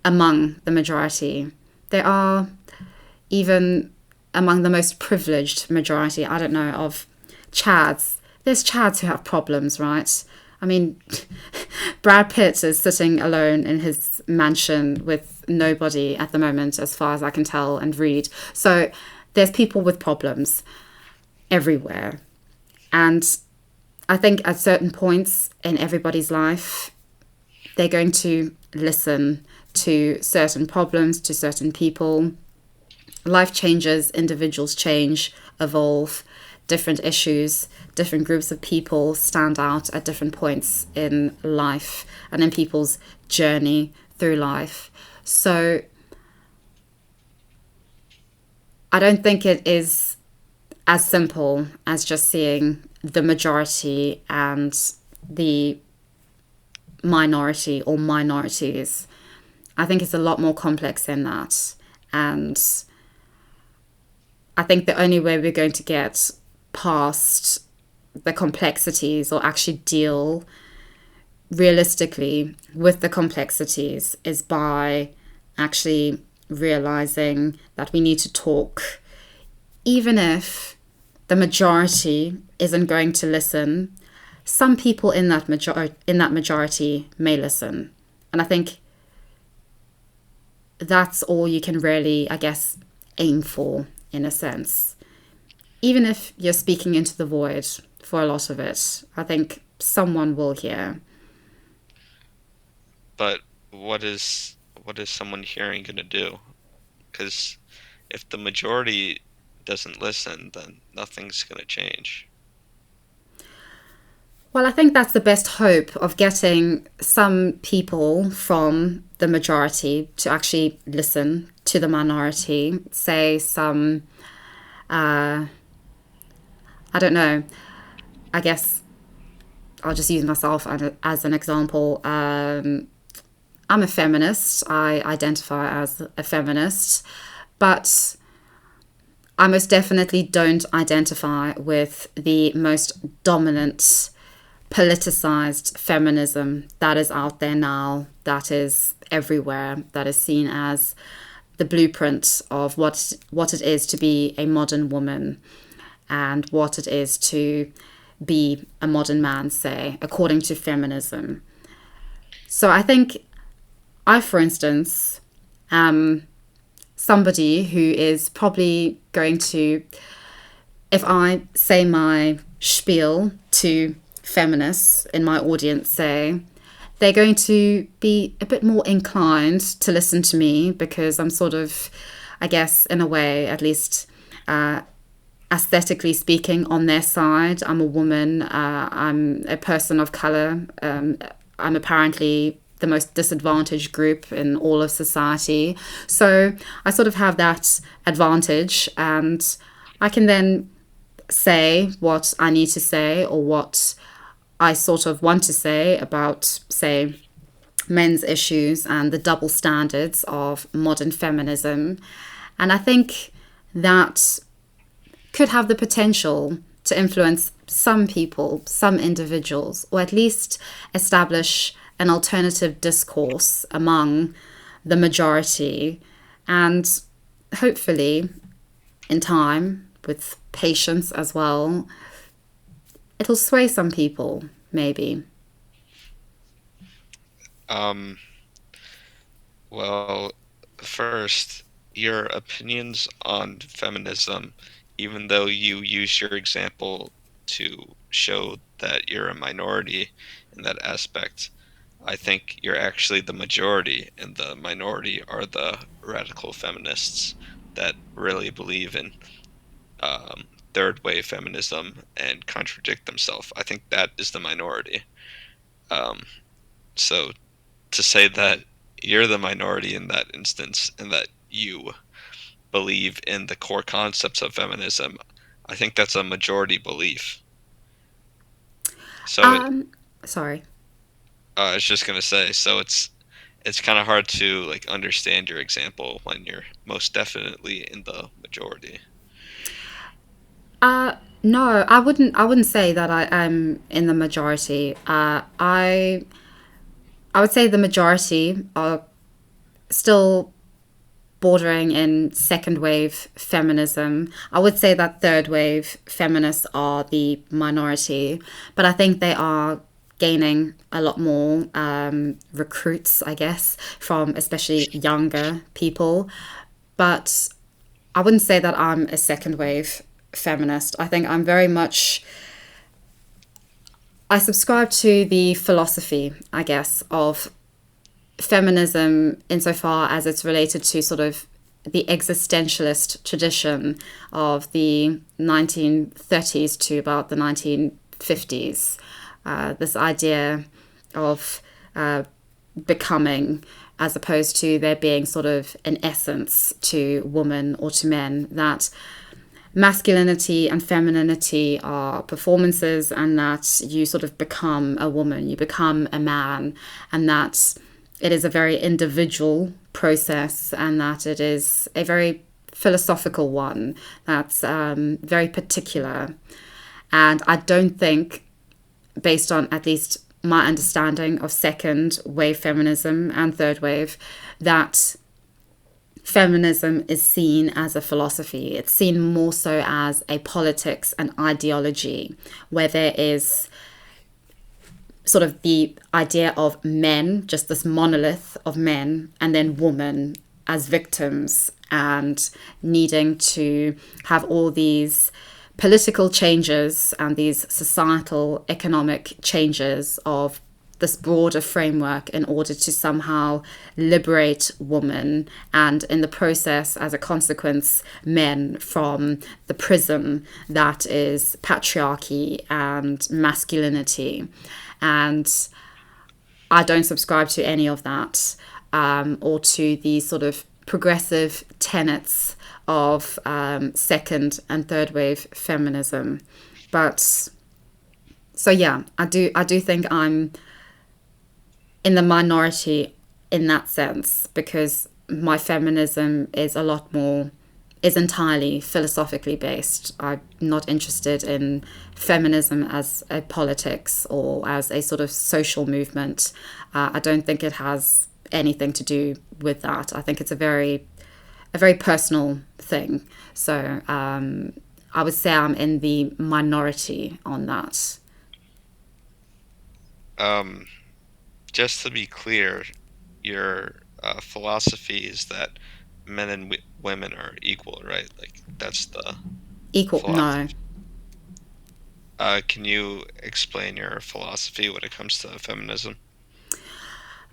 among the majority. There are even among the most privileged majority, I don't know, of Chads. There's Chads who have problems, right? I mean, Brad Pitt is sitting alone in his mansion with nobody at the moment, as far as I can tell and read. So there's people with problems everywhere. And I think at certain points in everybody's life, they're going to listen to certain problems, to certain people. Life changes, individuals change, evolve, different issues, different groups of people stand out at different points in life and in people's journey through life. So I don't think it is as simple as just seeing the majority and the minority or minorities. I think it's a lot more complex than that. And I think the only way we're going to get past the complexities or actually deal realistically with the complexities is by actually realizing that we need to talk, even if the majority isn't going to listen. Some people in that majority may listen, and I think that's all you can really, I guess, aim for in a sense. Even if you're speaking into the void for a lot of it, I think someone will hear. But what is someone hearing going to do? Because if the majority doesn't listen, then nothing's going to change. Well, I think that's the best hope of getting some people from the majority to actually listen to the minority. Say some, I don't know, I guess I'll just use myself as an example. I'm a feminist. I identify as a feminist, but I most definitely don't identify with the most dominant politicized feminism that is out there now, that is everywhere, that is seen as the blueprint of what it is to be a modern woman and what it is to be a modern man, say, according to feminism. So I think I, for instance, am somebody who is probably going to, if I say my spiel to feminists in my audience, say, they're going to be a bit more inclined to listen to me because I'm sort of, I guess, in a way, at least aesthetically speaking, on their side. I'm a woman, I'm a person of colour, I'm apparently the most disadvantaged group in all of society. So I sort of have that advantage, and I can then say what I need to say or what I sort of want to say about, say, men's issues and the double standards of modern feminism. And I think that could have the potential to influence some people, some individuals, or at least establish an alternative discourse among the majority. And hopefully, in time, with patience as well, it'll sway some people, maybe. Um, well, first, your opinions on feminism, even though you use your example to show that you're a minority in that aspect, I think you're actually the majority, and the minority are the radical feminists that really believe in third wave feminism and contradict themselves. I think that is the minority. Um, so to say that you're the minority in that instance and that you believe in the core concepts of feminism, I think that's a majority belief. So Um, Sorry. I was just gonna say, so it's kind of hard to like understand your example when you're most definitely in the majority. No, I wouldn't. I wouldn't say that I am in the majority. I would say the majority are still bordering in second wave feminism. I would say that third wave feminists are the minority, but I think they are gaining a lot more recruits, I guess, from especially younger people. But I wouldn't say that I'm a second wave feminist. I think I'm very much. I subscribe to the philosophy, I guess, of feminism insofar as it's related to sort of the existentialist tradition of the 1930s to about the 1950s. This idea of becoming, as opposed to there being sort of an essence to women or to men, that masculinity and femininity are performances, and that you sort of become a woman, you become a man, and that it is a very individual process, and that it is a very philosophical one that's very particular. And I don't think, based on at least my understanding of second wave feminism and third wave, that feminism is seen as a philosophy. It's seen more so as a politics and ideology, where there is sort of the idea of men, just this monolith of men, and then women as victims and needing to have all these political changes and these societal economic changes of this broader framework in order to somehow liberate women, and in the process, as a consequence, men from the prison that is patriarchy and masculinity. And I don't subscribe to any of that, or to the sort of progressive tenets of second and third wave feminism. But so yeah, I do think I'm in the minority in that sense, because my feminism is a lot more, is entirely philosophically based. I'm not interested in feminism as a politics or as a sort of social movement. I don't think it has anything to do with that. I think it's a very personal thing. So I would say I'm in the minority on that. Um, just to be clear, your philosophy is that men and women are equal, right? Like that's the Equal? No. philosophy. Can you explain your philosophy when it comes to feminism?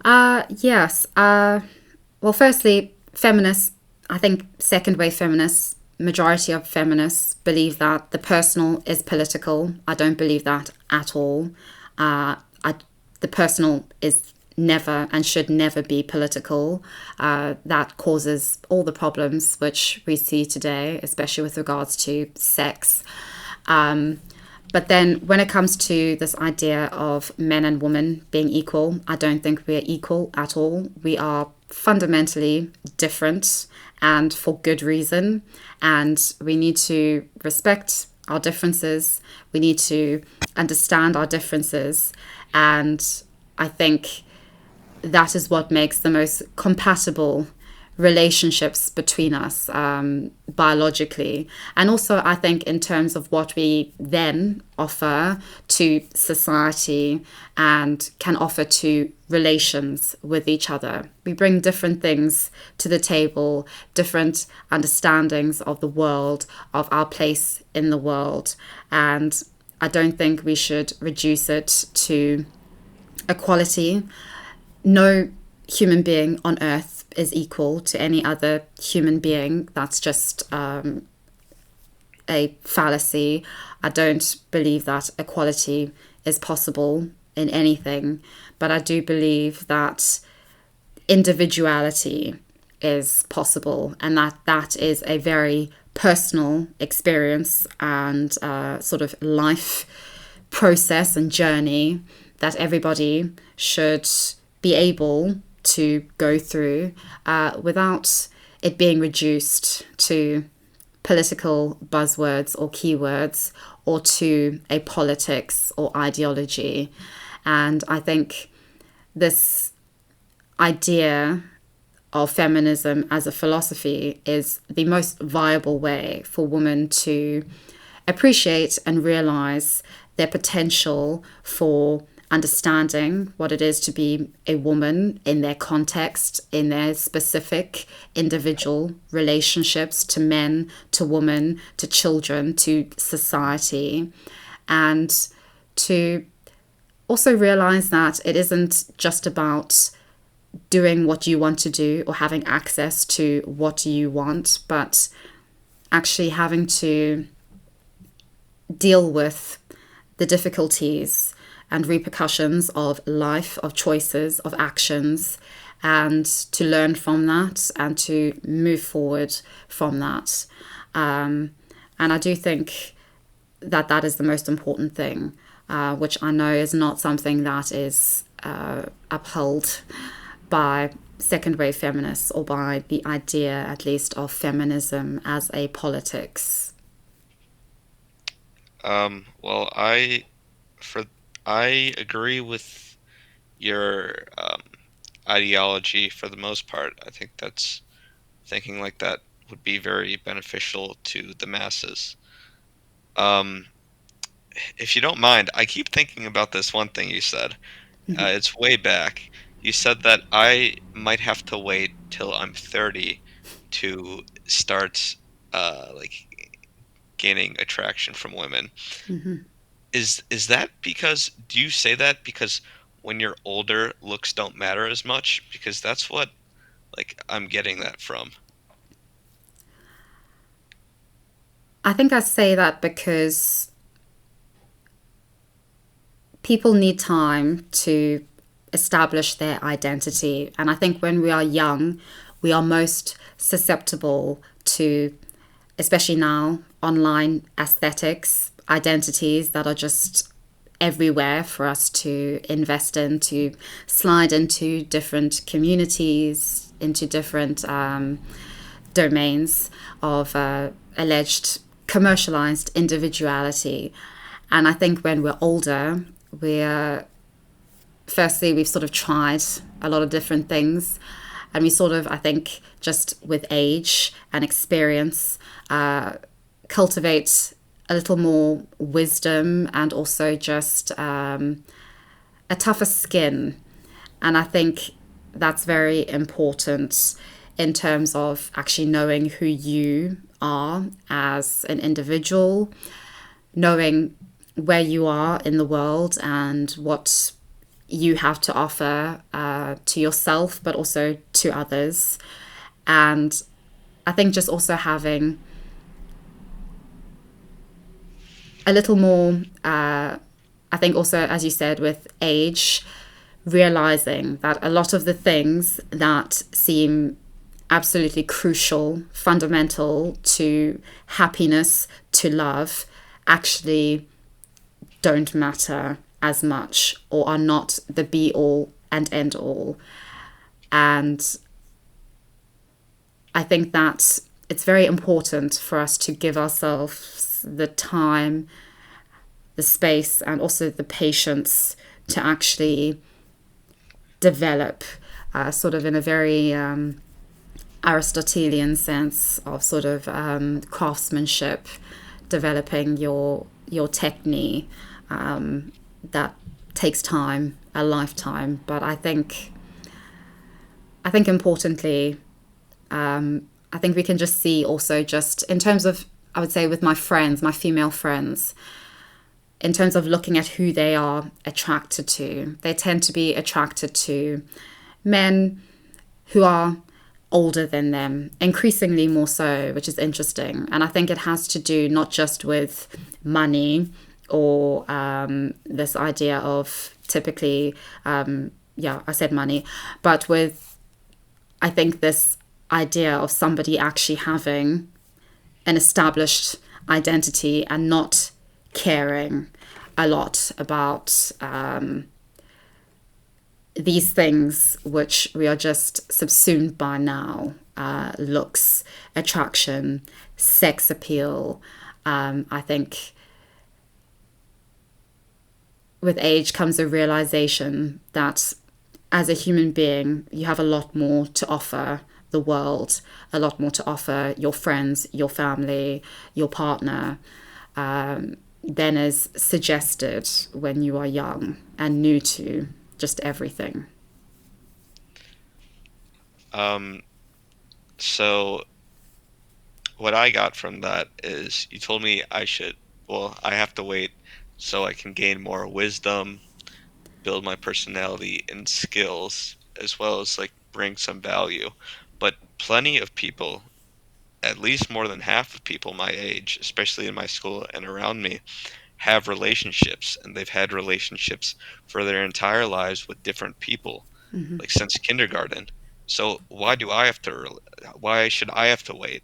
Yes. Well, firstly, feminists, I think second wave feminists, majority of feminists believe that the personal is political. I don't believe that at all. I, the personal is never and should never be political. That causes all the problems which we see today, especially with regards to sex. But then when it comes to this idea of men and women being equal, I don't think we're equal at all. We are fundamentally different, and for good reason. And we need to respect our differences. We need to understand our differences. And I think that is what makes the most compatible relationships between us, biologically. And also, I think, in terms of what we then offer to society and can offer to relations with each other. We bring different things to the table, different understandings of the world, of our place in the world. And I don't think we should reduce it to equality. No human being on earth is equal to any other human being. That's just a fallacy. I don't believe that equality is possible in anything, but I do believe that individuality is possible, and that is a very personal experience and sort of life process and journey that everybody should be able to go through without it being reduced to political buzzwords or keywords or to a politics or ideology. And I think this idea of feminism as a philosophy is the most viable way for women to appreciate and realize their potential for understanding what it is to be a woman in their context, in their specific individual relationships to men, to women, to children, to society, and to also realize that it isn't just about doing what you want to do or having access to what you want, but actually having to deal with the difficulties and repercussions of life, of choices, of actions, and to learn from that and to move forward from that. And I do think that that is the most important thing, which I know is not something that is upheld by second wave feminists or by the idea, at least, of feminism as a politics. Well, for I agree with your ideology for the most part. I think that's thinking like that would be very beneficial to the masses. Um, if you don't mind, I keep thinking about this one thing you said. It's way back. You said that I might have to wait till I'm 30 to start like gaining attraction from women. Is that because do you say that because when you're older, looks don't matter as much? Because that's what like I'm getting that from. I think I say that because people need time to establish their identity. And I think when we are young, we are most susceptible to, especially now, online aesthetics, identities that are just everywhere for us to invest in, to slide into different communities, into different domains of alleged commercialized individuality. And I think when we're older, we're firstly, we've sort of tried a lot of different things. And we sort of, I think, just with age and experience, cultivate a little more wisdom and also just a tougher skin. And I think that's very important in terms of actually knowing who you are as an individual, knowing where you are in the world and what you have to offer to yourself, but also to others. And I think just also having a little more, I think also, as you said, with age, realizing that a lot of the things that seem absolutely crucial, fundamental to happiness, to love, actually don't matter as much or are not the be all and end all. And I think that it's very important for us to give ourselves the time, the space, and also the patience to actually develop, sort of in a very Aristotelian sense of sort of craftsmanship, developing your technique. That takes time, a lifetime. But I think importantly, I think we can just see also just in terms of, I would say with my friends, my female friends, in terms of looking at who they are attracted to, they tend to be attracted to men who are older than them, increasingly more so, which is interesting. And I think it has to do not just with money or this idea of typically, yeah, I said money, but with, I think, this idea of somebody actually having an established identity and not caring a lot about these things which we are just subsumed by now, looks, attraction, sex appeal. I think with age comes a realization that as a human being, you have a lot more to offer the world, a lot more to offer your friends, your family, your partner, than is suggested when you are young and new to just everything. Um, so what I got from that is you told me I have to wait so I can gain more wisdom, build my personality and skills, as well as like bring some value. But plenty of people, at least more than half of people my age, especially in my school and around me, have relationships, and they've had relationships for their entire lives with different people, like since kindergarten. So why should I have to wait?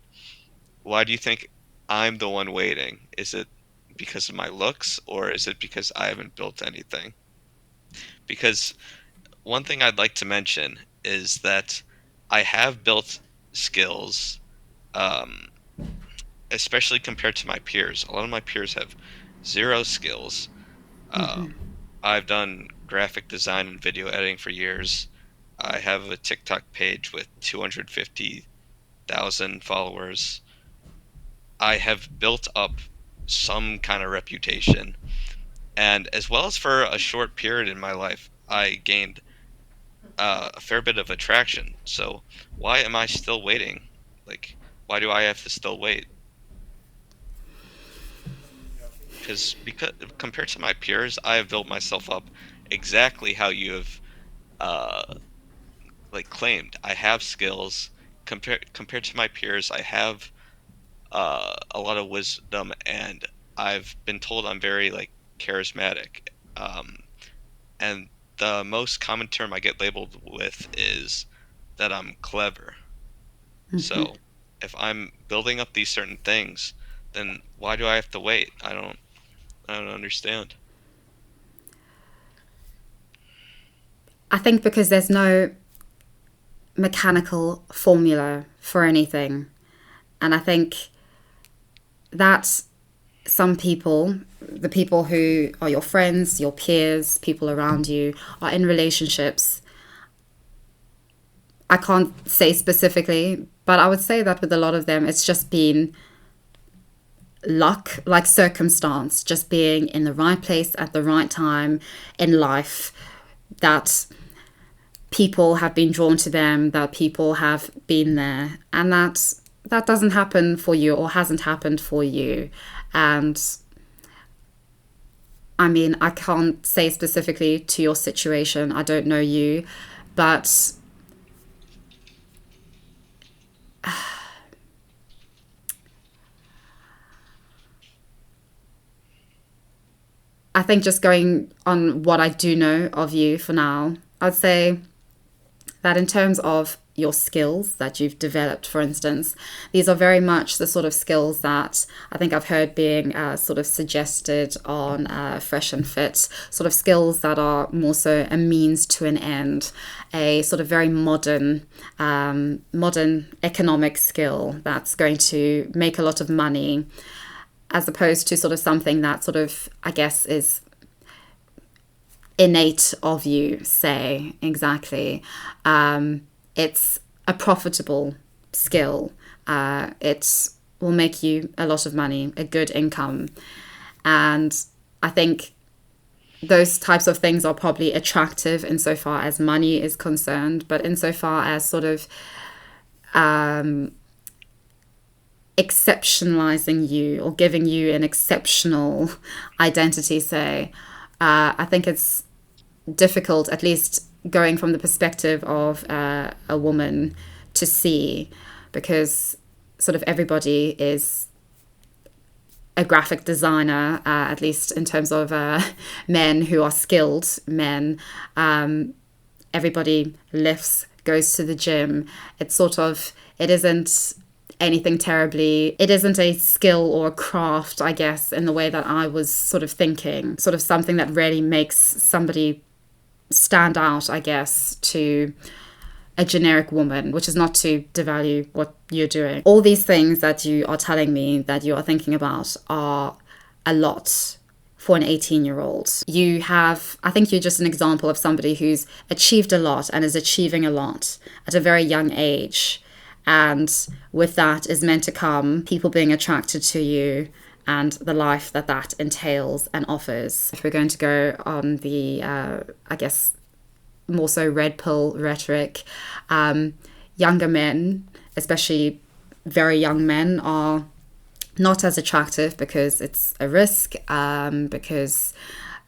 Why do you think I'm the one waiting? Is it because of my looks, or is it because I haven't built anything? Because one thing I'd like to mention is that I have built skills, um, especially compared to my peers. A lot of my peers have zero skills. Um, I've done graphic design and video editing for years. I have a TikTok page with 250,000 followers. I have built up some kind of reputation. And as well as for a short period in my life, I gained a fair bit of attraction. So why am I still waiting? Like, why do I have to still wait? Because compared to my peers, I have built myself up exactly how you have uh like claimed. I have skills compared to my peers. I have a lot of wisdom, and I've been told I'm very like charismatic. And the most common term I get labeled with is that I'm clever. So if I'm building up these certain things, then why do I have to wait? I don't understand. I think because there's no mechanical formula for anything. And I think that some people, the people who are your friends, your peers, people around you, are in relationships. I can't say specifically, but I would say that with a lot of them, it's just been luck, like circumstance, just being in the right place at the right time in life, that people have been drawn to them, that people have been there, and that doesn't happen for you or hasn't happened for you. And I mean, I can't say specifically to your situation, I don't know you, but I think just going on what I do know of you for now, I'd say that in terms of your skills that you've developed, for instance, these are very much the sort of skills that I think I've heard being sort of suggested on Fresh and Fit, sort of skills that are more so a means to an end, a sort of very modern economic skill that's going to make a lot of money, as opposed to sort of something that sort of, I guess, is innate of you, say, exactly. It's a profitable skill. It will make you a lot of money, a good income. And I think those types of things are probably attractive insofar as money is concerned, but insofar as sort of exceptionalizing you or giving you an exceptional identity, say, I think it's difficult, at least going from the perspective of a woman, to see, because sort of everybody is a graphic designer, at least in terms of men who are skilled men. Everybody lifts, goes to the gym. It's sort of, it isn't anything terribly, it isn't a skill or a craft, I guess, in the way that I was sort of thinking, sort of something that really makes somebody stand out, I guess, to a generic woman, which is not to devalue what you're doing. All these things that you are telling me that you are thinking about are a lot for an 18-year-old. You have, I think you're just an example of somebody who's achieved a lot and is achieving a lot at a very young age. And with that is meant to come people being attracted to you and the life that that entails and offers. If we're going to go on the, I guess, more so red pill rhetoric, younger men, especially very young men, are not as attractive because it's a risk, because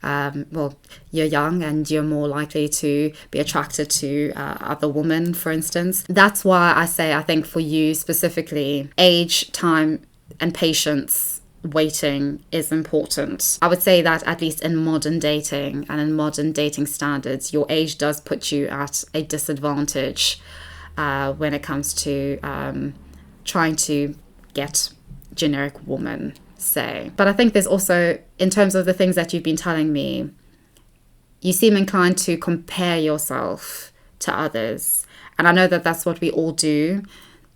well, you're young and you're more likely to be attracted to other women, for instance. That's why I say, I think for you specifically, age, time, and patience, waiting is important. I would say that at least in modern dating and in modern dating standards, your age does put you at a disadvantage when it comes to trying to get generic woman, say. But I think there's also, in terms of the things that you've been telling me, you seem inclined to compare yourself to others. And I know that that's what we all do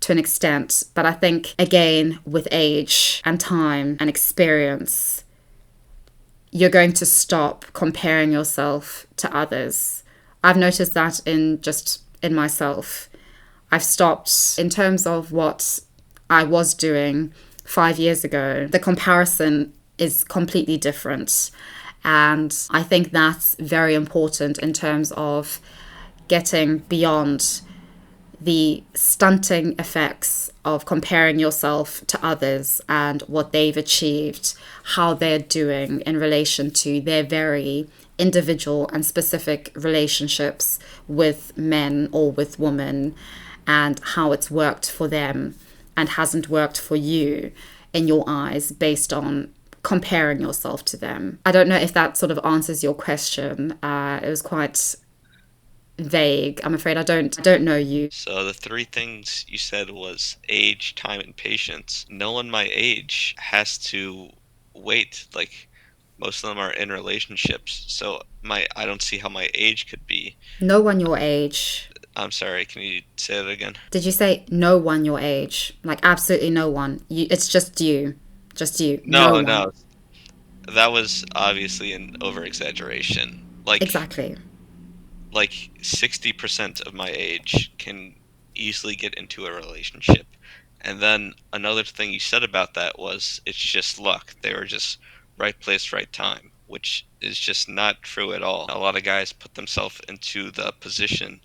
to an extent. But I think, again, with age and time and experience, you're going to stop comparing yourself to others. I've noticed that in myself. I've stopped in terms of what I was doing 5 years ago. The comparison is completely different. And I think that's very important in terms of getting beyond the stunting effects of comparing yourself to others and what they've achieved, how they're doing in relation to their very individual and specific relationships with men or with women, and how it's worked for them and hasn't worked for you in your eyes based on comparing yourself to them. I don't know if that sort of answers your question. It was quite vague. I'm afraid I don't know you. So the three things you said was age, time, and patience. No one my age has to wait. Like most of them are in relationships. So I don't see how my age could be. No one your age. I'm sorry, can you say that again? Did you say no one your age? Like absolutely no one. It's just you. Just you. No No, one. no. That was obviously an over exaggeration. Exactly. Like 60% of my age can easily get into a relationship. And then another thing you said about that was it's just luck. They were just right place, right time, which is just not true at all. A lot of guys put themselves into the position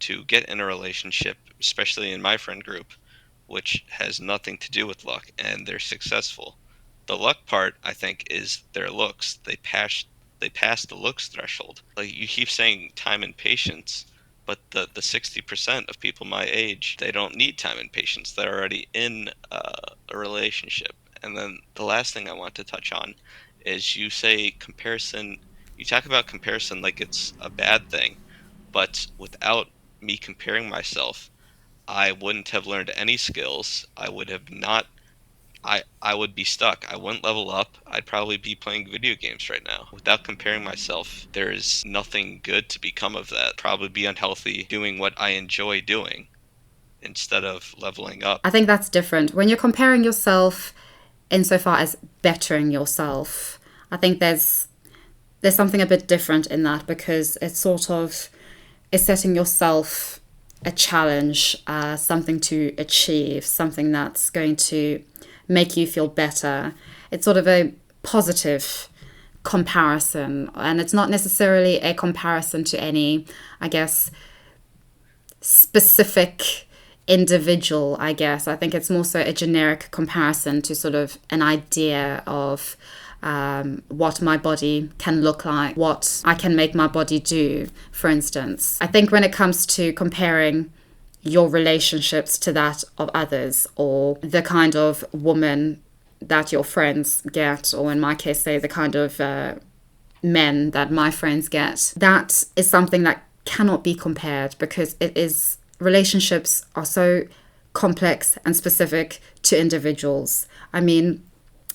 to get in a relationship, especially in my friend group, which has nothing to do with luck, and they're successful. The luck part, I think, is their looks. They pass the looks threshold. Like you keep saying time and patience, but the 60% of people my age, they don't need time and patience. They're already in a relationship. And then the last thing I want to touch on is you say comparison. You talk about comparison like it's a bad thing, But without me comparing myself, I wouldn't have learned any skills. I would have not I would be stuck. I wouldn't level up. I'd probably be playing video games right now. Without comparing myself, there's nothing good to become of that. Probably be unhealthy doing what I enjoy doing instead of leveling up. I think that's different. When you're comparing yourself insofar as bettering yourself, I think there's something a bit different in that, because it's sort of is setting yourself a challenge, something to achieve, something that's going to make you feel better. It's sort of a positive comparison, and it's not necessarily a comparison to any, I guess, specific individual, I guess. I think it's more so a generic comparison to sort of an idea of what my body can look like, what I can make my body do, for instance. I think when it comes to comparing your relationships to that of others, or the kind of woman that your friends get, or in my case, say the kind of men that my friends get, that is something that cannot be compared, because it is relationships are so complex and specific to individuals. I mean,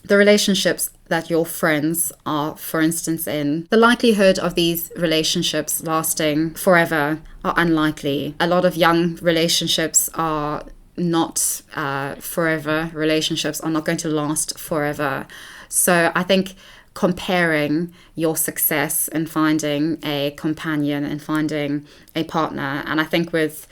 the relationships that your friends are, for instance, in, the likelihood of these relationships lasting forever are unlikely. A lot of young relationships are not forever. Relationships are not going to last forever. So I think comparing your success and finding a companion and finding a partner, and I think with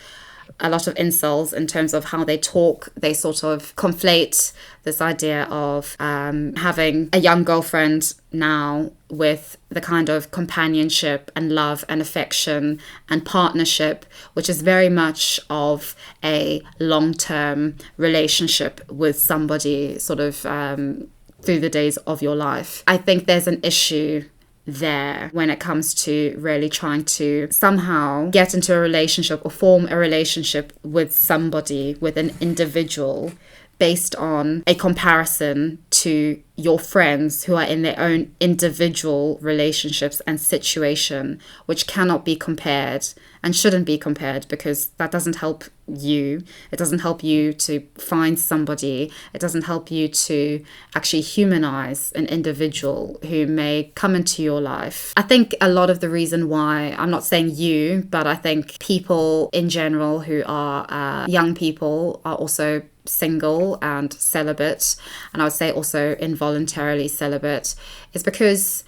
a lot of incels, in terms of how they talk, they sort of conflate this idea of having a young girlfriend now with the kind of companionship and love and affection and partnership, which is very much of a long-term relationship with somebody, sort of through the days of your life. I think there's an issue there when it comes to really trying to somehow get into a relationship or form a relationship with somebody, with an individual, based on a comparison to your friends who are in their own individual relationships and situation, which cannot be compared and shouldn't be compared, because that doesn't help you. It doesn't help you to find somebody. It doesn't help you to actually humanize an individual who may come into your life. I think a lot of the reason why, I'm not saying you, but I think people in general who are young people are also single and celibate, and I would say also involuntarily celibate, is because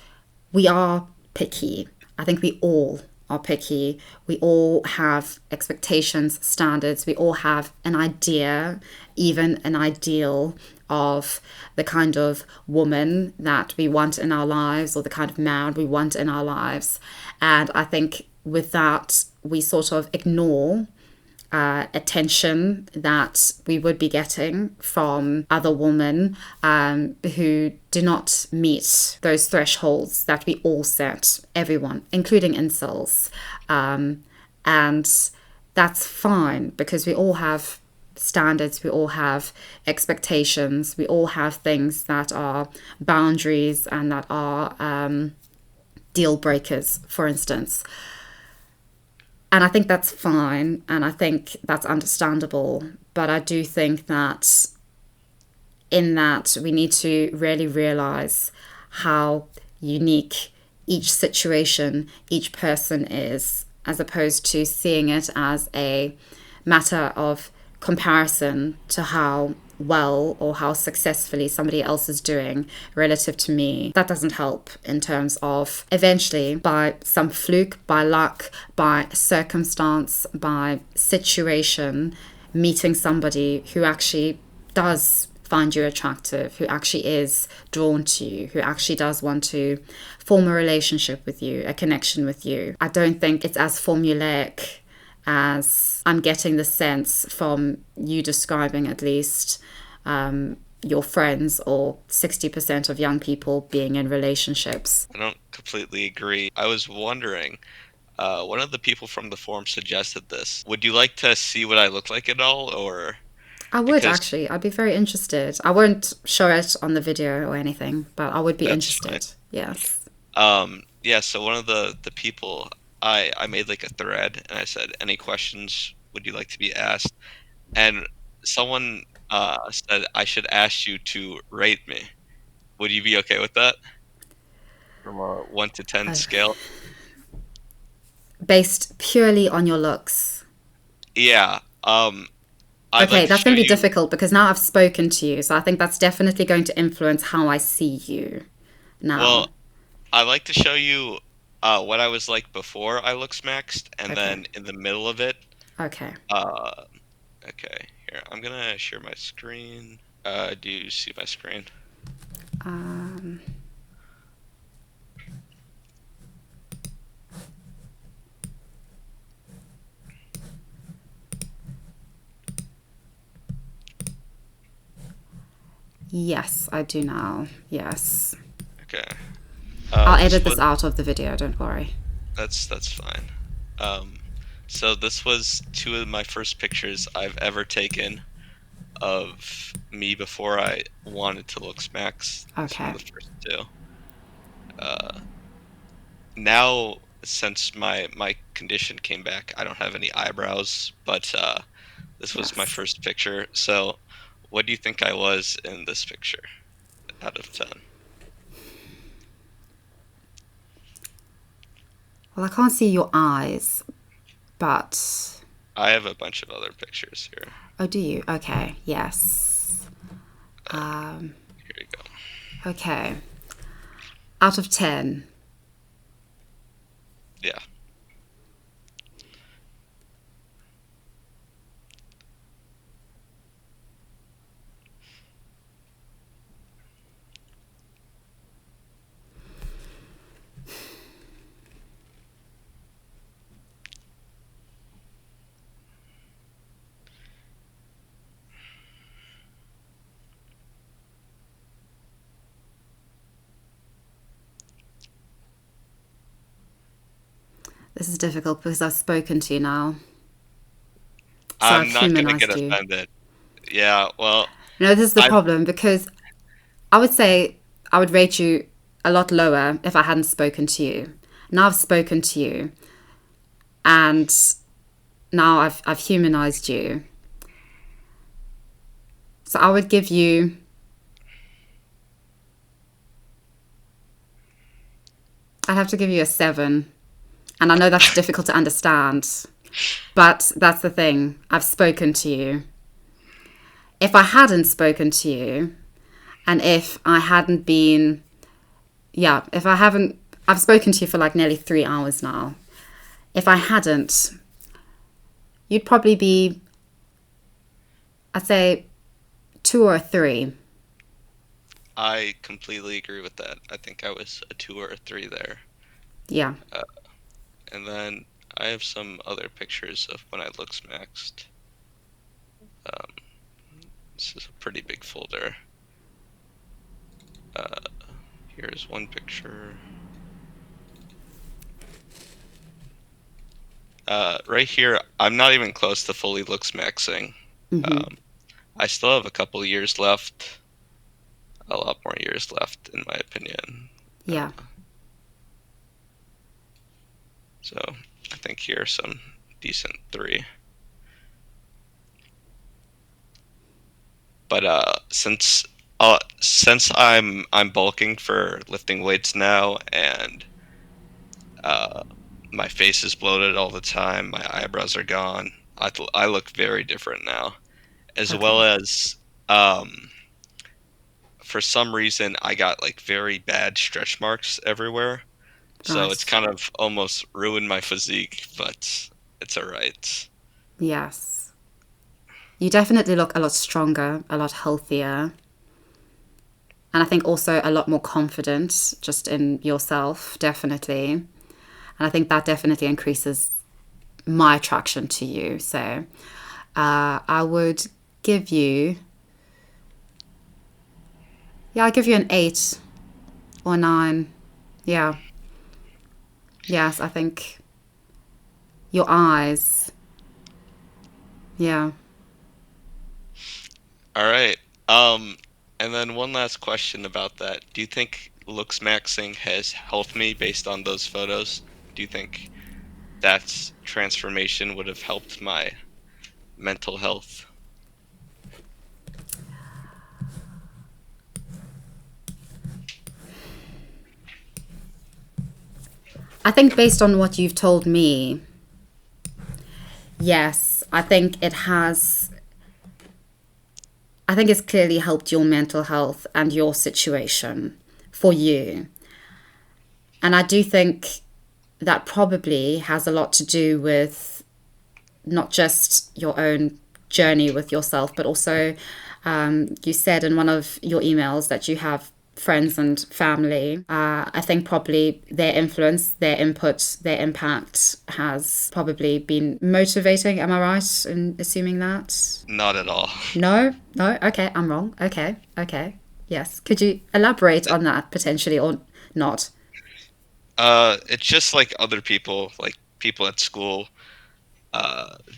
we are picky. I think we all are picky. We all have expectations, standards. We all have an idea, even an ideal of the kind of woman that we want in our lives, or the kind of man we want in our lives. And I think with that, we sort of ignore attention that we would be getting from other women who do not meet those thresholds that we all set, everyone, including incels. And that's fine, because we all have standards, we all have expectations, we all have things that are boundaries and that are deal breakers, for instance. And I think that's fine, and I think that's understandable. But I do think that in that we need to really realize how unique each situation, each person is, as opposed to seeing it as a matter of comparison to how well or how successfully somebody else is doing relative to me. That doesn't help in terms of eventually, by some fluke, by luck, by circumstance, by situation, meeting somebody who actually does find you attractive, who actually is drawn to you, who actually does want to form a relationship with you, a connection with you. I don't think it's as formulaic as I'm getting the sense from you describing, at least, your friends or 60% of young people being in relationships. I don't completely agree. I was wondering, one of the people from the forum suggested this. Would you like to see what I look like at all, or I would because actually. I'd be very interested. I won't show it on the video or anything, but I would be that's fine. interested. Yes. Yeah, so one of the people I made like a thread and I said, "Any questions would you like to be asked?" And someone said I should ask you to rate me. Would you be okay with that? From a 1 to 10 Uh, scale? based purely on your looks. Yeah. I'd like Okay, to that's show going to be you. difficult because now I've spoken to you, so I think that's definitely going to influence how I see you now. Well, I'd like to show you what I was like before I look smaxed, and Okay, then in the middle of it. okay. Uh, okay, here I'm gonna share my screen. Do you see my screen? Um, yes, I do now. Yes. Okay. I'll This edit this was out of the video, don't worry. that's fine. Um, so this was two of my first pictures I've ever taken of me before I wanted to look smacks. It's one Okay, of the first two. Uh, Now since my condition came back, I don't have any eyebrows, but this was my yes. first picture. So, what do you think I was in this picture out of 10? Well, I can't see your eyes, but. I have a bunch of other pictures here. Oh, do you? Okay, yes. Um, Here you go. okay. Out of 10. Yeah. This is difficult because I've spoken to you now. So I've I'm not gonna get humanized you. offended. Yeah, well, No, this is the I problem because I would say I would rate you a lot lower if I hadn't spoken to you. Now I've spoken to you and now I've humanized you. So I would give you, I'd have to give you a 7. And I know that's difficult to understand, but that's the thing. I've spoken to you. If I hadn't spoken to you, and if I hadn't been, yeah, if I haven't, I've spoken to you for like nearly 3 hours now. If I hadn't, you'd probably be, I'd say, 2 or 3. I completely agree with that. I think I was a 2 or a 3 there. Yeah. Uh, and then I have some other pictures of when I look smaxed. Um, this is a pretty big folder. Uh, Here's one picture. Right here, I'm not even close to fully looksmaxxing. Mm-hmm. Um, I still have a couple years left, a lot more years left, in my opinion. Yeah. So I think here are some decent 3. But since I'm bulking for lifting weights now, and uh, my face is bloated all the time, my eyebrows are gone. I look very different now, as well Okay. as um, for some reason I got like very bad stretch marks everywhere. So it's Right. kind of almost ruined my physique, but it's alright. Yes. You definitely look a lot stronger, a lot healthier. And I think also a lot more confident just in yourself, definitely. And I think that definitely increases my attraction to you. So I would give you, yeah, I'll give you an 8 or 9. Yeah. Yes, I think your eyes. Yeah. Alright. And then one last question about that. Do you think looks maxing has helped me based on those photos? Do you think? that transformation would have helped my mental health. I think based on what you've told me, yes, I think it's clearly helped your mental health and your situation for you. And I do think that probably has a lot to do with not just your own journey with yourself, but also you said in one of your emails that you have friends and family. I think probably their influence, their input, their impact has probably been motivating. Am I right in assuming that? Not at all. No? No? Okay, I'm wrong. Okay, okay. Yes. Could you elaborate on that potentially or not? It's just like other people, like people at school,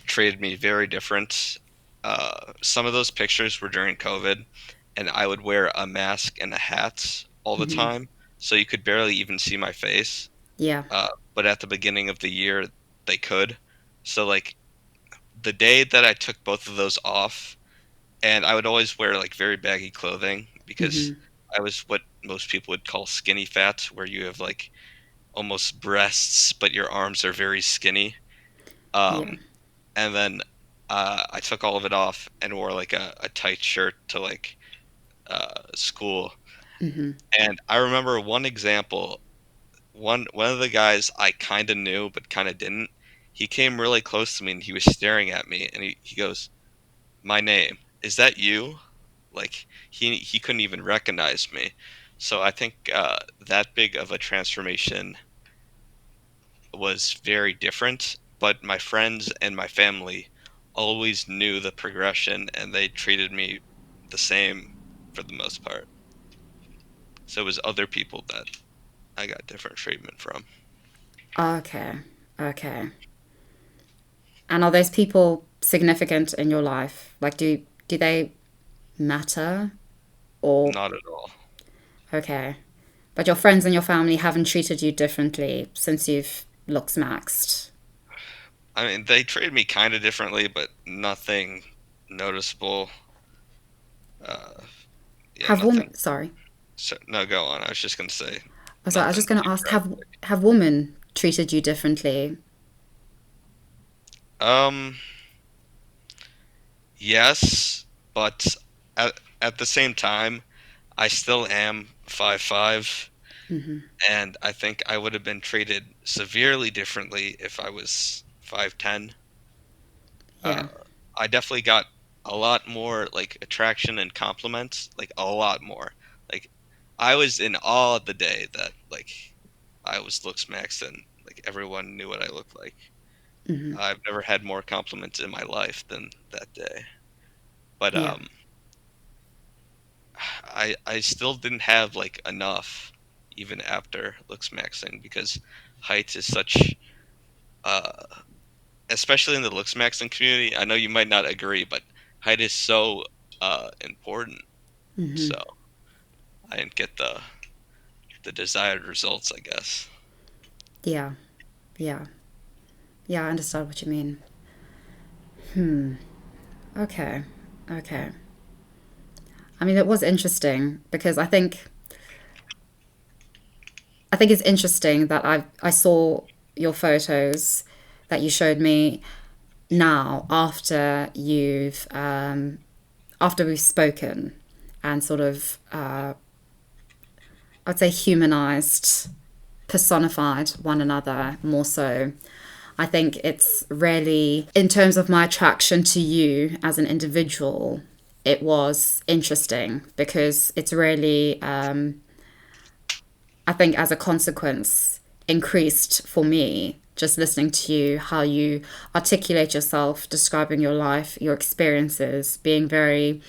treated me very different. Some of those pictures were during COVID, and I would wear a mask and a hat all the time, so you could barely even see my face. Yeah. But at the beginning of the year, they could. So like the day that I took both of those off, and I would always wear like very baggy clothing because I was what most people would call skinny fat, where you have like almost breasts, but your arms are very skinny. Yeah. Um, and then I took all of it off and wore like a tight shirt to like school. And I remember one example. One of the guys I kind of knew but kind of didn't. He came really close to me and he was staring at me and he goes, "My name, is that you?" Like he couldn't even recognize me. So I think that big of a transformation was very different, but my friends and my family always knew the progression and they treated me the same for the most part. So it was other people that I got different treatment from. Okay. Okay. And are those people significant in your life? Like, do they matter? Or Not at all. okay, but your friends and your family haven't treated you differently since you've looks maxed. I mean, they treated me kind of differently, but nothing noticeable. Uh, yeah, Have nothing. women? Sorry, So, no, go on. I was just gonna say oh, sorry. I was nothing just going to too ask: drastic. have women treated you differently? Um, yes, but at the same time, I still am 5'5", and I think I would have been treated severely differently if I was 5'10". Yeah. Uh, I definitely got a lot more like attraction and compliments, like a lot more. Like I was in awe the day that like I was looks max and like everyone knew what I looked like. I've never had more compliments in my life than that day. But Yeah. I still didn't have like enough even after looks maxing because height is such uh especially in the looks maxing community. I know you might not agree, but height is so important. So I didn't get the desired results, I guess. Yeah. Yeah. Yeah. I understand what you mean. Okay. Okay. I mean, it was interesting because I think it's interesting that I saw your photos that you showed me now after we've spoken and sort of I'd say humanized, personified one another more so. I think it's really, in terms of my attraction to you as an individual, it was interesting because it's really I think as a consequence increased for me just listening to you, how you articulate yourself, describing your life, your experiences, being very,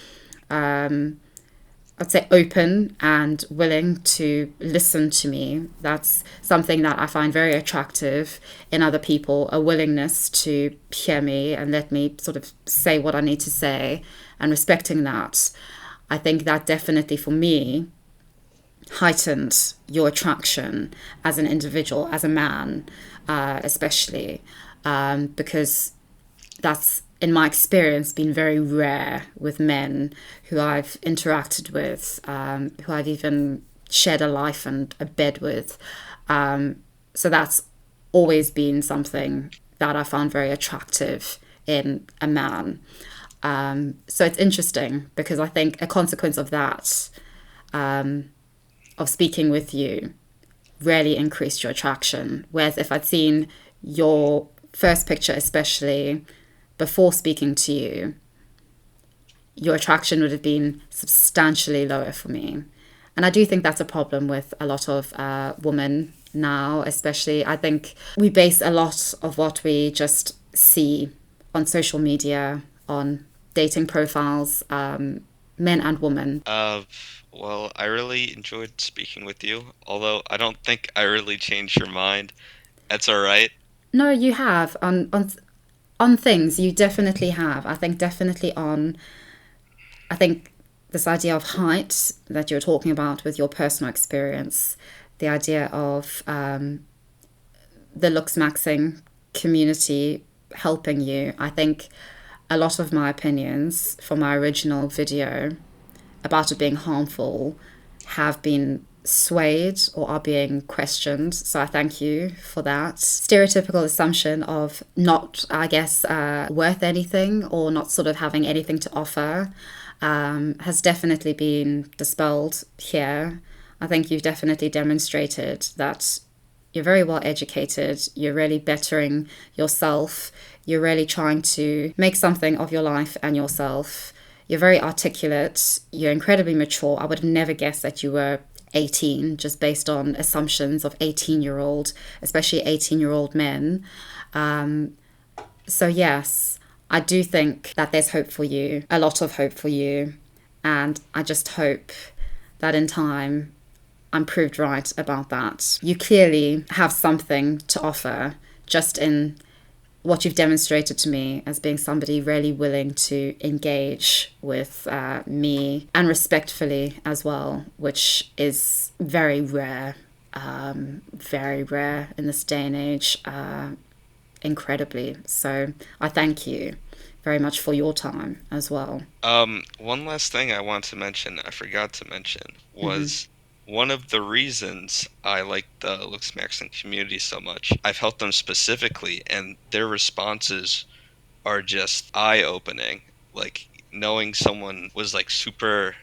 I'd say, open and willing to listen to me. That's something that I find very attractive in other people, a willingness to hear me and let me sort of say what I need to say and respecting that. I think that definitely for me heightened your attraction as an individual, as a man, especially, because that's, in my experience, been very rare with men who I've interacted with, who I've even shared a life and a bed with. So that's always been something that I found very attractive in a man. So it's interesting because I think a consequence of that, of speaking with you, really increased your attraction. Whereas if I'd seen your first picture, especially before speaking to you, your attraction would have been substantially lower for me. And I do think that's a problem with a lot of women now, especially. I think we base a lot of what we just see on social media, on dating profiles, men and women. Uh, well, I really enjoyed speaking with you, although I don't think I really changed your mind. That's all right. No, you have on things. You definitely have. I think definitely on. I think this idea of height that you're talking about with your personal experience, the idea of the looksmaxxing community helping you. I think a lot of my opinions from my original video about it being harmful have been swayed or are being questioned. So I thank you for that. Stereotypical assumption of not, I guess, worth anything or not sort of having anything to offer has definitely been dispelled here. I think you've definitely demonstrated that you're very well educated, you're really bettering yourself, you're really trying to make something of your life and yourself. You're very articulate, you're incredibly mature. I would have never guessed that you were 18 just based on assumptions of 18-year-old, especially 18-year-old men. So, yes, I do think that there's hope for you, a lot of hope for you. And I just hope that in time I'm proved right about that. You clearly have something to offer just in what you've demonstrated to me as being somebody really willing to engage with me and respectfully as well, which is very rare in this day and age, incredibly. So I thank you very much for your time as well. One last thing I want to mention, I forgot to mention, Mm-hmm. was one of the reasons I like the Looksmaxxing community so much. I've helped them specifically, and their responses are just eye-opening. Like knowing someone was like super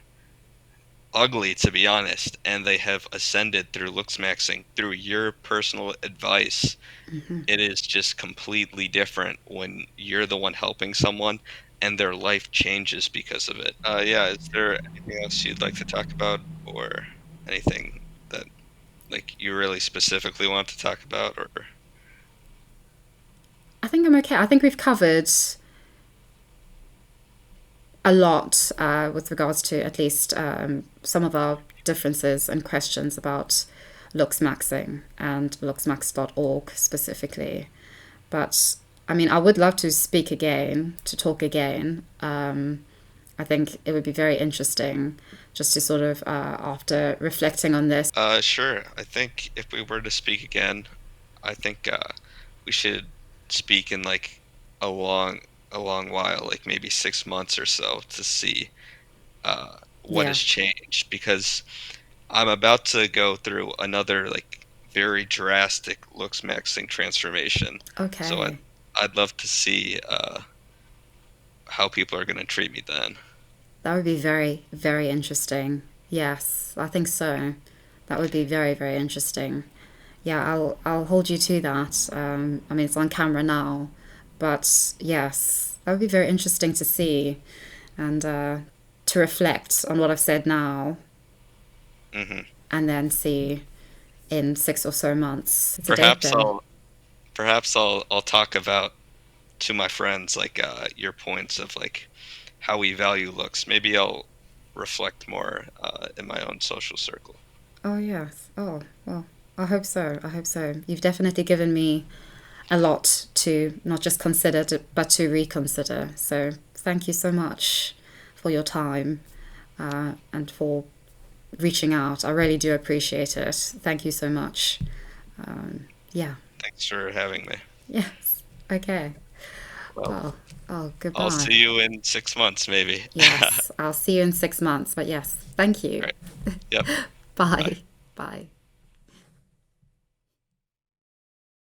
ugly, to be honest, and they have ascended through Looksmaxxing through your personal advice. Mm-hmm. It is just completely different when you're the one helping someone and their life changes because of it. Yeah, is there anything else you'd like to talk about or anything that like you really specifically want to talk about or I think I'm okay. I think we've covered a lot with regards to at least some of our differences and questions about Looksmaxxing and looksmax.org specifically. But I mean, I would love to speak again, to talk again. I think it would be very interesting just to sort of, after reflecting on this. sure. I think if we were to speak again, I think we should speak in like a long while, like maybe 6 months or so to see what Yeah, has changed because I'm about to go through another like very drastic looks maxing transformation. So okay. I'd love to see how people are going to treat me then. That would be very, very interesting. Yes, I think so. That would be very, very interesting. Yeah, I'll hold you to that. I mean, it's on camera now, but yes, that would be very interesting to see and to reflect on what I've said now, Hmm. and then see in 6 or so months. It's a date Perhaps then. I'll talk about to my friends like your points of like how we value looks. Maybe I'll reflect more in my own social circle. Oh yes. Oh well. I hope so. I hope so. You've definitely given me a lot to not just consider, but to reconsider. So thank you so much for your time and for reaching out. I really do appreciate it. Thank you so much. Yeah. Thanks for having me. Yes. Okay. Well, Well, oh, I'll goodbye. see you in 6 months, maybe. All Yes. I'll see you in 6 months. But yes, thank you. right. Yep. Bye. Bye. Bye.